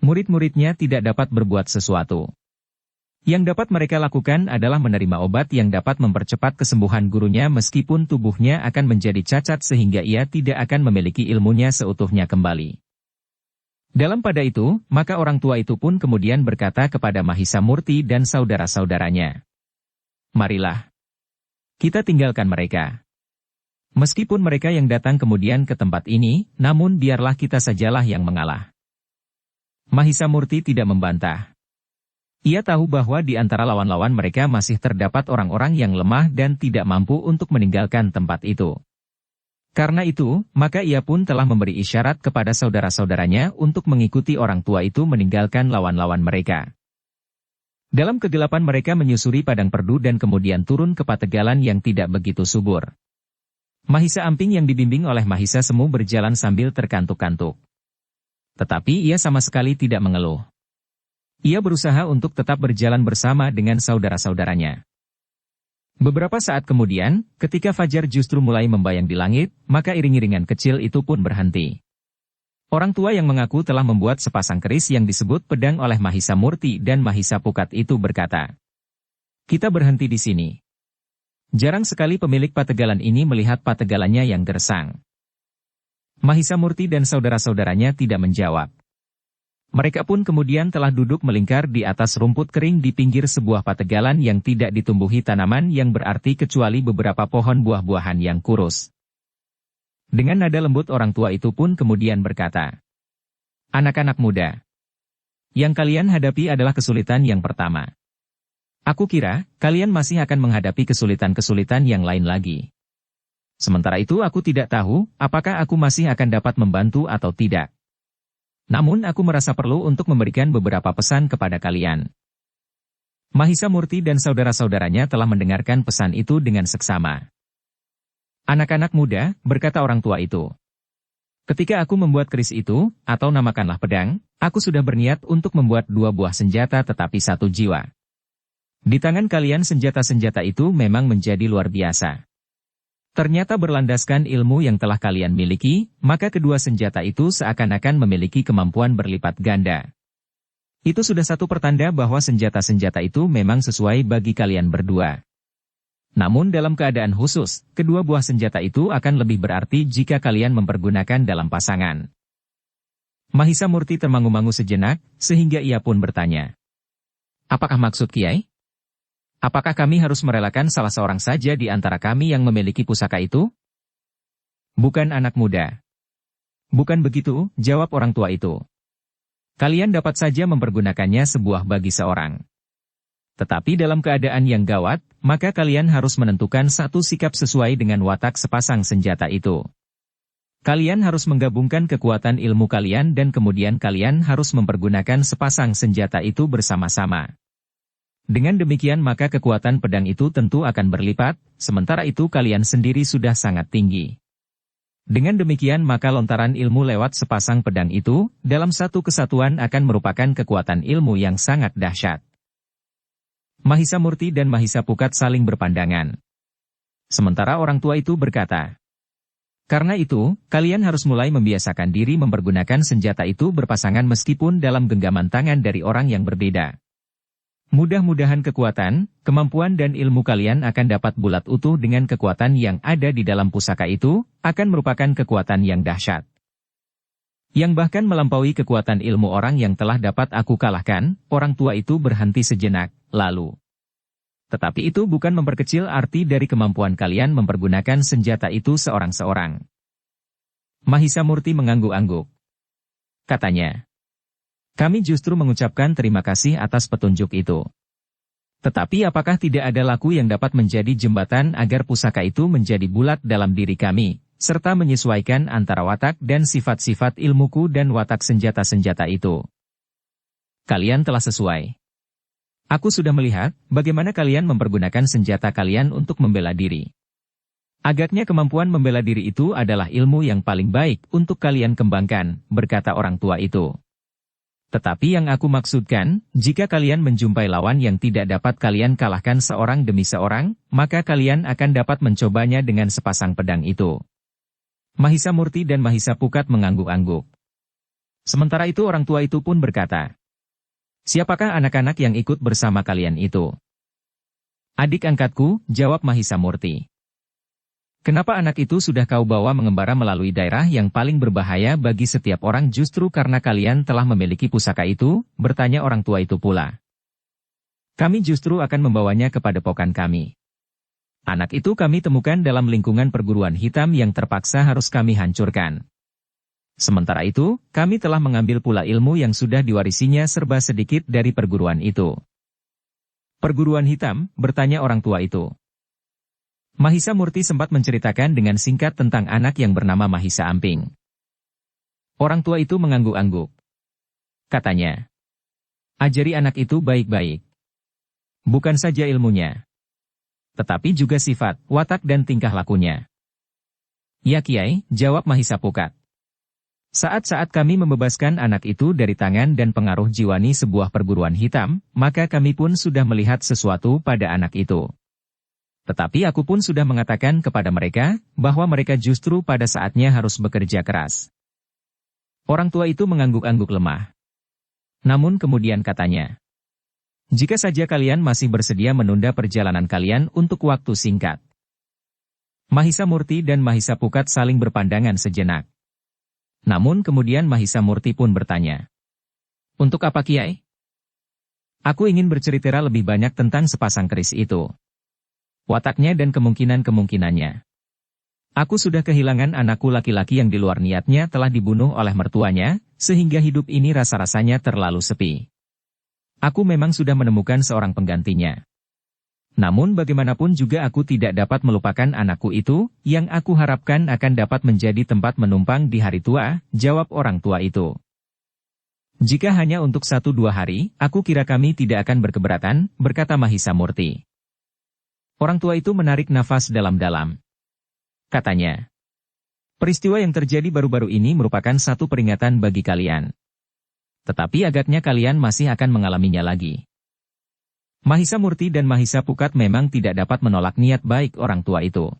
Murid-muridnya tidak dapat berbuat sesuatu. Yang dapat mereka lakukan adalah menerima obat yang dapat mempercepat kesembuhan gurunya meskipun tubuhnya akan menjadi cacat sehingga ia tidak akan memiliki ilmunya seutuhnya kembali. Dalam pada itu, maka orang tua itu pun kemudian berkata kepada Mahisa Murti dan saudara-saudaranya, "Marilah. Kita tinggalkan mereka. Meskipun mereka yang datang kemudian ke tempat ini, namun biarlah kita sajalah yang mengalah." Mahisa Murti tidak membantah. Ia tahu bahwa di antara lawan-lawan mereka masih terdapat orang-orang yang lemah dan tidak mampu untuk meninggalkan tempat itu. Karena itu, maka ia pun telah memberi isyarat kepada saudara-saudaranya untuk mengikuti orang tua itu meninggalkan lawan-lawan mereka. Dalam kegelapan mereka menyusuri padang perdu dan kemudian turun ke pategalan yang tidak begitu subur. Mahisa Amping yang dibimbing oleh Mahisa Semu berjalan sambil terkantuk-kantuk. Tetapi ia sama sekali tidak mengeluh. Ia berusaha untuk tetap berjalan bersama dengan saudara-saudaranya. Beberapa saat kemudian, ketika fajar justru mulai membayang di langit, maka iring-iringan kecil itu pun berhenti. Orang tua yang mengaku telah membuat sepasang keris yang disebut pedang oleh Mahisa Murti dan Mahisa Pukat itu berkata, Kita berhenti di sini. Jarang sekali pemilik pategalan ini melihat pategalannya yang gersang. Mahisa Murti dan saudara-saudaranya tidak menjawab. Mereka pun kemudian telah duduk melingkar di atas rumput kering di pinggir sebuah pategalan yang tidak ditumbuhi tanaman yang berarti kecuali beberapa pohon buah-buahan yang kurus. Dengan nada lembut orang tua itu pun kemudian berkata, "Anak-anak muda, yang kalian hadapi adalah kesulitan yang pertama. Aku kira, kalian masih akan menghadapi kesulitan-kesulitan yang lain lagi. Sementara itu aku tidak tahu, apakah aku masih akan dapat membantu atau tidak. Namun aku merasa perlu untuk memberikan beberapa pesan kepada kalian." Mahisa Murti dan saudara-saudaranya telah mendengarkan pesan itu dengan seksama. "Anak-anak muda," berkata orang tua itu. "Ketika aku membuat keris itu, atau namakanlah pedang, aku sudah berniat untuk membuat 2 buah senjata tetapi 1 jiwa. Di tangan kalian senjata-senjata itu memang menjadi luar biasa. Ternyata berlandaskan ilmu yang telah kalian miliki, maka kedua senjata itu seakan-akan memiliki kemampuan berlipat ganda. Itu sudah satu pertanda bahwa senjata-senjata itu memang sesuai bagi kalian berdua. Namun dalam keadaan khusus, kedua buah senjata itu akan lebih berarti jika kalian mempergunakan dalam pasangan." Mahisa Murti termangu-mangu sejenak, sehingga ia pun bertanya, "Apakah maksud Kiai? Apakah kami harus merelakan salah seorang saja di antara kami yang memiliki pusaka itu?" "Bukan anak muda. Bukan begitu," jawab orang tua itu. "Kalian dapat saja mempergunakannya sebuah bagi seorang. Tetapi dalam keadaan yang gawat, maka kalian harus menentukan satu sikap sesuai dengan watak sepasang senjata itu. Kalian harus menggabungkan kekuatan ilmu kalian dan kemudian kalian harus mempergunakan sepasang senjata itu bersama-sama. Dengan demikian maka kekuatan pedang itu tentu akan berlipat, sementara itu kalian sendiri sudah sangat tinggi. Dengan demikian maka lontaran ilmu lewat sepasang pedang itu, dalam satu kesatuan akan merupakan kekuatan ilmu yang sangat dahsyat." Mahisa Murti dan Mahisa Pukat saling berpandangan. Sementara orang tua itu berkata, "Karena itu, kalian harus mulai membiasakan diri mempergunakan senjata itu berpasangan meskipun dalam genggaman tangan dari orang yang berbeda. Mudah-mudahan kekuatan, kemampuan dan ilmu kalian akan dapat bulat utuh dengan kekuatan yang ada di dalam pusaka itu, akan merupakan kekuatan yang dahsyat. Yang bahkan melampaui kekuatan ilmu orang yang telah dapat aku kalahkan." Orang tua itu berhenti sejenak, lalu, "Tetapi itu bukan memperkecil arti dari kemampuan kalian mempergunakan senjata itu seorang-seorang." Mahisa Murti mengangguk-angguk. Katanya, "Kami justru mengucapkan terima kasih atas petunjuk itu. Tetapi apakah tidak ada laku yang dapat menjadi jembatan agar pusaka itu menjadi bulat dalam diri kami, serta menyesuaikan antara watak dan sifat-sifat ilmuku dan watak senjata-senjata itu? Kalian telah sesuai. Aku sudah melihat bagaimana kalian mempergunakan senjata kalian untuk membela diri. Agaknya kemampuan membela diri itu adalah ilmu yang paling baik untuk kalian kembangkan," berkata orang tua itu. "Tetapi yang aku maksudkan, jika kalian menjumpai lawan yang tidak dapat kalian kalahkan seorang demi seorang, maka kalian akan dapat mencobanya dengan sepasang pedang itu." Mahisa Murti dan Mahisa Pukat mengangguk-angguk. Sementara itu orang tua itu pun berkata, "Siapakah anak-anak yang ikut bersama kalian itu?" "Adik angkatku," jawab Mahisa Murti. "Kenapa anak itu sudah kau bawa mengembara melalui daerah yang paling berbahaya bagi setiap orang justru karena kalian telah memiliki pusaka itu?" bertanya orang tua itu pula. "Kami justru akan membawanya ke padepokan kami. Anak itu kami temukan dalam lingkungan perguruan hitam yang terpaksa harus kami hancurkan. Sementara itu, kami telah mengambil pula ilmu yang sudah diwarisinya serba sedikit dari perguruan itu." "Perguruan hitam?" bertanya orang tua itu. Mahisa Murti sempat menceritakan dengan singkat tentang anak yang bernama Mahisa Amping. Orang tua itu mengangguk-angguk. Katanya, "Ajari anak itu baik-baik. Bukan saja ilmunya, tetapi juga sifat, watak dan tingkah lakunya." "Ya Kiai," jawab Mahisa Pukat. "Saat-saat kami membebaskan anak itu dari tangan dan pengaruh jiwani sebuah perguruan hitam, maka kami pun sudah melihat sesuatu pada anak itu. Tetapi aku pun sudah mengatakan kepada mereka, bahwa mereka justru pada saatnya harus bekerja keras." Orang tua itu mengangguk-angguk lemah. Namun kemudian katanya, Jika saja kalian masih bersedia menunda perjalanan kalian untuk waktu singkat. Mahisa Murti dan Mahisa Pukat saling berpandangan sejenak. Namun kemudian Mahisa Murti pun bertanya. Untuk apa Kiai? Aku ingin bercerita lebih banyak tentang sepasang keris itu. Wataknya dan kemungkinan-kemungkinannya. Aku sudah kehilangan anakku laki-laki yang di luar niatnya telah dibunuh oleh mertuanya, sehingga hidup ini rasa-rasanya terlalu sepi. Aku memang sudah menemukan seorang penggantinya. Namun bagaimanapun juga aku tidak dapat melupakan anakku itu, yang aku harapkan akan dapat menjadi tempat menumpang di hari tua, jawab orang tua itu. Jika hanya untuk 1-2 hari, aku kira kami tidak akan berkeberatan, berkata Mahisa Murti. Orang tua itu menarik nafas dalam-dalam. Katanya, peristiwa yang terjadi baru-baru ini merupakan satu peringatan bagi kalian. Tetapi agaknya kalian masih akan mengalaminya lagi. Mahisa Murti dan Mahisa Pukat memang tidak dapat menolak niat baik orang tua itu.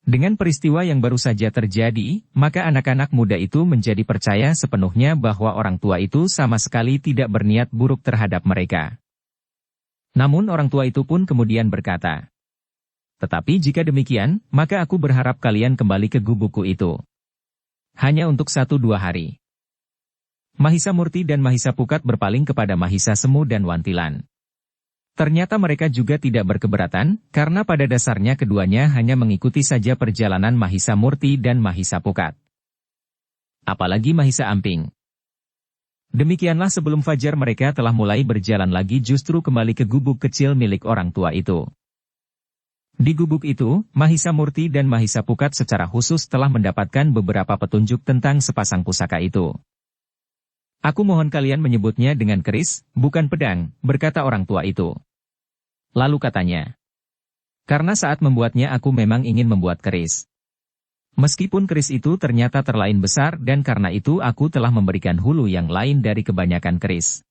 Dengan peristiwa yang baru saja terjadi, maka anak-anak muda itu menjadi percaya sepenuhnya bahwa orang tua itu sama sekali tidak berniat buruk terhadap mereka. Namun orang tua itu pun kemudian berkata, tetapi jika demikian, maka aku berharap kalian kembali ke gubukku itu. Hanya untuk 1-2 hari. Mahisa Murti dan Mahisa Pukat berpaling kepada Mahisa Semu dan Wantilan. Ternyata mereka juga tidak berkeberatan, karena pada dasarnya keduanya hanya mengikuti saja perjalanan Mahisa Murti dan Mahisa Pukat. Apalagi Mahisa Amping. Demikianlah sebelum fajar mereka telah mulai berjalan lagi justru kembali ke gubuk kecil milik orang tua itu. Di gubuk itu, Mahisa Murti dan Mahisa Pukat secara khusus telah mendapatkan beberapa petunjuk tentang sepasang pusaka itu. Aku mohon kalian menyebutnya dengan keris, bukan pedang, berkata orang tua itu. Lalu katanya, karena saat membuatnya aku memang ingin membuat keris. Meskipun keris itu ternyata terlain besar dan karena itu aku telah memberikan hulu yang lain dari kebanyakan keris.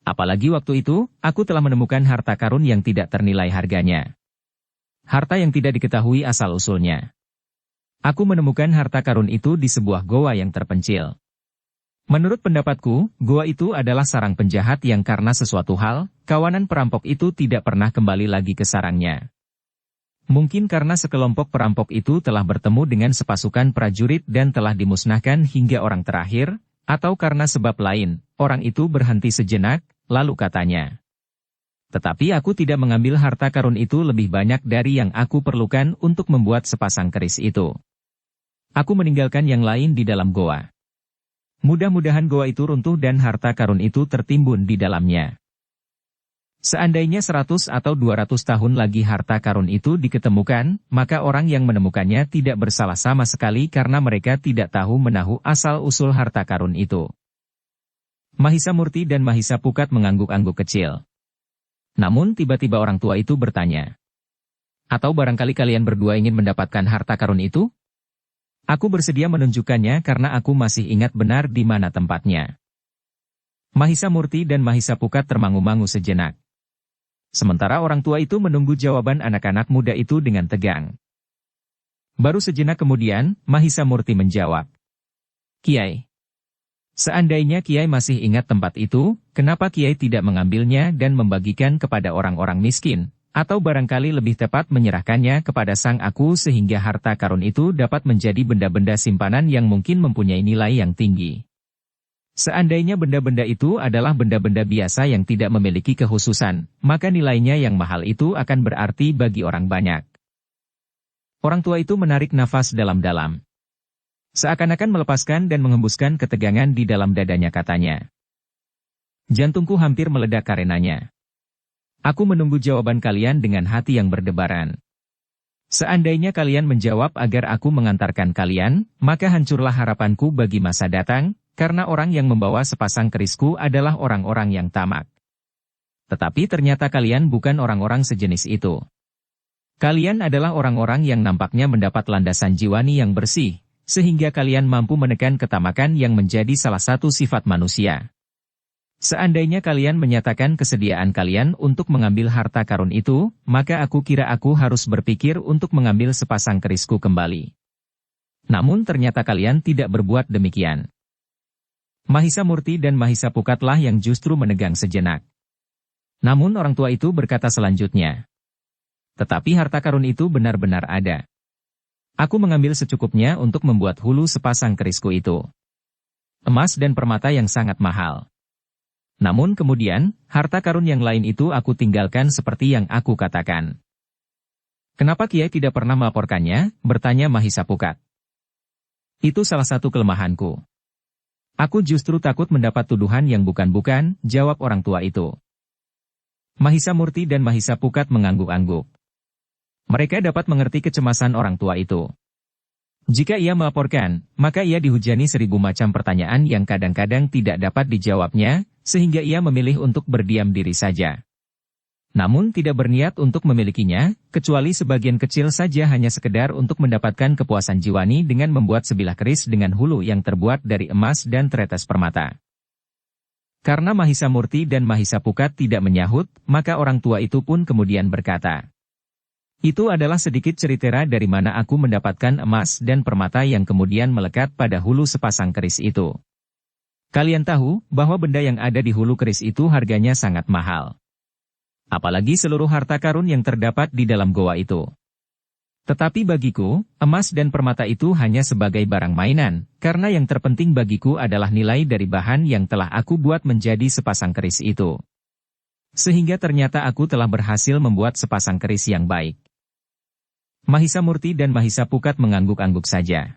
Apalagi waktu itu, aku telah menemukan harta karun yang tidak ternilai harganya. Harta yang tidak diketahui asal-usulnya. Aku menemukan harta karun itu di sebuah goa yang terpencil. Menurut pendapatku, goa itu adalah sarang penjahat yang karena sesuatu hal, kawanan perampok itu tidak pernah kembali lagi ke sarangnya. Mungkin karena sekelompok perampok itu telah bertemu dengan sepasukan prajurit dan telah dimusnahkan hingga orang terakhir, atau karena sebab lain, orang itu berhenti sejenak, lalu katanya. Tetapi aku tidak mengambil harta karun itu lebih banyak dari yang aku perlukan untuk membuat sepasang keris itu. Aku meninggalkan yang lain di dalam goa. Mudah-mudahan goa itu runtuh dan harta karun itu tertimbun di dalamnya. Seandainya 100 atau 200 tahun lagi harta karun itu diketemukan, maka orang yang menemukannya tidak bersalah sama sekali karena mereka tidak tahu menahu asal-usul harta karun itu. Mahisa Murti dan Mahisa Pukat mengangguk-angguk kecil. Namun tiba-tiba orang tua itu bertanya. Atau barangkali kalian berdua ingin mendapatkan harta karun itu? Aku bersedia menunjukkannya karena aku masih ingat benar di mana tempatnya. Mahisa Murti dan Mahisa Pukat termangu-mangu sejenak. Sementara orang tua itu menunggu jawaban anak-anak muda itu dengan tegang. Baru sejenak kemudian, Mahisa Murti menjawab. Kiai. Seandainya Kiai masih ingat tempat itu, kenapa Kiai tidak mengambilnya dan membagikan kepada orang-orang miskin, atau barangkali lebih tepat menyerahkannya kepada sang aku sehingga harta karun itu dapat menjadi benda-benda simpanan yang mungkin mempunyai nilai yang tinggi. Seandainya benda-benda itu adalah benda-benda biasa yang tidak memiliki kekhususan, maka nilainya yang mahal itu akan berarti bagi orang banyak. Orang tua itu menarik nafas dalam-dalam. Seakan-akan melepaskan dan menghembuskan ketegangan di dalam dadanya katanya. Jantungku hampir meledak karenanya. Aku menunggu jawaban kalian dengan hati yang berdebaran. Seandainya kalian menjawab agar aku mengantarkan kalian, maka hancurlah harapanku bagi masa datang, karena orang yang membawa sepasang kerisku adalah orang-orang yang tamak. Tetapi ternyata kalian bukan orang-orang sejenis itu. Kalian adalah orang-orang yang nampaknya mendapat landasan jiwani yang bersih, sehingga kalian mampu menekan ketamakan yang menjadi salah satu sifat manusia. Seandainya kalian menyatakan kesediaan kalian untuk mengambil harta karun itu, maka aku kira aku harus berpikir untuk mengambil sepasang kerisku kembali. Namun ternyata kalian tidak berbuat demikian. Mahisa Murti dan Mahisa Pukatlah yang justru menegang sejenak. Namun orang tua itu berkata selanjutnya, tetapi harta karun itu benar-benar ada. Aku mengambil secukupnya untuk membuat hulu sepasang kerisku itu. Emas dan permata yang sangat mahal. Namun kemudian, harta karun yang lain itu aku tinggalkan seperti yang aku katakan. Kenapa Kiai tidak pernah melaporkannya? Bertanya Mahisa Pukat. Itu salah satu kelemahanku. Aku justru takut mendapat tuduhan yang bukan-bukan, jawab orang tua itu. Mahisa Murti dan Mahisa Pukat mengangguk-angguk. Mereka dapat mengerti kecemasan orang tua itu. Jika ia melaporkan, maka ia dihujani 1000 macam pertanyaan yang kadang-kadang tidak dapat dijawabnya, sehingga ia memilih untuk berdiam diri saja. Namun tidak berniat untuk memilikinya, kecuali sebagian kecil saja hanya sekedar untuk mendapatkan kepuasan jiwani dengan membuat sebilah keris dengan hulu yang terbuat dari emas dan tetes permata. Karena Mahisa Murti dan Mahisa Pukat tidak menyahut, maka orang tua itu pun kemudian berkata, itu adalah sedikit cerita dari mana aku mendapatkan emas dan permata yang kemudian melekat pada hulu sepasang keris itu. Kalian tahu bahwa benda yang ada di hulu keris itu harganya sangat mahal. Apalagi seluruh harta karun yang terdapat di dalam goa itu. Tetapi bagiku, emas dan permata itu hanya sebagai barang mainan, karena yang terpenting bagiku adalah nilai dari bahan yang telah aku buat menjadi sepasang keris itu. Sehingga ternyata aku telah berhasil membuat sepasang keris yang baik. Mahisa Murti dan Mahisa Pukat mengangguk-angguk saja.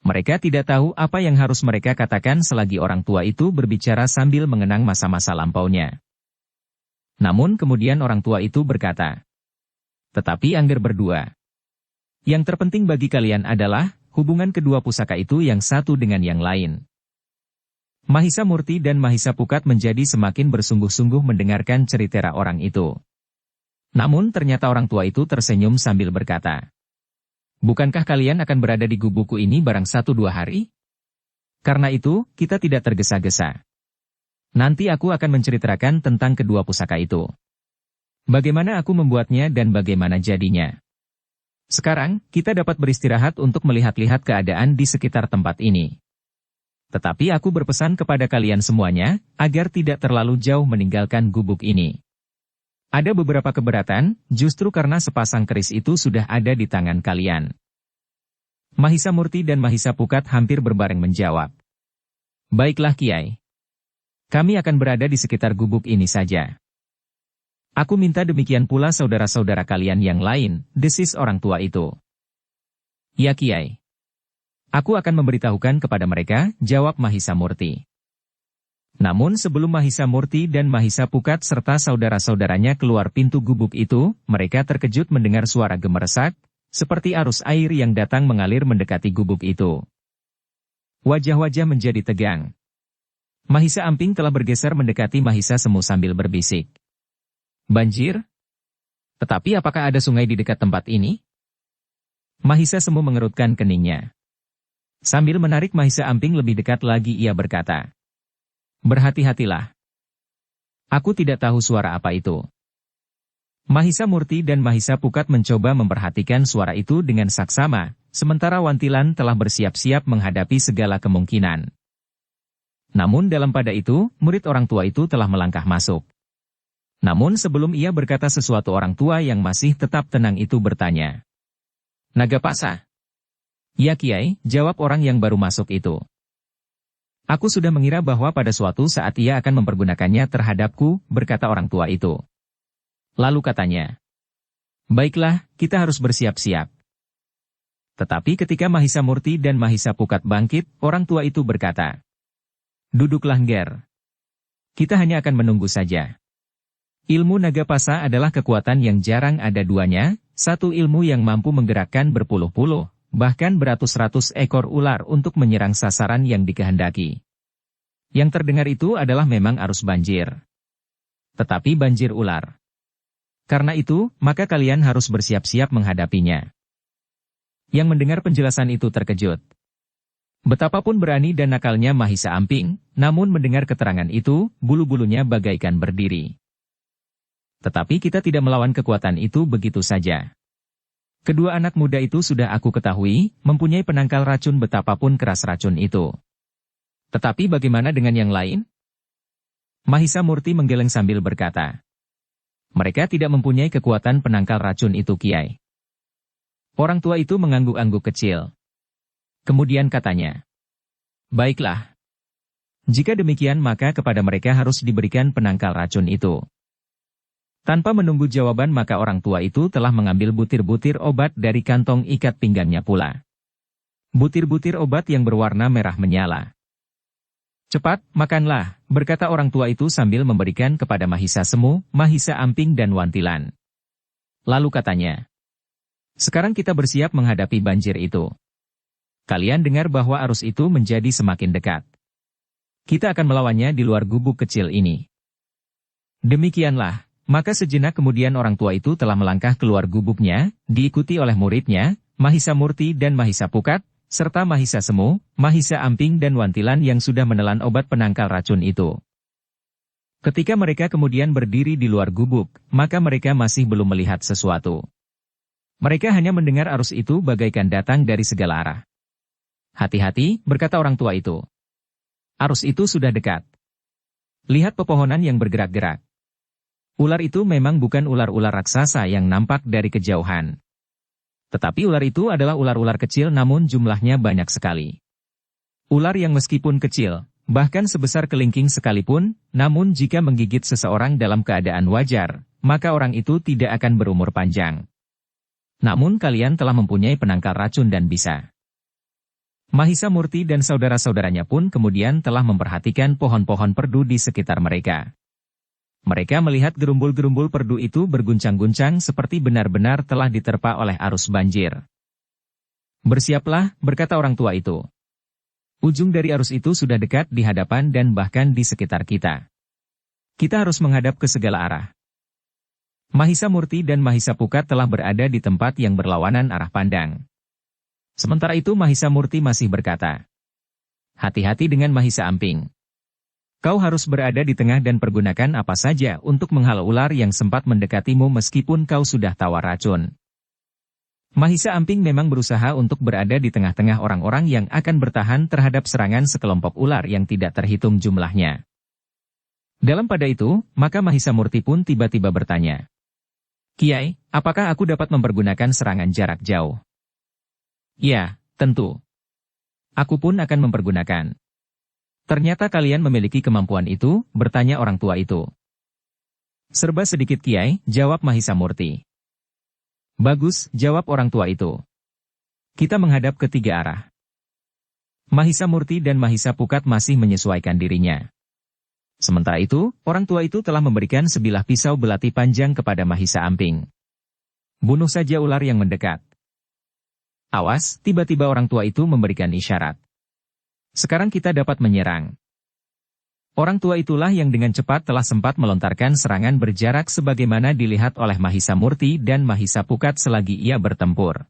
Mereka tidak tahu apa yang harus mereka katakan selagi orang tua itu berbicara sambil mengenang masa-masa lampaunya. Namun kemudian orang tua itu berkata, tetapi Angger berdua. Yang terpenting bagi kalian adalah hubungan kedua pusaka itu yang satu dengan yang lain. Mahisa Murti dan Mahisa Pukat menjadi semakin bersungguh-sungguh mendengarkan cerita orang itu. Namun ternyata orang tua itu tersenyum sambil berkata, bukankah kalian akan berada di gubukku ini barang 1-2 hari? Karena itu, kita tidak tergesa-gesa. Nanti aku akan menceritakan tentang kedua pusaka itu. Bagaimana aku membuatnya dan bagaimana jadinya. Sekarang, kita dapat beristirahat untuk melihat-lihat keadaan di sekitar tempat ini. Tetapi aku berpesan kepada kalian semuanya, agar tidak terlalu jauh meninggalkan gubuk ini. Ada beberapa keberatan, justru karena sepasang keris itu sudah ada di tangan kalian. Mahisa Murti dan Mahisa Pukat hampir berbareng menjawab. Baiklah Kiai. Kami akan berada di sekitar gubuk ini saja. Aku minta demikian pula saudara-saudara kalian yang lain, desis orang tua itu. Ya Kiai. Aku akan memberitahukan kepada mereka, jawab Mahisa Murti. Namun sebelum Mahisa Murti dan Mahisa Pukat serta saudara-saudaranya keluar pintu gubuk itu, mereka terkejut mendengar suara gemeresak, seperti arus air yang datang mengalir mendekati gubuk itu. Wajah-wajah menjadi tegang. Mahisa Amping telah bergeser mendekati Mahisa Semu sambil berbisik. Banjir? Tetapi apakah ada sungai di dekat tempat ini? Mahisa Semu mengerutkan keningnya. Sambil menarik Mahisa Amping lebih dekat lagi ia berkata. Berhati-hatilah. Aku tidak tahu suara apa itu. Mahisa Murti dan Mahisa Pukat mencoba memperhatikan suara itu dengan saksama, sementara Wantilan telah bersiap-siap menghadapi segala kemungkinan. Namun dalam pada itu, murid orang tua itu telah melangkah masuk. Namun sebelum ia berkata sesuatu orang tua yang masih tetap tenang itu bertanya. Nagapasa? Ya Kiai, jawab orang yang baru masuk itu. Aku sudah mengira bahwa pada suatu saat ia akan mempergunakannya terhadapku, berkata orang tua itu. Lalu katanya. Baiklah, kita harus bersiap-siap. Tetapi ketika Mahisa Murti dan Mahisa Pukat bangkit, orang tua itu berkata. Duduklah Nger. Kita hanya akan menunggu saja. Ilmu Nagapasa adalah kekuatan yang jarang ada duanya, satu ilmu yang mampu menggerakkan berpuluh-puluh, bahkan beratus-ratus ekor ular untuk menyerang sasaran yang dikehendaki. Yang terdengar itu adalah memang arus banjir. Tetapi banjir ular. Karena itu, maka kalian harus bersiap-siap menghadapinya. Yang mendengar penjelasan itu terkejut. Betapapun berani dan nakalnya Mahisa Amping, namun mendengar keterangan itu, bulu-bulunya bagaikan berdiri. Tetapi kita tidak melawan kekuatan itu begitu saja. Kedua anak muda itu sudah aku ketahui, mempunyai penangkal racun betapapun keras racun itu. Tetapi bagaimana dengan yang lain? Mahisa Murti menggeleng sambil berkata. Mereka tidak mempunyai kekuatan penangkal racun itu, Kiai. Orang tua itu mengangguk-angguk kecil. Kemudian katanya, baiklah. Jika demikian maka kepada mereka harus diberikan penangkal racun itu. Tanpa menunggu jawaban maka orang tua itu telah mengambil butir-butir obat dari kantong ikat pinggangnya pula. Butir-butir obat yang berwarna merah menyala. Cepat, makanlah, berkata orang tua itu sambil memberikan kepada Mahisa Semu, Mahisa Amping dan Wantilan. Lalu katanya, sekarang kita bersiap menghadapi banjir itu. Kalian dengar bahwa arus itu menjadi semakin dekat. Kita akan melawannya di luar gubuk kecil ini. Demikianlah, maka sejenak kemudian orang tua itu telah melangkah keluar gubuknya, diikuti oleh muridnya, Mahisa Murti dan Mahisa Pukat, serta Mahisa Semu, Mahisa Amping dan Wantilan yang sudah menelan obat penangkal racun itu. Ketika mereka kemudian berdiri di luar gubuk, maka mereka masih belum melihat sesuatu. Mereka hanya mendengar arus itu bagaikan datang dari segala arah. Hati-hati, berkata orang tua itu. Arus itu sudah dekat. Lihat pepohonan yang bergerak-gerak. Ular itu memang bukan ular-ular raksasa yang nampak dari kejauhan. Tetapi ular itu adalah ular-ular kecil namun jumlahnya banyak sekali. Ular yang meskipun kecil, bahkan sebesar kelingking sekalipun, namun jika menggigit seseorang dalam keadaan wajar, maka orang itu tidak akan berumur panjang. Namun kalian telah mempunyai penangkal racun dan bisa. Mahisa Murti dan saudara-saudaranya pun kemudian telah memperhatikan pohon-pohon perdu di sekitar mereka. Mereka melihat gerumbul-gerumbul perdu itu berguncang-guncang seperti benar-benar telah diterpa oleh arus banjir. Bersiaplah, berkata orang tua itu. Ujung dari arus itu sudah dekat di hadapan dan bahkan di sekitar kita. Kita harus menghadap ke segala arah. Mahisa Murti dan Mahisa Pukat telah berada di tempat yang berlawanan arah pandang. Sementara itu Mahisa Murti masih berkata, hati-hati dengan Mahisa Amping. Kau harus berada di tengah dan pergunakan apa saja untuk menghalau ular yang sempat mendekatimu meskipun kau sudah tawar racun. Mahisa Amping memang berusaha untuk berada di tengah-tengah orang-orang yang akan bertahan terhadap serangan sekelompok ular yang tidak terhitung jumlahnya. Dalam pada itu, maka Mahisa Murti pun tiba-tiba bertanya, Kiai, apakah aku dapat mempergunakan serangan jarak jauh? Ya, tentu. Aku pun akan mempergunakan. Ternyata kalian memiliki kemampuan itu, bertanya orang tua itu. Serba sedikit Kiai, jawab Mahisa Murti. Bagus, jawab orang tua itu. Kita menghadap ke tiga arah. Mahisa Murti dan Mahisa Pukat masih menyesuaikan dirinya. Sementara itu, orang tua itu telah memberikan sebilah pisau belati panjang kepada Mahisa Amping. Bunuh saja ular yang mendekat. Awas, tiba-tiba orang tua itu memberikan isyarat. Sekarang kita dapat menyerang. Orang tua itulah yang dengan cepat telah sempat melontarkan serangan berjarak sebagaimana dilihat oleh Mahisa Murti dan Mahisa Pukat selagi ia bertempur.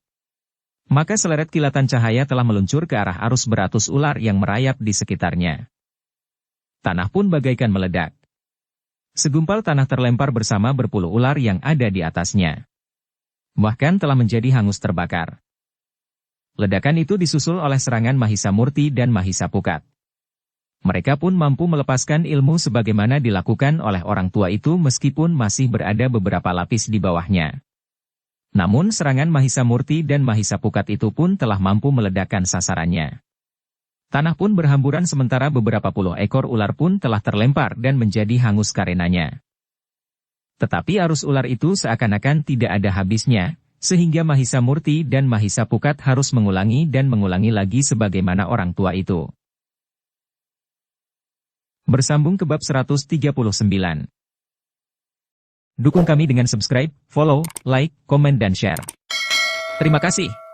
Maka seleret kilatan cahaya telah meluncur ke arah arus beratus ular yang merayap di sekitarnya. Tanah pun bagaikan meledak. Segumpal tanah terlempar bersama berpuluh ular yang ada di atasnya. Bahkan telah menjadi hangus terbakar. Ledakan itu disusul oleh serangan Mahisa Murti dan Mahisa Pukat. Mereka pun mampu melepaskan ilmu sebagaimana dilakukan oleh orang tua itu meskipun masih berada beberapa lapis di bawahnya. Namun serangan Mahisa Murti dan Mahisa Pukat itu pun telah mampu meledakkan sasarannya. Tanah pun berhamburan sementara beberapa puluh ekor ular pun telah terlempar dan menjadi hangus karenanya. Tetapi arus ular itu seakan-akan tidak ada habisnya, sehingga Mahisa Murti dan Mahisa Pukat harus mengulangi dan mengulangi lagi sebagaimana orang tua itu. Bersambung ke bab 139. Dukung kami dengan subscribe, follow, like, komen dan share. Terima kasih.